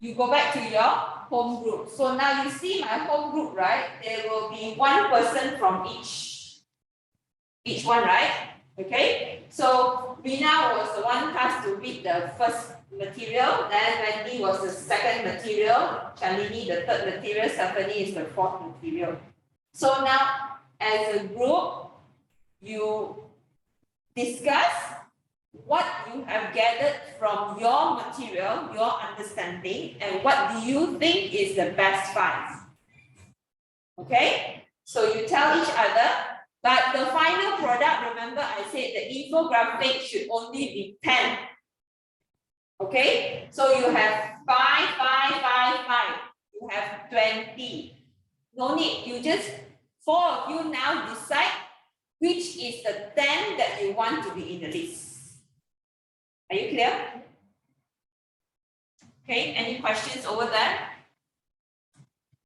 you go back to your home group. So now you see my home group, right? There will be 1 person from each one, right? Okay. So Rina was the one tasked to read the first material, then Wendy was the second material, Shalini the third material, Stephanie is the 4th material. So now, as a group, you discuss what you have gathered from your material, your understanding, and what do you think is the best 5. Okay? So you tell each other, but the final product, remember I said the infographic should only be 10. Okay? So you have 5, 5, 5, 5. You have 20. No need, you just, 4 of you now decide which is the 10 that you want to be in the list. Are you clear? Okay, any questions over there?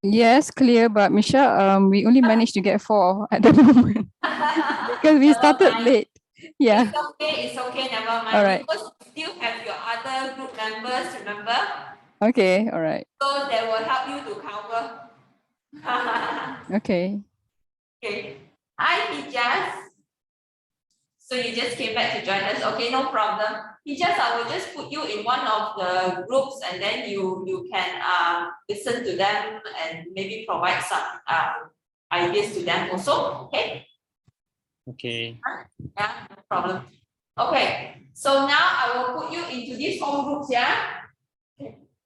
Yes, clear, but Michelle, we only managed to get 4 at the moment because we started late. Yeah. It's okay, never mind. All right. Because you still have your other group members, remember? Okay, all right. So they will help you to cover. Okay. Okay. Hi, Hijas. So you just came back to join us. Okay, no problem. Hijas, I will just put you in one of the groups and then you can listen to them and maybe provide some ideas to them also. Okay? Okay. Yeah, no problem. Okay, so now I will put you into these home groups, yeah?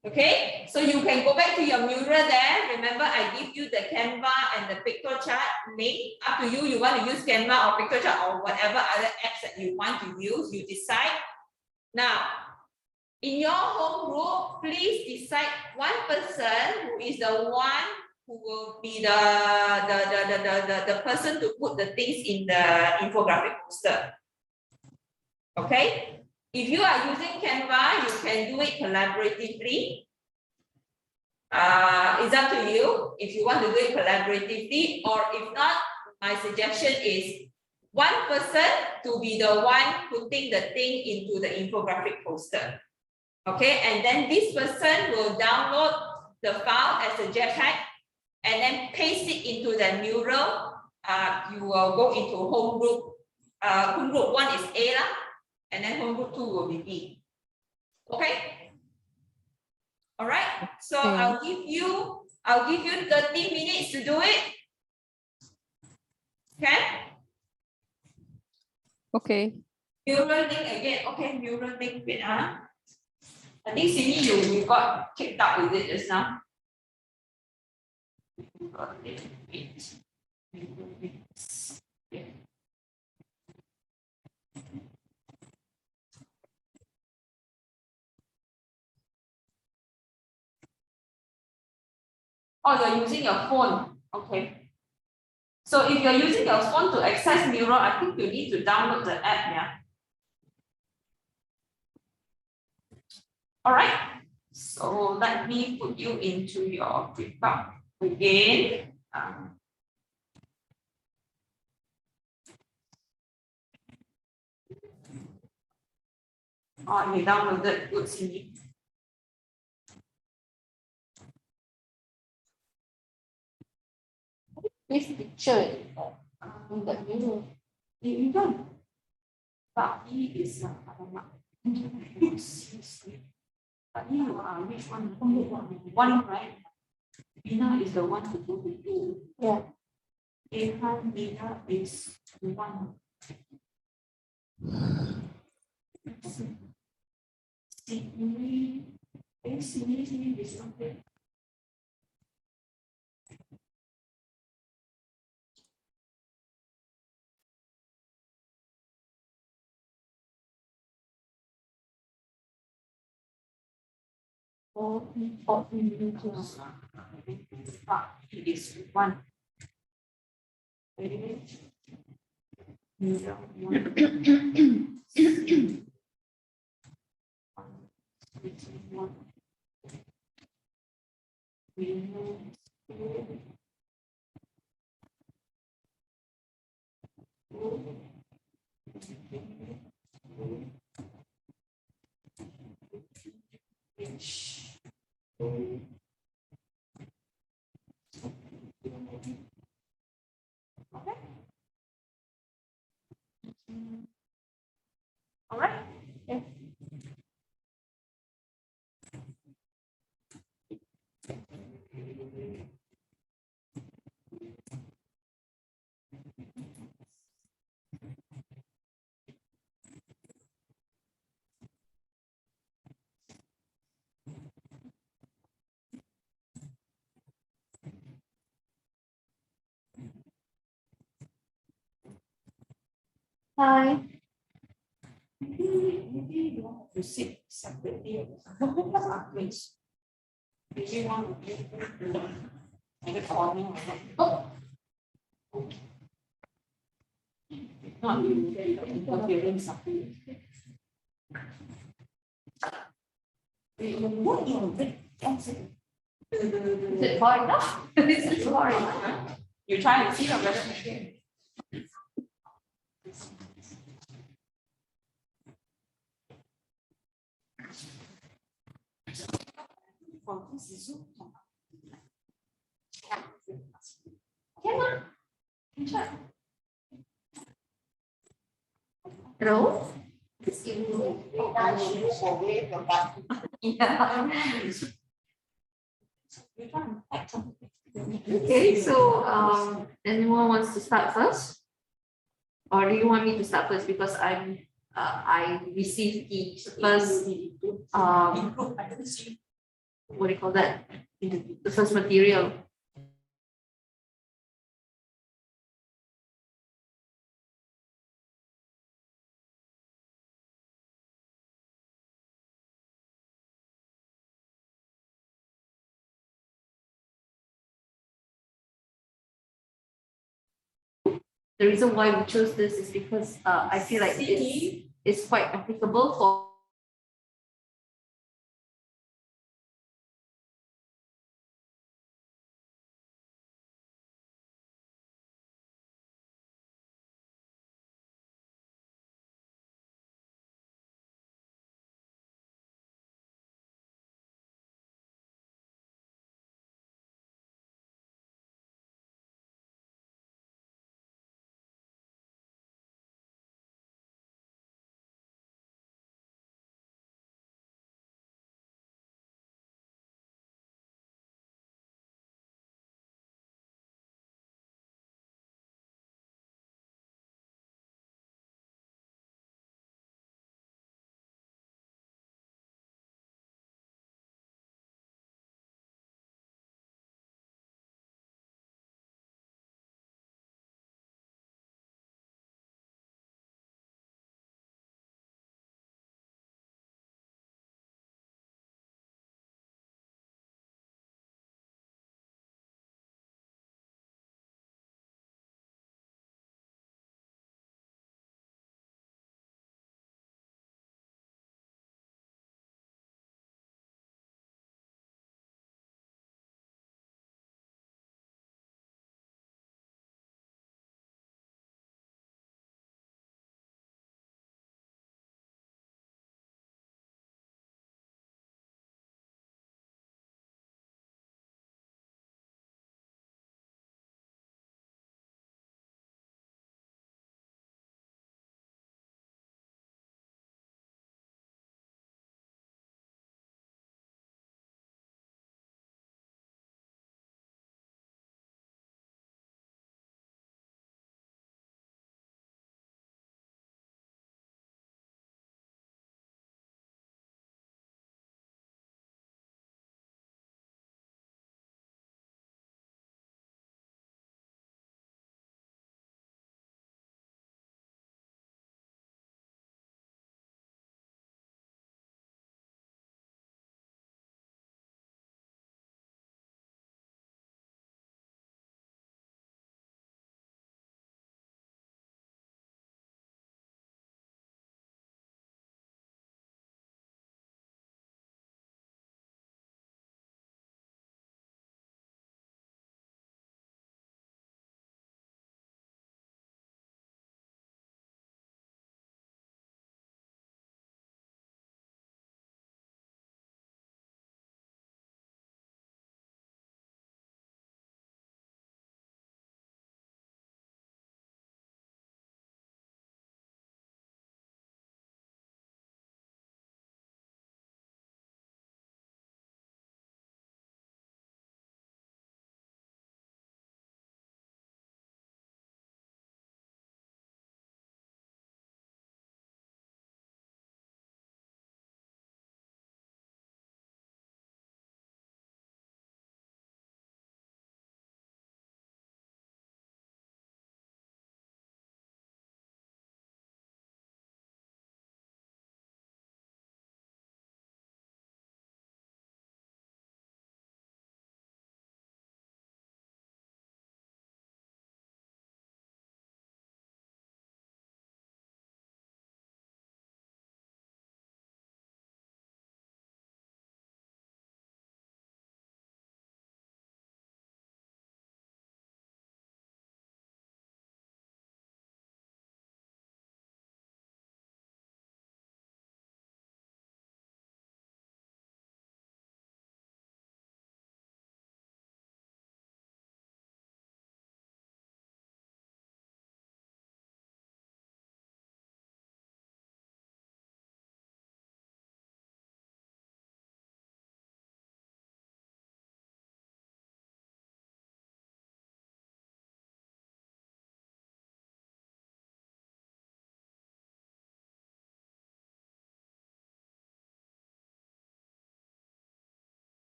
Okay, so you can go back to your mirror there. Remember, I give you the Canva and the Pictochart link. Up to you, you want to use Canva or Pictochart or whatever other apps that you want to use, you decide. Now, in your home group, please decide 1 person who is the one who will be the person to put the things in the infographic poster. Okay? If you are using Canva, you can do it collaboratively. It's up to you if you want to do it collaboratively, or if not, my suggestion is 1 person to be the one putting the thing into the infographic poster. Okay, and then this person will download the file as a JPEG and then paste it into the mural. You will go into home group. Home group 1 is A lah. And then home group 2 will be B. Okay? All right. So Okay. I'll give you 30 minutes to do it. Okay? Okay. Mural link again. Okay, mural link bit, I think Cindy, you got kicked out with it just now. Oh, you're using your phone. Okay. So if you're using your phone to access Miro, I think you need to download the app, yeah. All right, so let me put you into your breakout again. Oh, you downloaded good CV. This picture in that video. You don't. But he is seriously. But you which one? One, right? Bina is the one who go with you. Yeah. Ehan, Bina is one. Sydney, Sydney is not there. It is one. All right. Yeah. Hi. Maybe you want to sit separately. Please. Maybe you want to make a corner. Oh. Not you interfering something. What you Is it far enough? This is far enough. You try and see whether again. For this is Zoom. Hello? Yeah. Okay, so anyone wants to start first? Or do you want me to start first because I received the first what do you call that? The first material. The reason why we chose this is because I feel like it's quite applicable for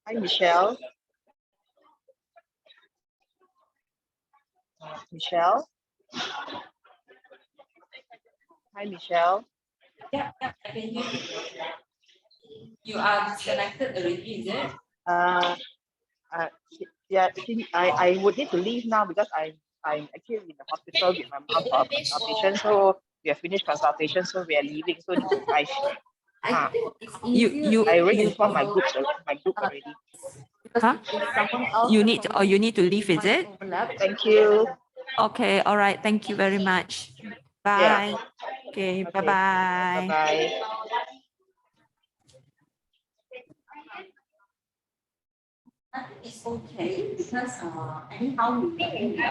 Hi, Michelle. Michelle. Hi, Michelle. Yeah, I can hear you. You are disconnected already, is it? Uh, yeah, I would need to leave now because I'm actually in the hospital with my mom for a consultation. So we have finished consultation, so we are leaving. So need to rush. I think it's You easier. I already if informed my you- group uh, already. Because Huh? if someone else. You the need you need to leave, is communication it? might overlap. Thank you. Okay, all right. Thank you very much. Yeah. Bye. Okay, Okay. bye-bye. Bye-bye. I think it's okay because anyhow we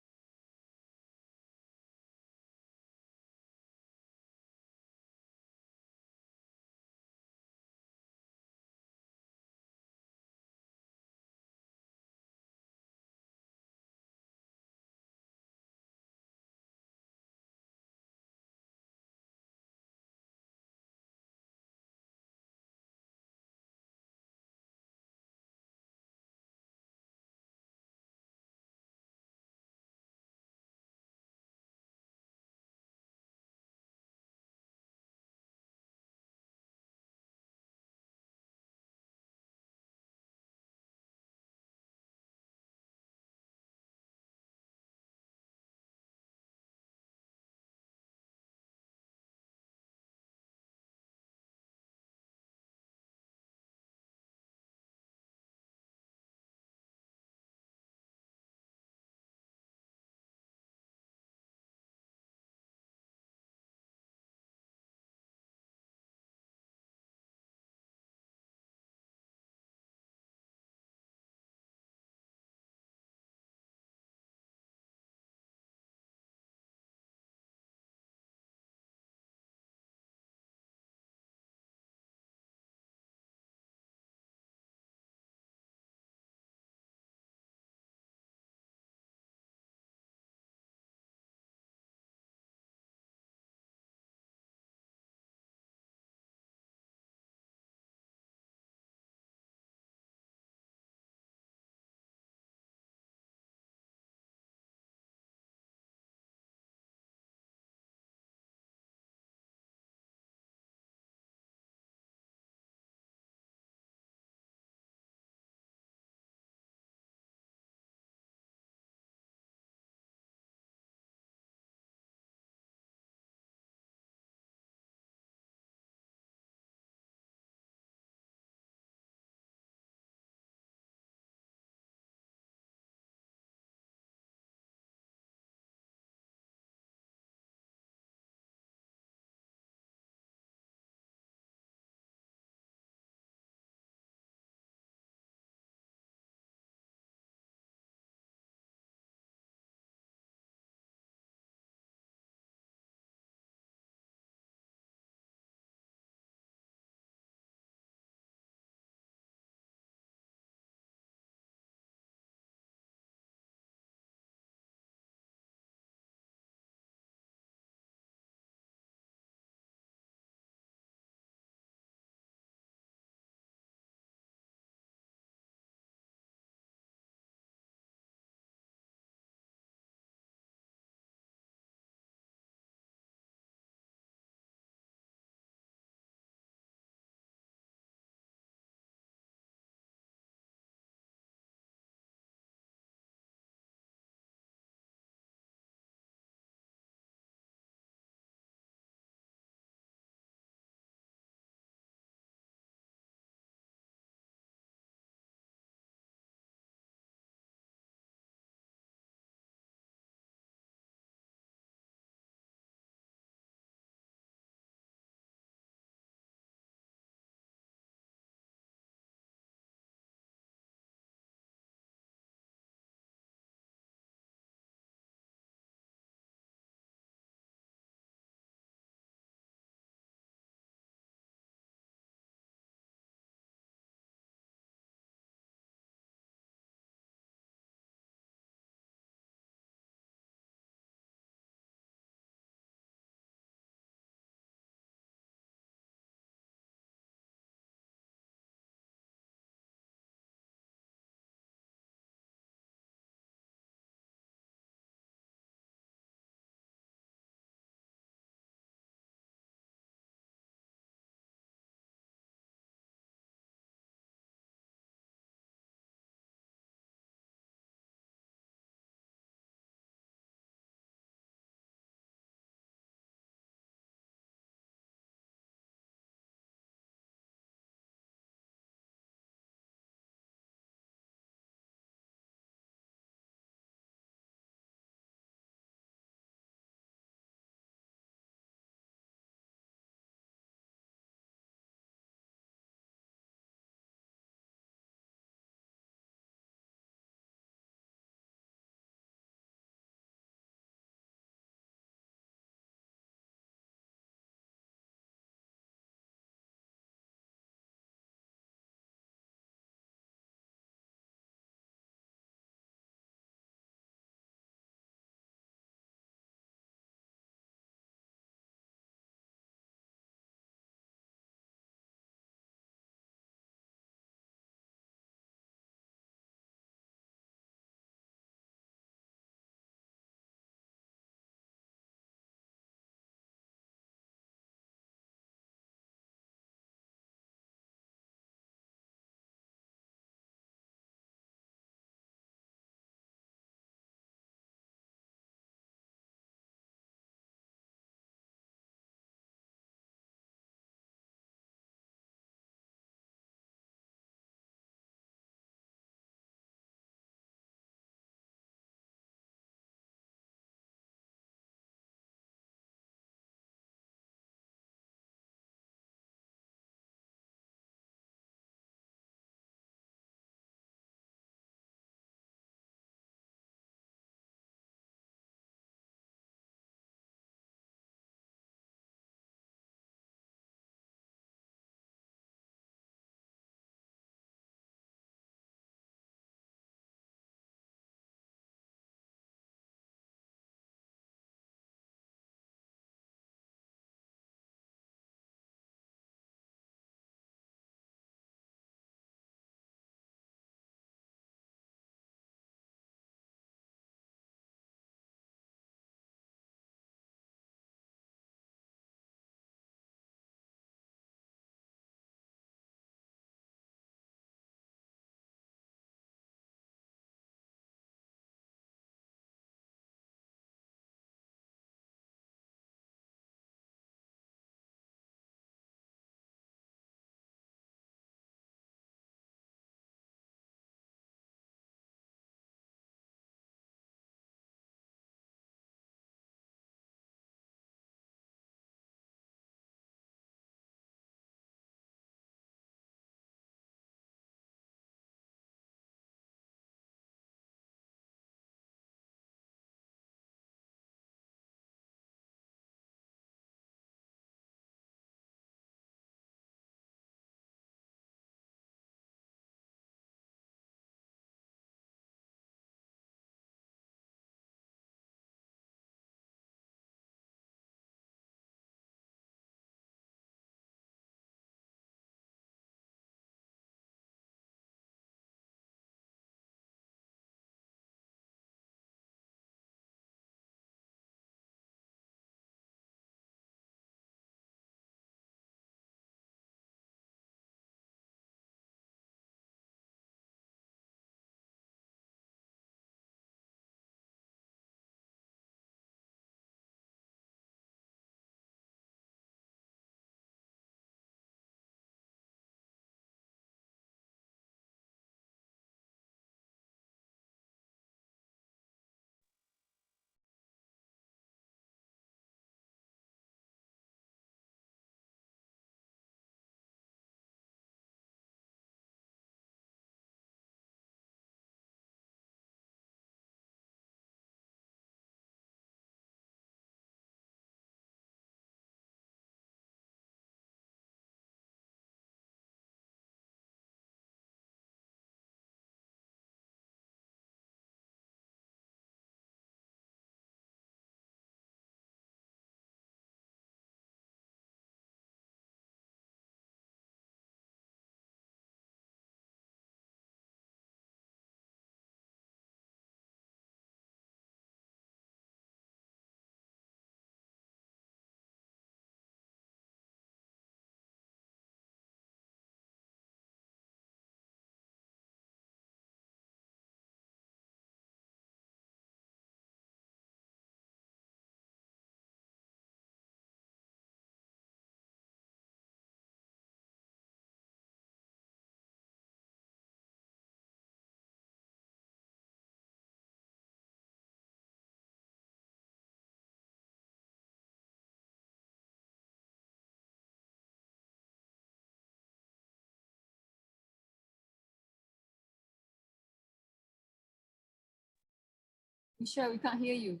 Michelle, we can't hear you.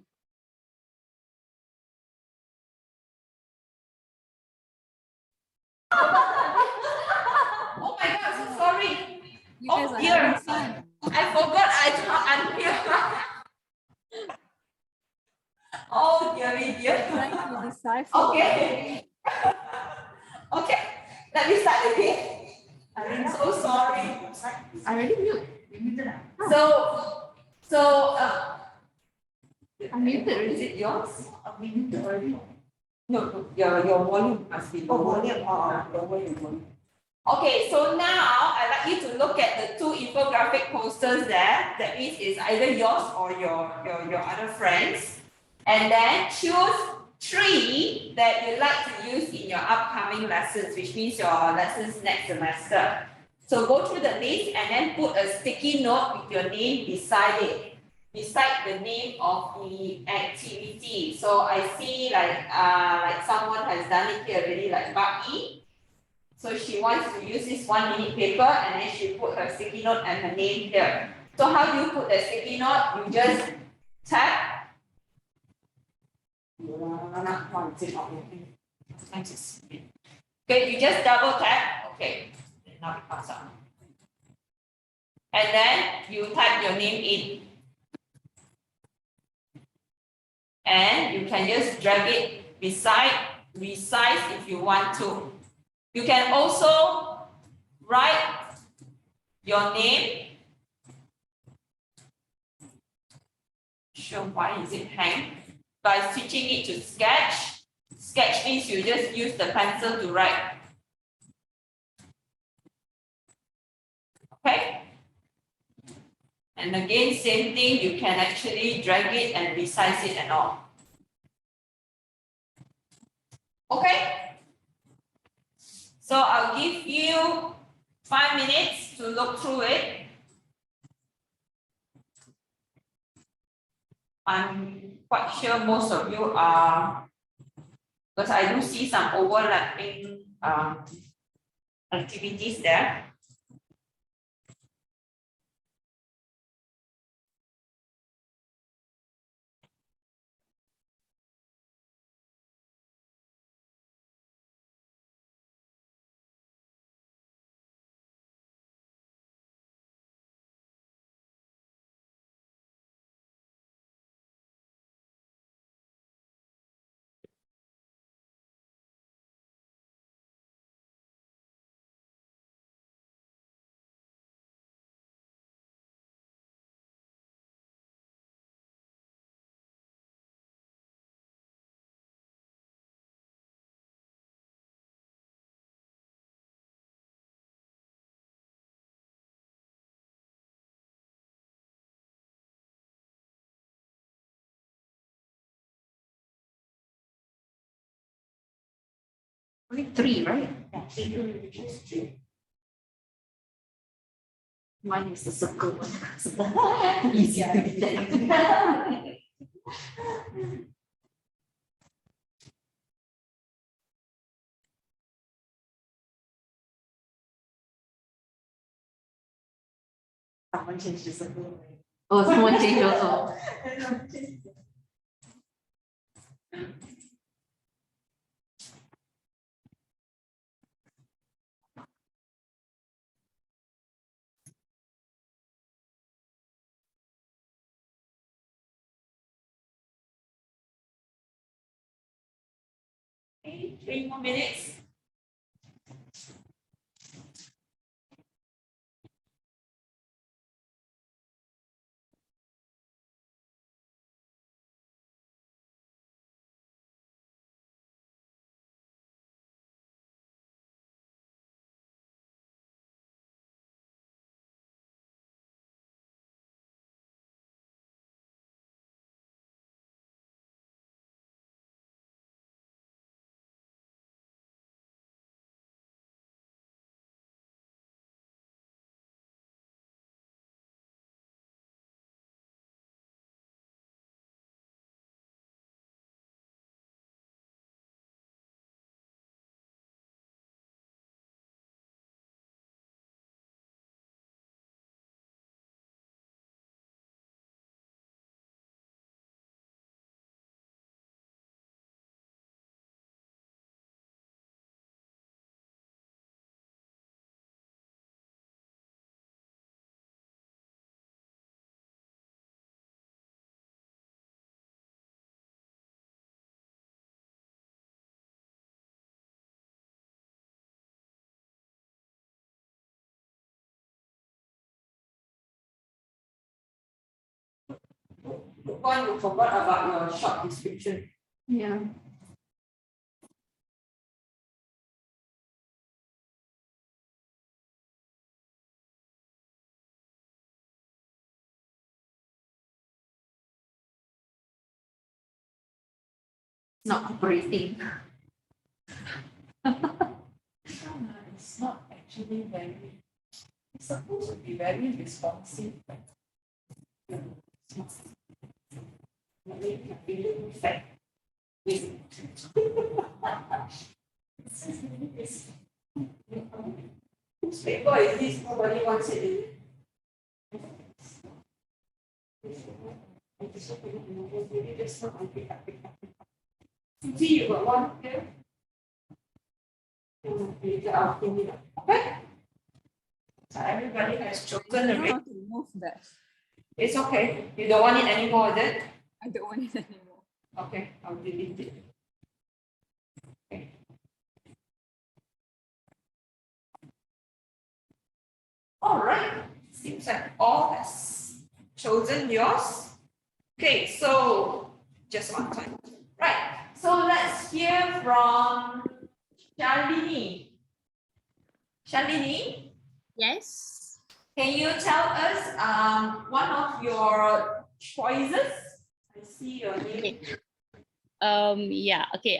Oh my God, so sorry. You Oh guys are dear. having fun. I forgot I can't unmute. Oh dearie dear. Trying to decipher. Okay. Okay, let me start again. I'm so sorry. I already mute. So, I muted is already. it yours? We need to already. No, your volume must be Oh, lower. volume, Lower your volume. Okay, so now I'd like you to look at the two infographic posters there. That means it's either yours or your other friends. And then choose three that you like to use in your upcoming lessons, which means your lessons next semester. So go through the list and then put a sticky note with your name beside it, beside the name of the activity. So I see like someone has done it here already, like Baki. So she wants to use this 1 minute paper and then she put her sticky note and her name here. So how do you put the sticky note? You just tap. Okay, you just double tap. Okay, now it comes up. And then you type your name in. And you can just drag it beside, resize if you want to. You can also write your name. Sure, why is it hang? By switching it to sketch. Sketch means you just use the pencil to write. Okay? And again, same thing, you can actually drag it and resize it and all. Okay? So I'll give you 5 minutes to look through it. I'm quite sure most of you are, because I do see some overlapping activities there. Only 3, right? Yeah, mine is the circle one. Easy to detect. Someone changed the circle. Oh, someone changed also. Okay, 3 more minutes. Good one, you forgot about your short description. Yeah. It's not operating. It's not actually very, it's supposed to be very responsive. But it's not. Maybe a feeling effect. Whose paper is this? Nobody wants it. See, you got one here. Okay. So everybody has chosen a rate. Remove that. It's okay. You don't want it anymore, is it? I don't want it anymore. Okay, I'll delete it. Okay. All right, seems like all has chosen yours. Okay, so just one time. Right, so let's hear from Shalini. Shalini, Yes. can you tell us one of your choices? I see your name. Yeah, okay.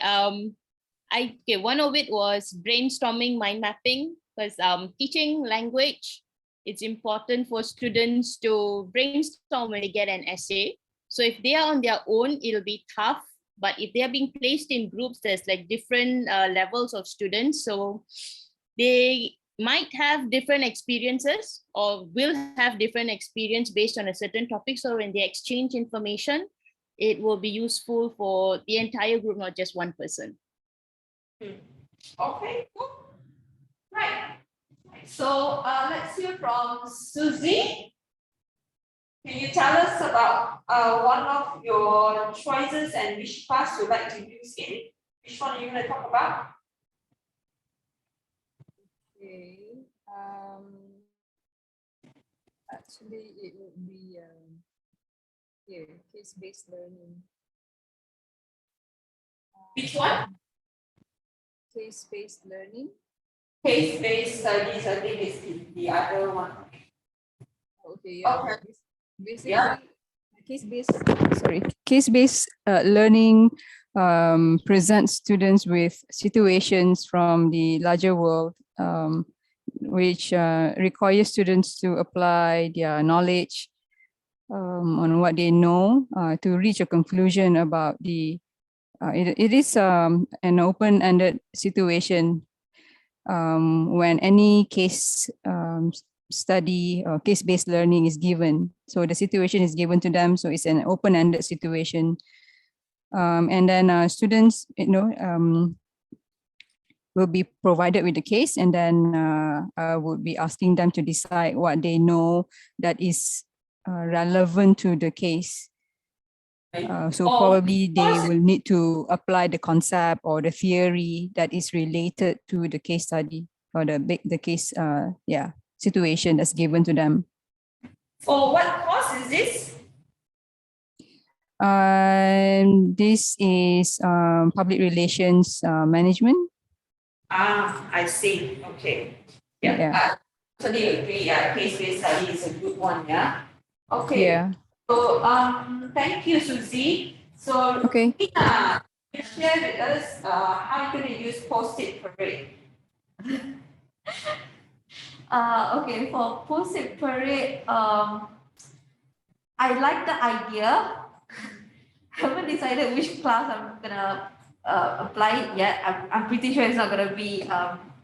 One of it was brainstorming mind mapping, because teaching language, it's important for students to brainstorm when they get an essay. So if they are on their own, it'll be tough. But if they are being placed in groups, there's like different levels of students. So they might have different experiences or will have different experience based on a certain topic. So when they exchange information, it will be useful for the entire group, not just one person. Okay, cool. Right. So let's hear from Susie. Can you tell us about one of your choices and which class you'd like to use in? Which one are you going to talk about? Okay. Actually, it would be here, case-based learning. Which one? Case-based learning. Case-based studies, I think is the other one. Okay. Yeah. Okay. Basically, Yeah. case-based learning presents students with situations from the larger world, which require students to apply their knowledge on what they know to reach a conclusion about the. It is an open-ended situation when any case study or case-based learning is given. So the situation is given to them. So it's an open-ended situation. And then students, will be provided with the case, and then I would be asking them to decide what they know that is relevant to the case. So probably they will need to apply the concept or the theory that is related to the case study or the case situation that's given to them. For what course is this? This is public relations management. I see. Okay. Yeah. I totally agree. Yeah, case-based study is a good one. Yeah. Okay. Yeah. So thank you, Susie. So Okay. Tina, you share with us how you're going to use post-it parade. Okay, for post-it parade, I like the idea. Haven't decided which class I'm gonna apply it yet. I'm pretty sure it's not gonna be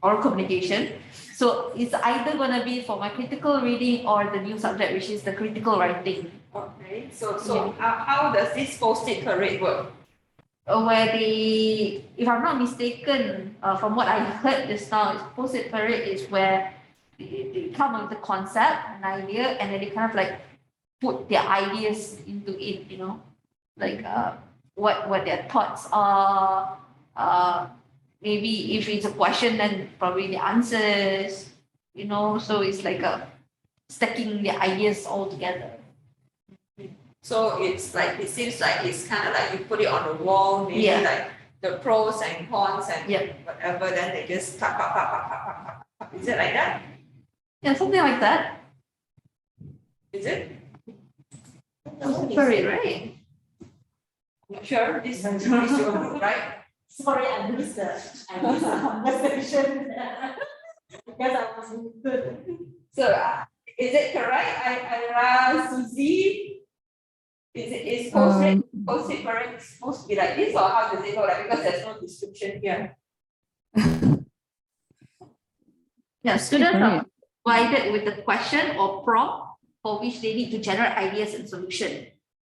oral communication. So it's either gonna be for my critical reading or the new subject, which is the critical writing. Okay. So how does this post-it parade work? Where they, if I'm not mistaken, from what I heard just now, post-it parade is where they come up with a concept, an idea, and then they kind of like put their ideas into it, like what their thoughts are. Maybe if it's a question, then probably the answers, so it's like a stacking the ideas all together. So it's like, it seems like it's kind of like you put it on the wall, maybe Yeah. like the pros and cons and Yeah. whatever, then they just tap, tap, tap, tap, tap, tap, tap, tap. Is it like that? Yeah, something like that. Is it? Very right. Not sure, this is your group, right? Sorry, I missed the conversation. Because I was muted. So is it correct? I Susie? Is post-it correct, supposed to be like this, or how does it look like? Because there's no description here. Yeah, students Right. are provided with a question or prompt for which they need to generate ideas and solution.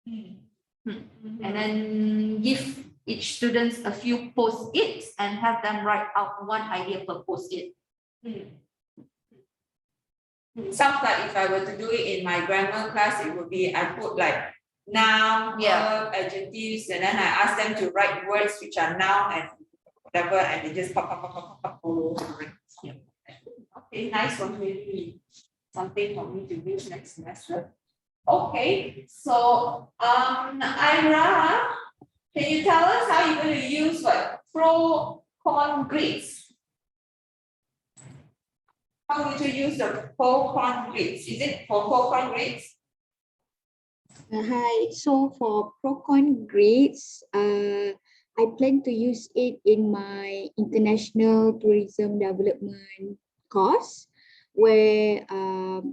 And then give each students a few post-its and have them write out one idea per post-it. Sounds like if I were to do it in my grammar class, it would be, I put like noun, Yeah. verb, adjectives, and then I ask them to write words which are noun and whatever, and they just pop, pop, pop, pop, pop, all over it. Yeah. Okay, nice one, maybe something for me to read next semester. Okay, so Ira, can you tell us how you're going to use what pro-con grids? How would you use the pro-con grids? Is it for pro-con grids? Hi, so for Procon grades, I plan to use it in my international tourism development course, where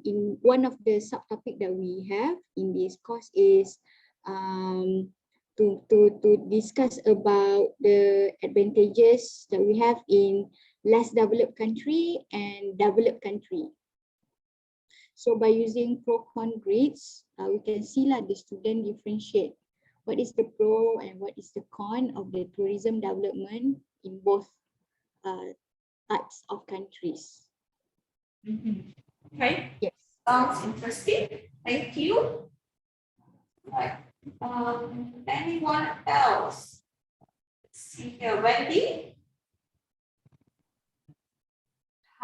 in one of the subtopic that we have in this course is to discuss about the advantages that we have in less developed country and developed country. So by using pro-con grids, we can see like the student differentiate what is the pro and what is the con of the tourism development in both types of countries. Okay, Yes. sounds interesting. Thank you. Right. Anyone else? Let's see here, Wendy.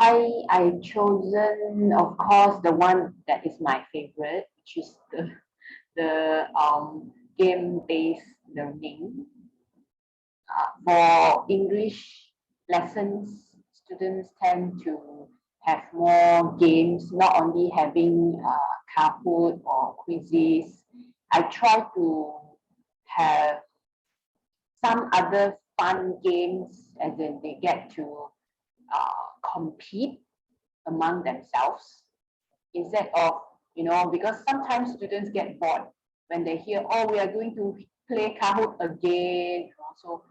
I've chosen, of course, the one that is my favorite, which is the game-based learning. For English lessons, students tend to have more games, not only having Kahoot or quizzes. I try to have some other fun games, as in they get to compete among themselves instead of, because sometimes students get bored when they hear, oh, we are going to play Kahoot again. So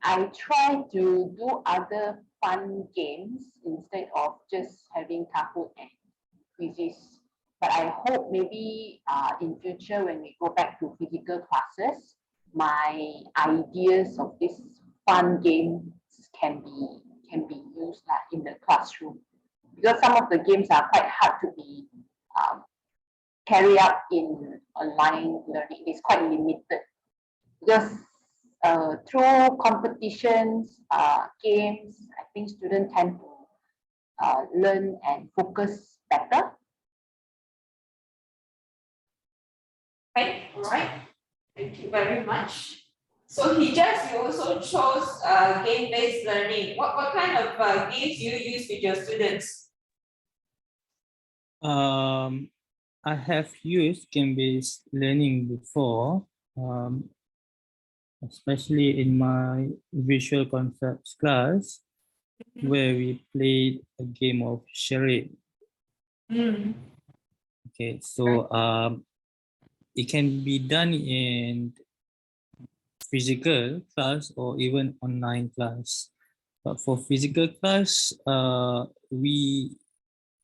I try to do other fun games instead of just having Kahoot and quizzes. But I hope maybe in future when we go back to physical classes, my ideas of this fun games can be used in the classroom, because some of the games are quite hard to be carried out in online learning. It's quite limited because through competitions, games, I think students tend to learn and focus better. Okay, all right. Thank you very much. So Hijaz, you also chose game-based learning. What kind of games do you use with your students? I have used game-based learning before, especially in my visual concepts class, where we played a game of charade. Okay, so it can be done in physical class or even online class. But for physical class, we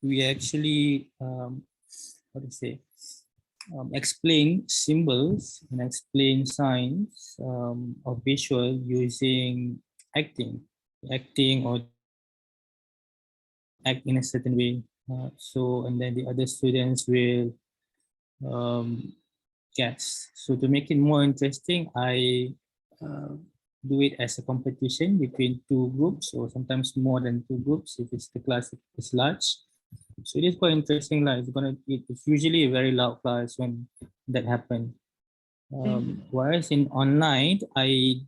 actually explain symbols and explain signs of visual using acting or act in a certain way. And then the other students will guess. So to make it more interesting, I do it as a competition between two groups, or sometimes more than two groups if the class is large. So it is quite interesting. It's usually a very loud class when that happens. Whereas in online, I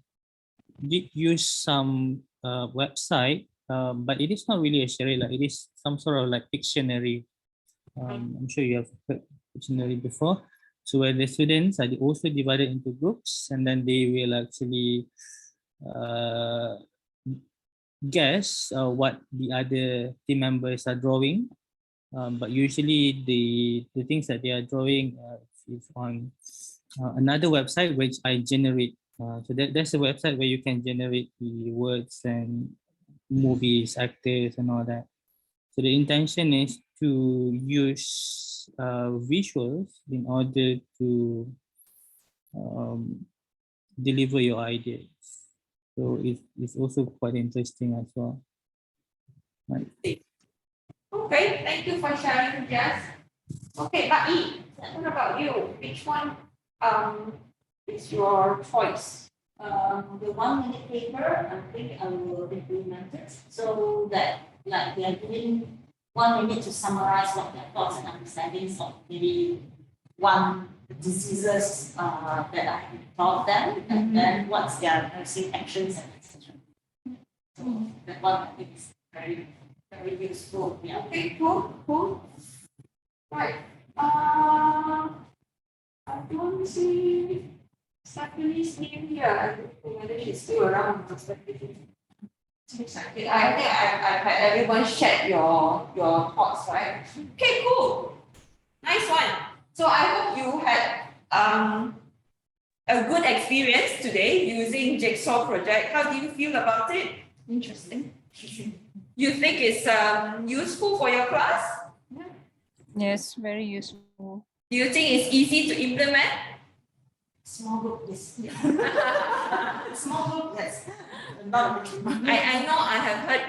did use some website, but it is not really a Sharia, it is some sort of like Pictionary. I'm sure you have heard Pictionary before. So where the students are also divided into groups, and then they will actually guess what the other team members are drawing. But usually the things that they are drawing is on another website which I generate. So that's a website where you can generate the words and movies, actors, and all that. So the intention is to use visuals in order to deliver your ideas. So it's also quite interesting as well. Right. Okay, thank you for sharing, Jess. Okay, Pak Yi, what about you? Which one is your choice? The 1 minute paper, I think I will implement it so that like they are given 1 minute to summarize what their thoughts and understandings of maybe one diseases that I taught them, and then what's their nursing actions and etc. So that one I think is very, very useful. Yeah. Okay, cool. Right. I don't see Stephanie's name here. I don't know whether she's still around. I think I've had everyone share your thoughts, right? Okay, cool. Nice one. So I hope you had a good experience today using Jigsaw project. How do you feel about it? Interesting. You think it's useful for your class? Yes, very useful. Do you think it's easy to implement? Small group, yes. Small group, yes. I know I have heard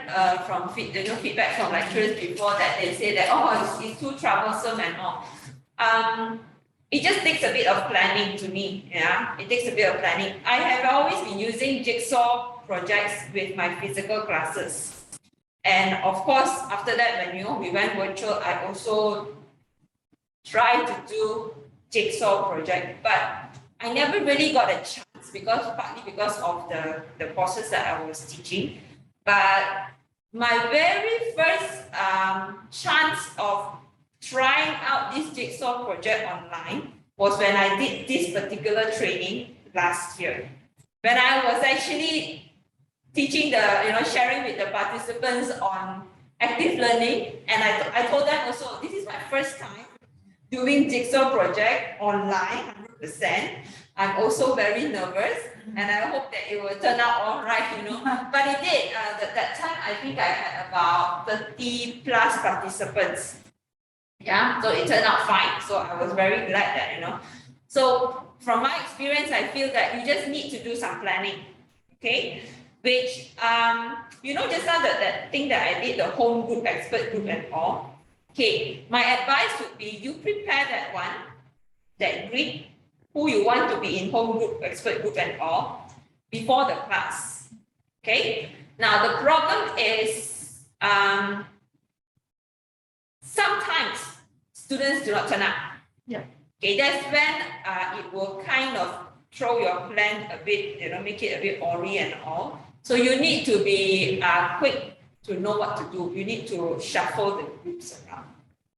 from feedback from lecturers before that they say that it's too troublesome and all. It just takes a bit of planning to me. Yeah, it takes a bit of planning. I have always been using Jigsaw projects with my physical classes, and of course after that when we went virtual, I also tried to do Jigsaw project, but I never really got a chance partly because of the courses that I was teaching. But my very first chance of trying out this Jigsaw project online was when I did this particular training last year. When I was actually teaching sharing with the participants on active learning, and I told them also, this is my first time doing Jigsaw project online 100%. I'm also very nervous, and I hope that it will turn out all right, But it did. That time, I think I had about 30 plus participants. Yeah, so it turned out fine. So I was very glad that, So from my experience, I feel that you just need to do some planning, okay? Which, just now that thing that I did, the home group, expert group and all. Okay, my advice would be you prepare that one, that grid, who you want to be in home group, expert group and all, before the class. Okay, now the problem is sometimes students do not turn up. Yeah. Okay, that's when it will kind of throw your plan a bit, make it a bit awry and all. So you need to be quick to know what to do. You need to shuffle the groups around.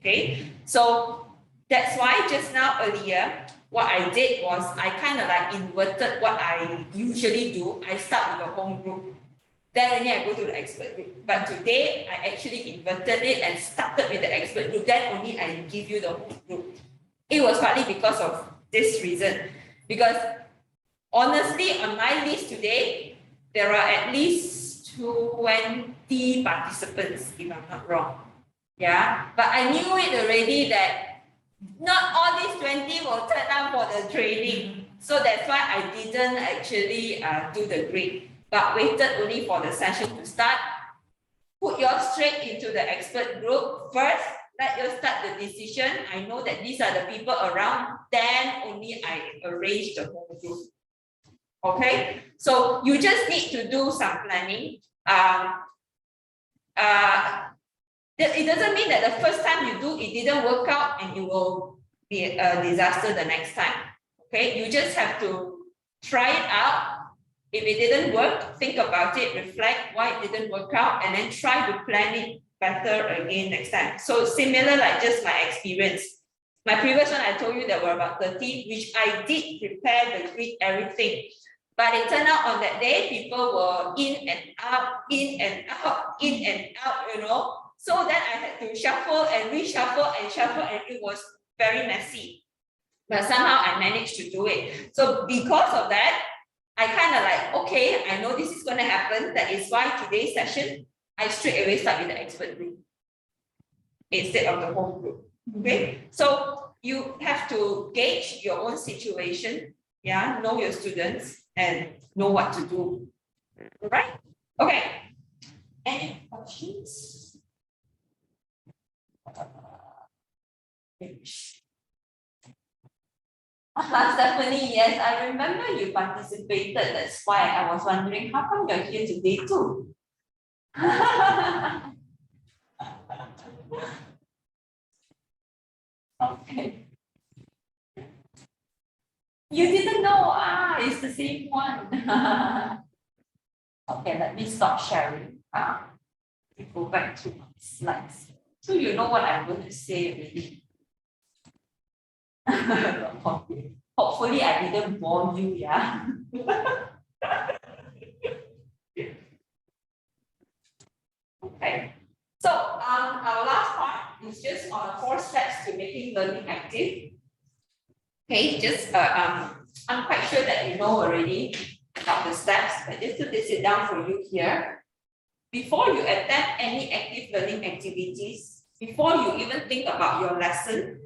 Okay, so that's why just now earlier, what I did was I kind of like inverted what I usually do. I start with the home group, then only I go to the expert group. But today, I actually inverted it and started with the expert group, then only I give you the home group. It was partly because of this reason. Because honestly, on my list today, there are at least 20 participants, if I'm not wrong. Yeah, but I knew it already that not all these 20 will turn up for the training. So that's why I didn't actually do the grade, but waited only for the session to start. Put yours straight into the expert group first. Let you start the decision. I know that these are the people around. Then only I arrange the whole group. Okay, so you just need to do some planning. It doesn't mean that the first time you do, it didn't work out and it will be a disaster the next time. Okay, you just have to try it out. If it didn't work, think about it, reflect why it didn't work out, and then try to plan it better again next time. So similar like just my experience. My previous one, I told you there were about 30, which I did prepare the grid, everything. But it turned out on that day, people were in and out, in and out, in and out, you know. So then I had to shuffle and reshuffle and shuffle, and it was very messy. But somehow I managed to do it. So because of that, I kind of like, okay, I know this is going to happen. That is why today's session, I straight away start with the expert group instead of the whole group. Okay, so you have to gauge your own situation, yeah, know your students and know what to do. All right? Okay. Any questions? Stephanie, yes, I remember you participated. That's why I was wondering how come you're here today too. Okay. You didn't know, it's the same one. Okay, let me stop sharing. Go back to my slides. So you know what I'm going to say already. Hopefully I didn't bore you, yeah. Okay. So our last part is just on 4 steps to making learning active. Okay, just I'm quite sure that you know already about the steps, but just to list it down for you here. Before you attempt any active learning activities, before you even think about your lesson,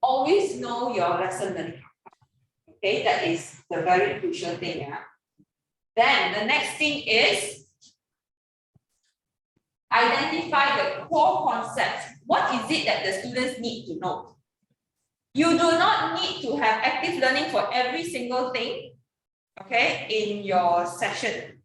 always know your lesson learning outcome. Okay, that is the very crucial thing. Yeah. Then the next thing is identify the core concepts. What is it that the students need to know? You do not need to have active learning for every single thing, okay, in your session.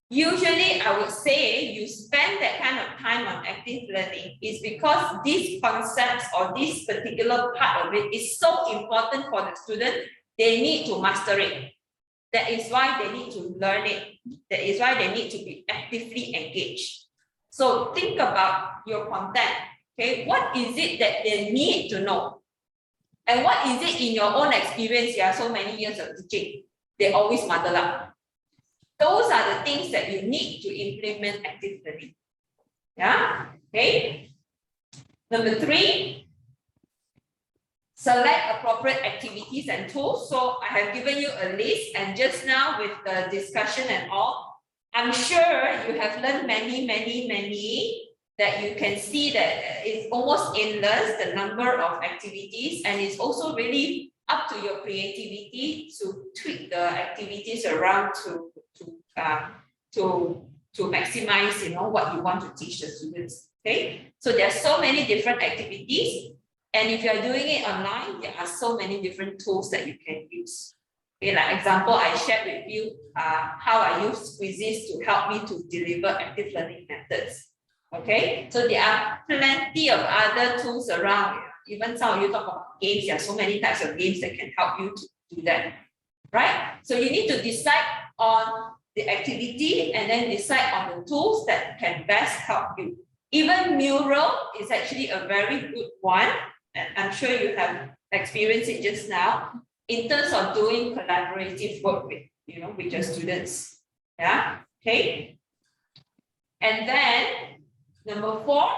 Usually, I would say you spend that kind of time on active learning is because these concepts or this particular part of it is so important for the student, they need to master it. That is why they need to learn it. That is why they need to be actively engaged. So think about your content, okay? What is it that they need to know? And what is it in your own experience? Yeah, so many years of teaching, they always muddle up. Those are the things that you need to implement active learning. Yeah, okay. Number 3, select appropriate activities and tools. So I have given you a list, and just now with the discussion and all, I'm sure you have learned many that you can see that it's almost endless, the number of activities, and it's also really up to your creativity to tweak the activities around to maximize, you know, what you want to teach the students. Okay, so there are so many different activities, and if you are doing it online, there are so many different tools that you can use. Okay, like example, I shared with you how I use quizzes to help me to deliver active learning methods. Okay, so there are plenty of other tools around. Even some of you talk about games, there are so many types of games that can help you to do that, right? So you need to decide on the activity and then decide on the tools that can best help you. Even Mural is actually a very good one, and I'm sure you have experienced it just now, in terms of doing collaborative work with, you know, with your students. Yeah, okay. And then number 4,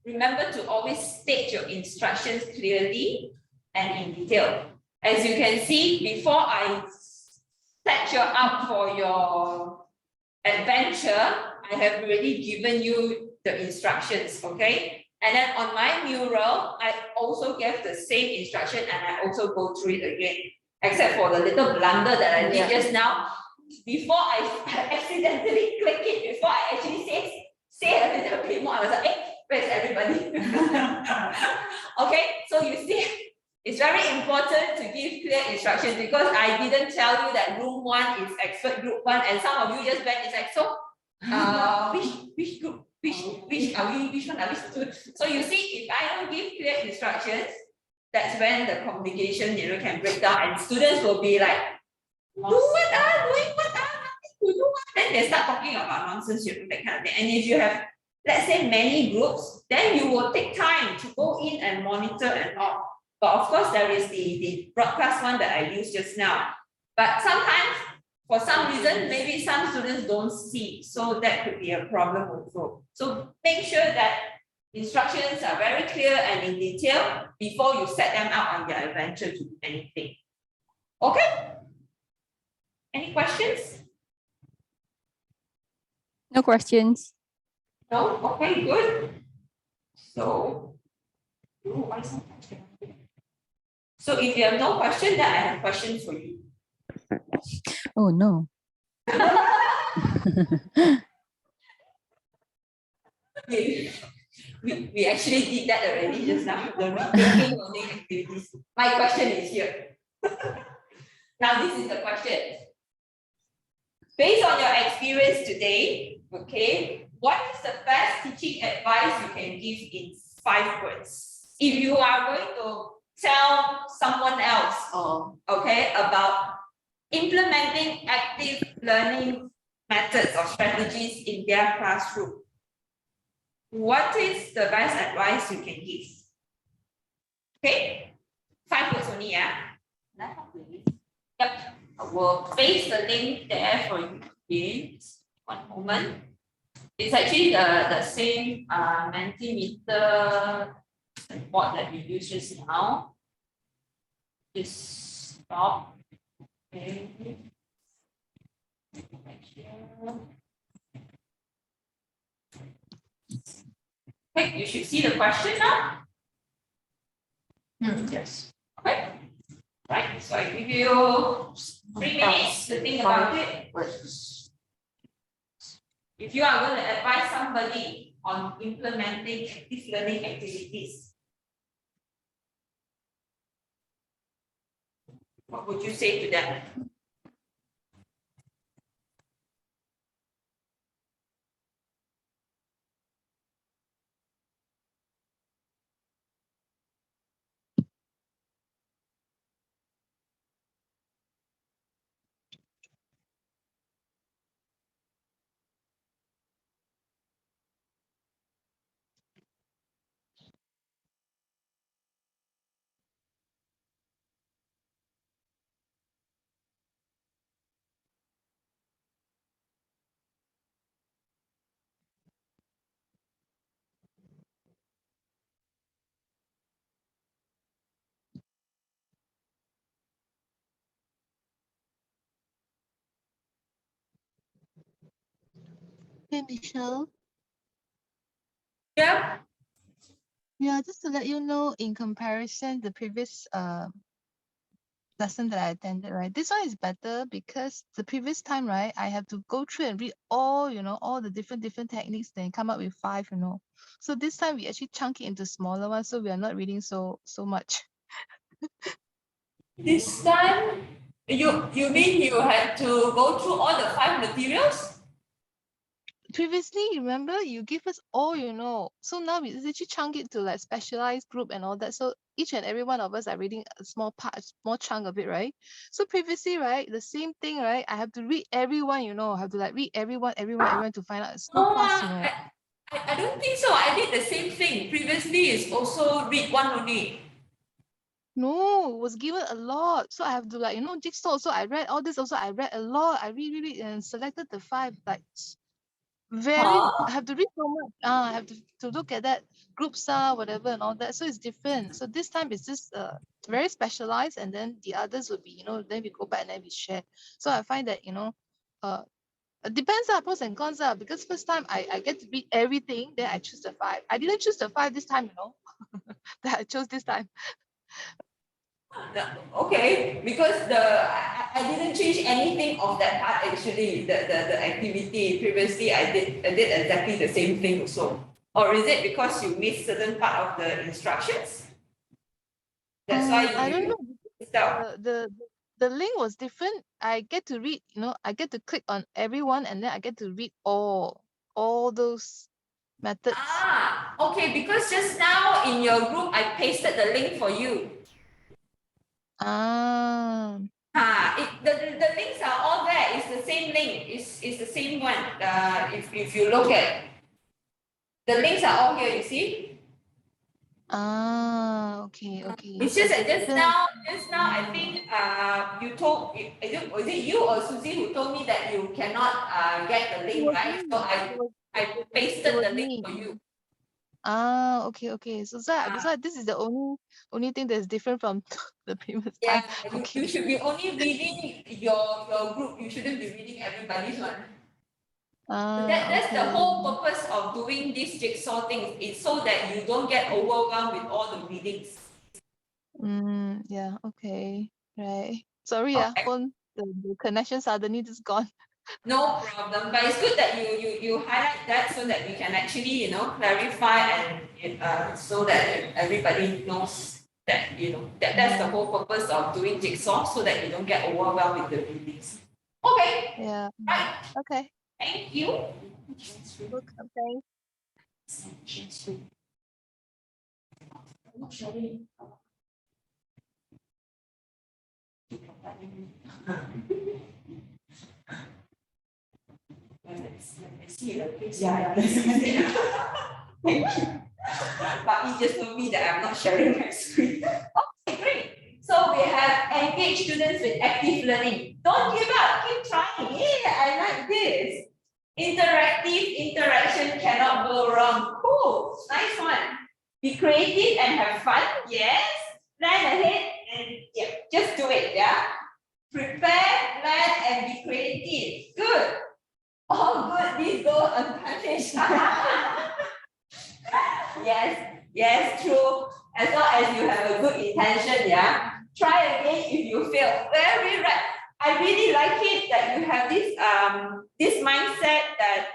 remember to always state your instructions clearly and in detail. As you can see, before I set you up for your adventure, I have already given you the instructions, okay? And then on my Mural, I also gave the same instruction and I also go through it again, except for the little blunder that I did just now. Before I accidentally click it, before I actually say a little bit more, I was like, hey, where's everybody? Okay, so you see, it's very important to give clear instructions because I didn't tell you that room 1 is expert group 1, and some of you just went, it's like, so which group, which one are we supposed to? So you see, if I don't give clear instructions, that's when the communication, can break down and students will be like, do what doing what nothing to do. Then they start talking about nonsense, that kind of thing. And if you have, let's say, many groups, then you will take time to go in and monitor and all. But of course, there is the broadcast one that I used just now. But sometimes, for some reason, maybe some students don't see, so that could be a problem also. So make sure that instructions are very clear and in detail before you set them out on their adventure to do anything. Okay? Any questions? No questions. No? Okay, good. So if you have no question, then I have questions for you. Oh no. We actually did that already just now, the rethinking learning activities. My question is here. Now this is the question. Based on your experience today, okay, what is the best teaching advice you can give in 5 words? If you are going to tell someone else, okay, about implementing active learning methods or strategies in their classroom, what is the best advice you can give? Okay, 5 words only, yeah? Yep, I will paste the link there for you again. One moment. It's actually the same Mentimeter board that we used just now. Just stop. Okay. Okay, you should see the question now. Yes. Okay. Right, so I give you 3 minutes to think about it. If you are going to advise somebody on implementing active learning activities, what would you say to them? Hey, Michelle. Yeah. Yeah, just to let you know, in comparison, the previous lesson that I attended, right? This one is better because the previous time, right, I have to go through and read all, all the different techniques, then come up with 5, So this time we actually chunk it into smaller ones, so we are not reading so much. This time, you mean you had to go through all the 5 materials? Previously, remember, you give us all, So now we actually chunk it to like specialized group and all that. So each and every one of us are reading a small chunk of it, right? So previously, right, the same thing, right? I have to read everyone, I have to like read everyone to find out. It's so fast, I don't think so. I did the same thing. Previously, it's also read one only. No, it was given a lot. So I have to like, jigsaw also, I read all this also, I read a lot. I read and selected the 5, like I have to read so much. I have to look at that groups whatever and all that. So it's different. So this time it's just very specialized, and then the others would be, then we go back and then we share. So I find that, it depends on pros and cons because first time I get to read everything, then I choose the 5. I didn't choose the 5 this time, that I chose this time. Okay, because I didn't change anything of that part actually, the activity. Previously I did exactly the same thing also. Or is it because you missed certain part of the instructions? That's why I don't know. The link was different. I get to read, I get to click on everyone and then I get to read all those methods. Okay, because just now in your group I pasted the link for you. Ah, The links are all there. It's the same link. It's the same one. If you look at the links are all here, you see. okay. It's just that Then- just now I think you told was it you or Susie who told me that you cannot get the It link, was right? me. So It was- I pasted was the link me. for you. Okay. So this is the only thing that's different from the previous Yeah, time. you should be only reading your group. You shouldn't be reading everybody's one. So that's the whole purpose of doing this jigsaw thing. It's so that you don't get overwhelmed with all the readings. Yeah, okay. Right. Sorry, Okay. phone the connection suddenly just gone. No problem, but it's good that you highlight that so that we can actually, clarify and so that everybody knows that, that's the whole purpose of doing jigsaw so that you don't get overwhelmed with the readings. Okay, Yeah. right, Okay. thank you. Welcome. Thanks. Yeah. But he just told me that I'm not sharing my screen. Okay, great. So we have engaged students with active learning. Don't give up, keep trying. Yeah, I like this. Interactive interaction cannot go wrong. Cool, nice one. Be creative and have fun. Yes. Plan ahead and just do it. Yeah. Prepare, plan, and be creative. Good. All good. These go unpunished. Yes, true. As long as you have a good intention, yeah. Try again if you fail. Very right. I really like it that you have this mindset that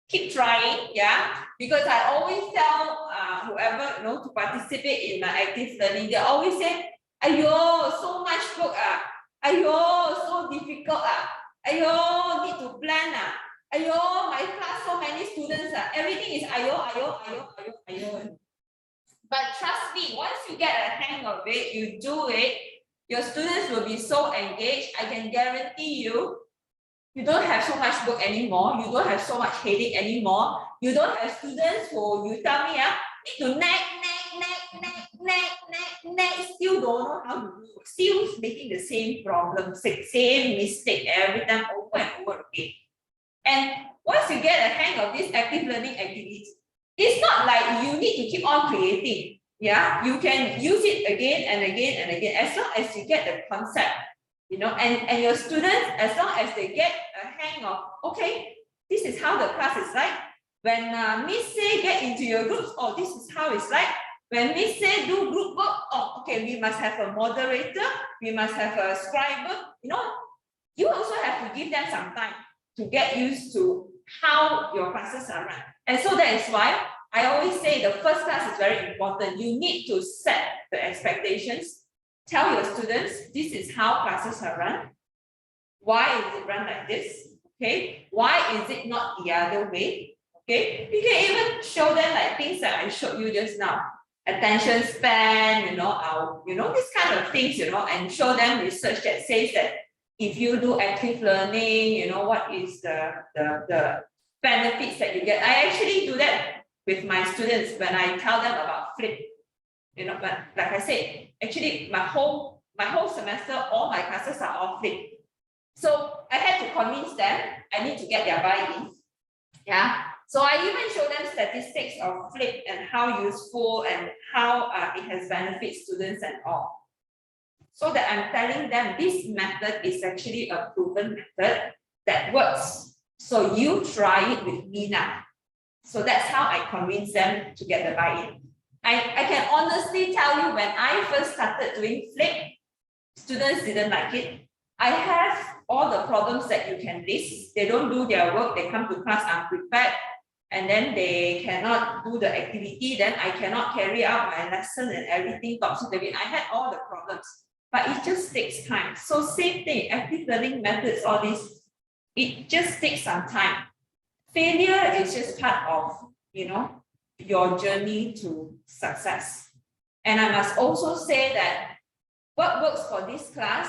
keep trying, yeah. Because I always tell whoever to participate in my active learning, they always say, "Ayo, so much book ayo, so difficult ayo, need to plan ayo, my class so many students everything is ayo. But trust me, once you get a hang of it, you do it, your students will be so engaged. I can guarantee you, you don't have so much book anymore. You don't have so much headache anymore. You don't have students who you tell me need to nag, still don't know how to do, still making the same problem, same mistake every time over and over again. And once you get a hang of this active learning activities, it's not like you need to keep on creating. Yeah, you can use it again and again and again as long as you get the concept, and your students, as long as they get a hang of, okay, this is how the class is like. When Miss say get into your groups, oh, this is how it's like. When Miss say do group work, oh, okay, we must have a moderator, we must have a scriber. You also have to give them some time to get used to how your classes are run. And so that is why I always say the first class is very important. You need to set the expectations. Tell your students, this is how classes are run. Why is it run like this? Okay. Why is it not the other way? Okay. You can even show them like things that I showed you just now. Attention span, this kind of things, and show them research that says that if you do active learning, what is the benefits that you get. I actually do that with my students when I tell them about Flip. But like I said, actually my whole semester, all my classes are all Flip. So I had to convince them I need to get their buy-in. Yeah. So I even show them statistics of Flip and how useful and how it has benefited students and all. So that I'm telling them this method is actually a proven method that works. So you try it with me now. So that's how I convince them to get the buy-in. I can honestly tell you, when I first started doing Flip, students didn't like it. I have all the problems that you can list. They don't do their work, they come to class unprepared, and then they cannot do the activity, then I cannot carry out my lesson and everything topsy-turvy. I had all the problems, but it just takes time. So same thing, active learning methods, all this, it just takes some time. Failure is just part of, your journey to success. And I must also say that what works for this class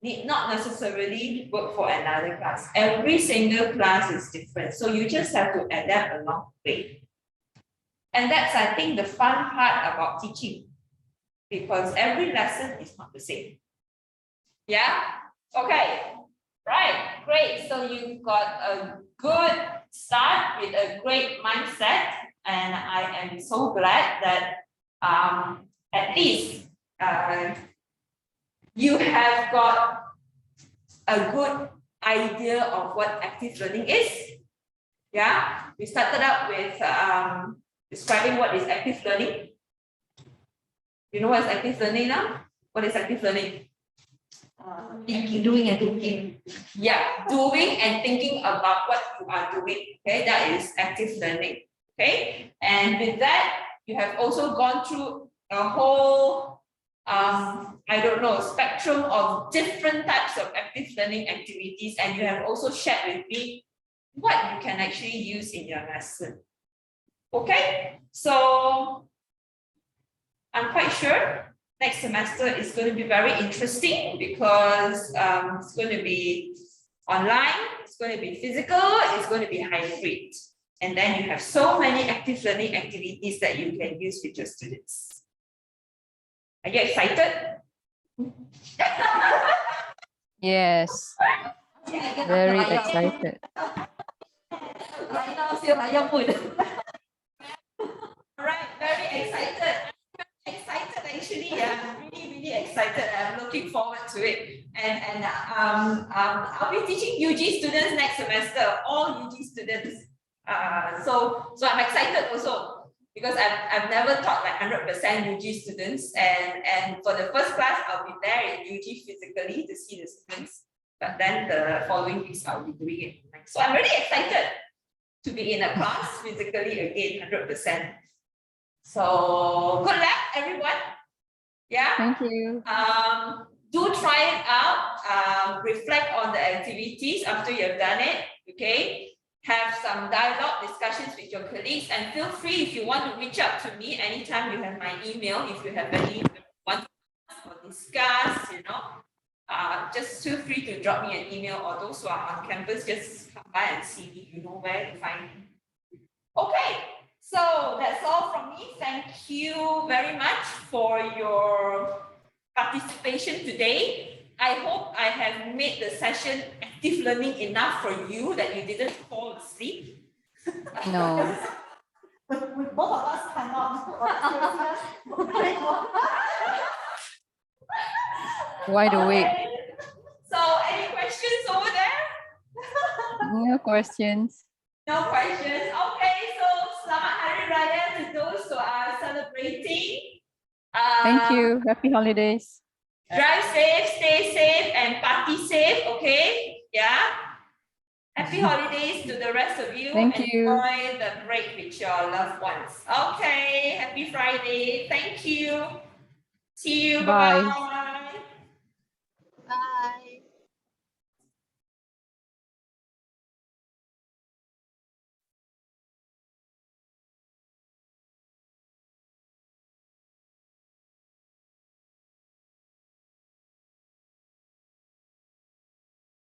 need not necessarily work for another class. Every single class is different. So you just have to adapt along the way. And that's, I think, the fun part about teaching, because every lesson is not the same. Yeah? Okay. Right. Great. So you've got a good start with a great mindset. And I am so glad that at least you have got a good idea of what active learning is. Yeah, we started out with describing what is active learning. You know what is active learning now? What is active learning? Thinking, doing and thinking. Yeah, doing and thinking about what you are doing. Okay, that is active learning. Okay, and with that, you have also gone through a whole I don't know, spectrum of different types of active learning activities, and you have also shared with me what you can actually use in your lesson. Okay, so I'm quite sure next semester is going to be very interesting, because it's going to be online, it's going to be physical, it's going to be hybrid. And then you have so many active learning activities that you can use with your students. Are you excited? Yes, very excited. All right, very excited. I'm excited actually. I'm really excited. I'm looking forward to it. And I'll be teaching UG students next semester, all UG students. So I'm excited also, because I've never taught like 100% UG students, and for the first class I'll be there in UG physically to see the students, but then the following weeks I'll be doing it online. So I'm really excited to be in a class physically again, 100%. So good luck, everyone. Yeah. Thank you. Do try it out. Reflect on the activities after you've done it. Okay. Have some dialogue discussions with your colleagues, and feel free if you want to reach out to me anytime. You have my email. If you have any want to discuss, just feel free to drop me an email, or those who are on campus, just come by and see me. You know where to find me. Okay, so that's all from me. Thank you very much for your participation today. I hope I have made the session active learning enough for you that you didn't fall asleep. No. With both of us cannot. Wide awake. Okay. So any questions over there? No questions. No questions. Okay, so Selamat Hari Raya to those who are celebrating. Thank you. Happy holidays. Drive safe, stay safe, and party safe, okay? Yeah? Happy holidays to the rest of you. Thank you. Enjoy the break with your loved ones. Okay, happy Friday. Thank you. See you. Bye. Bye-bye.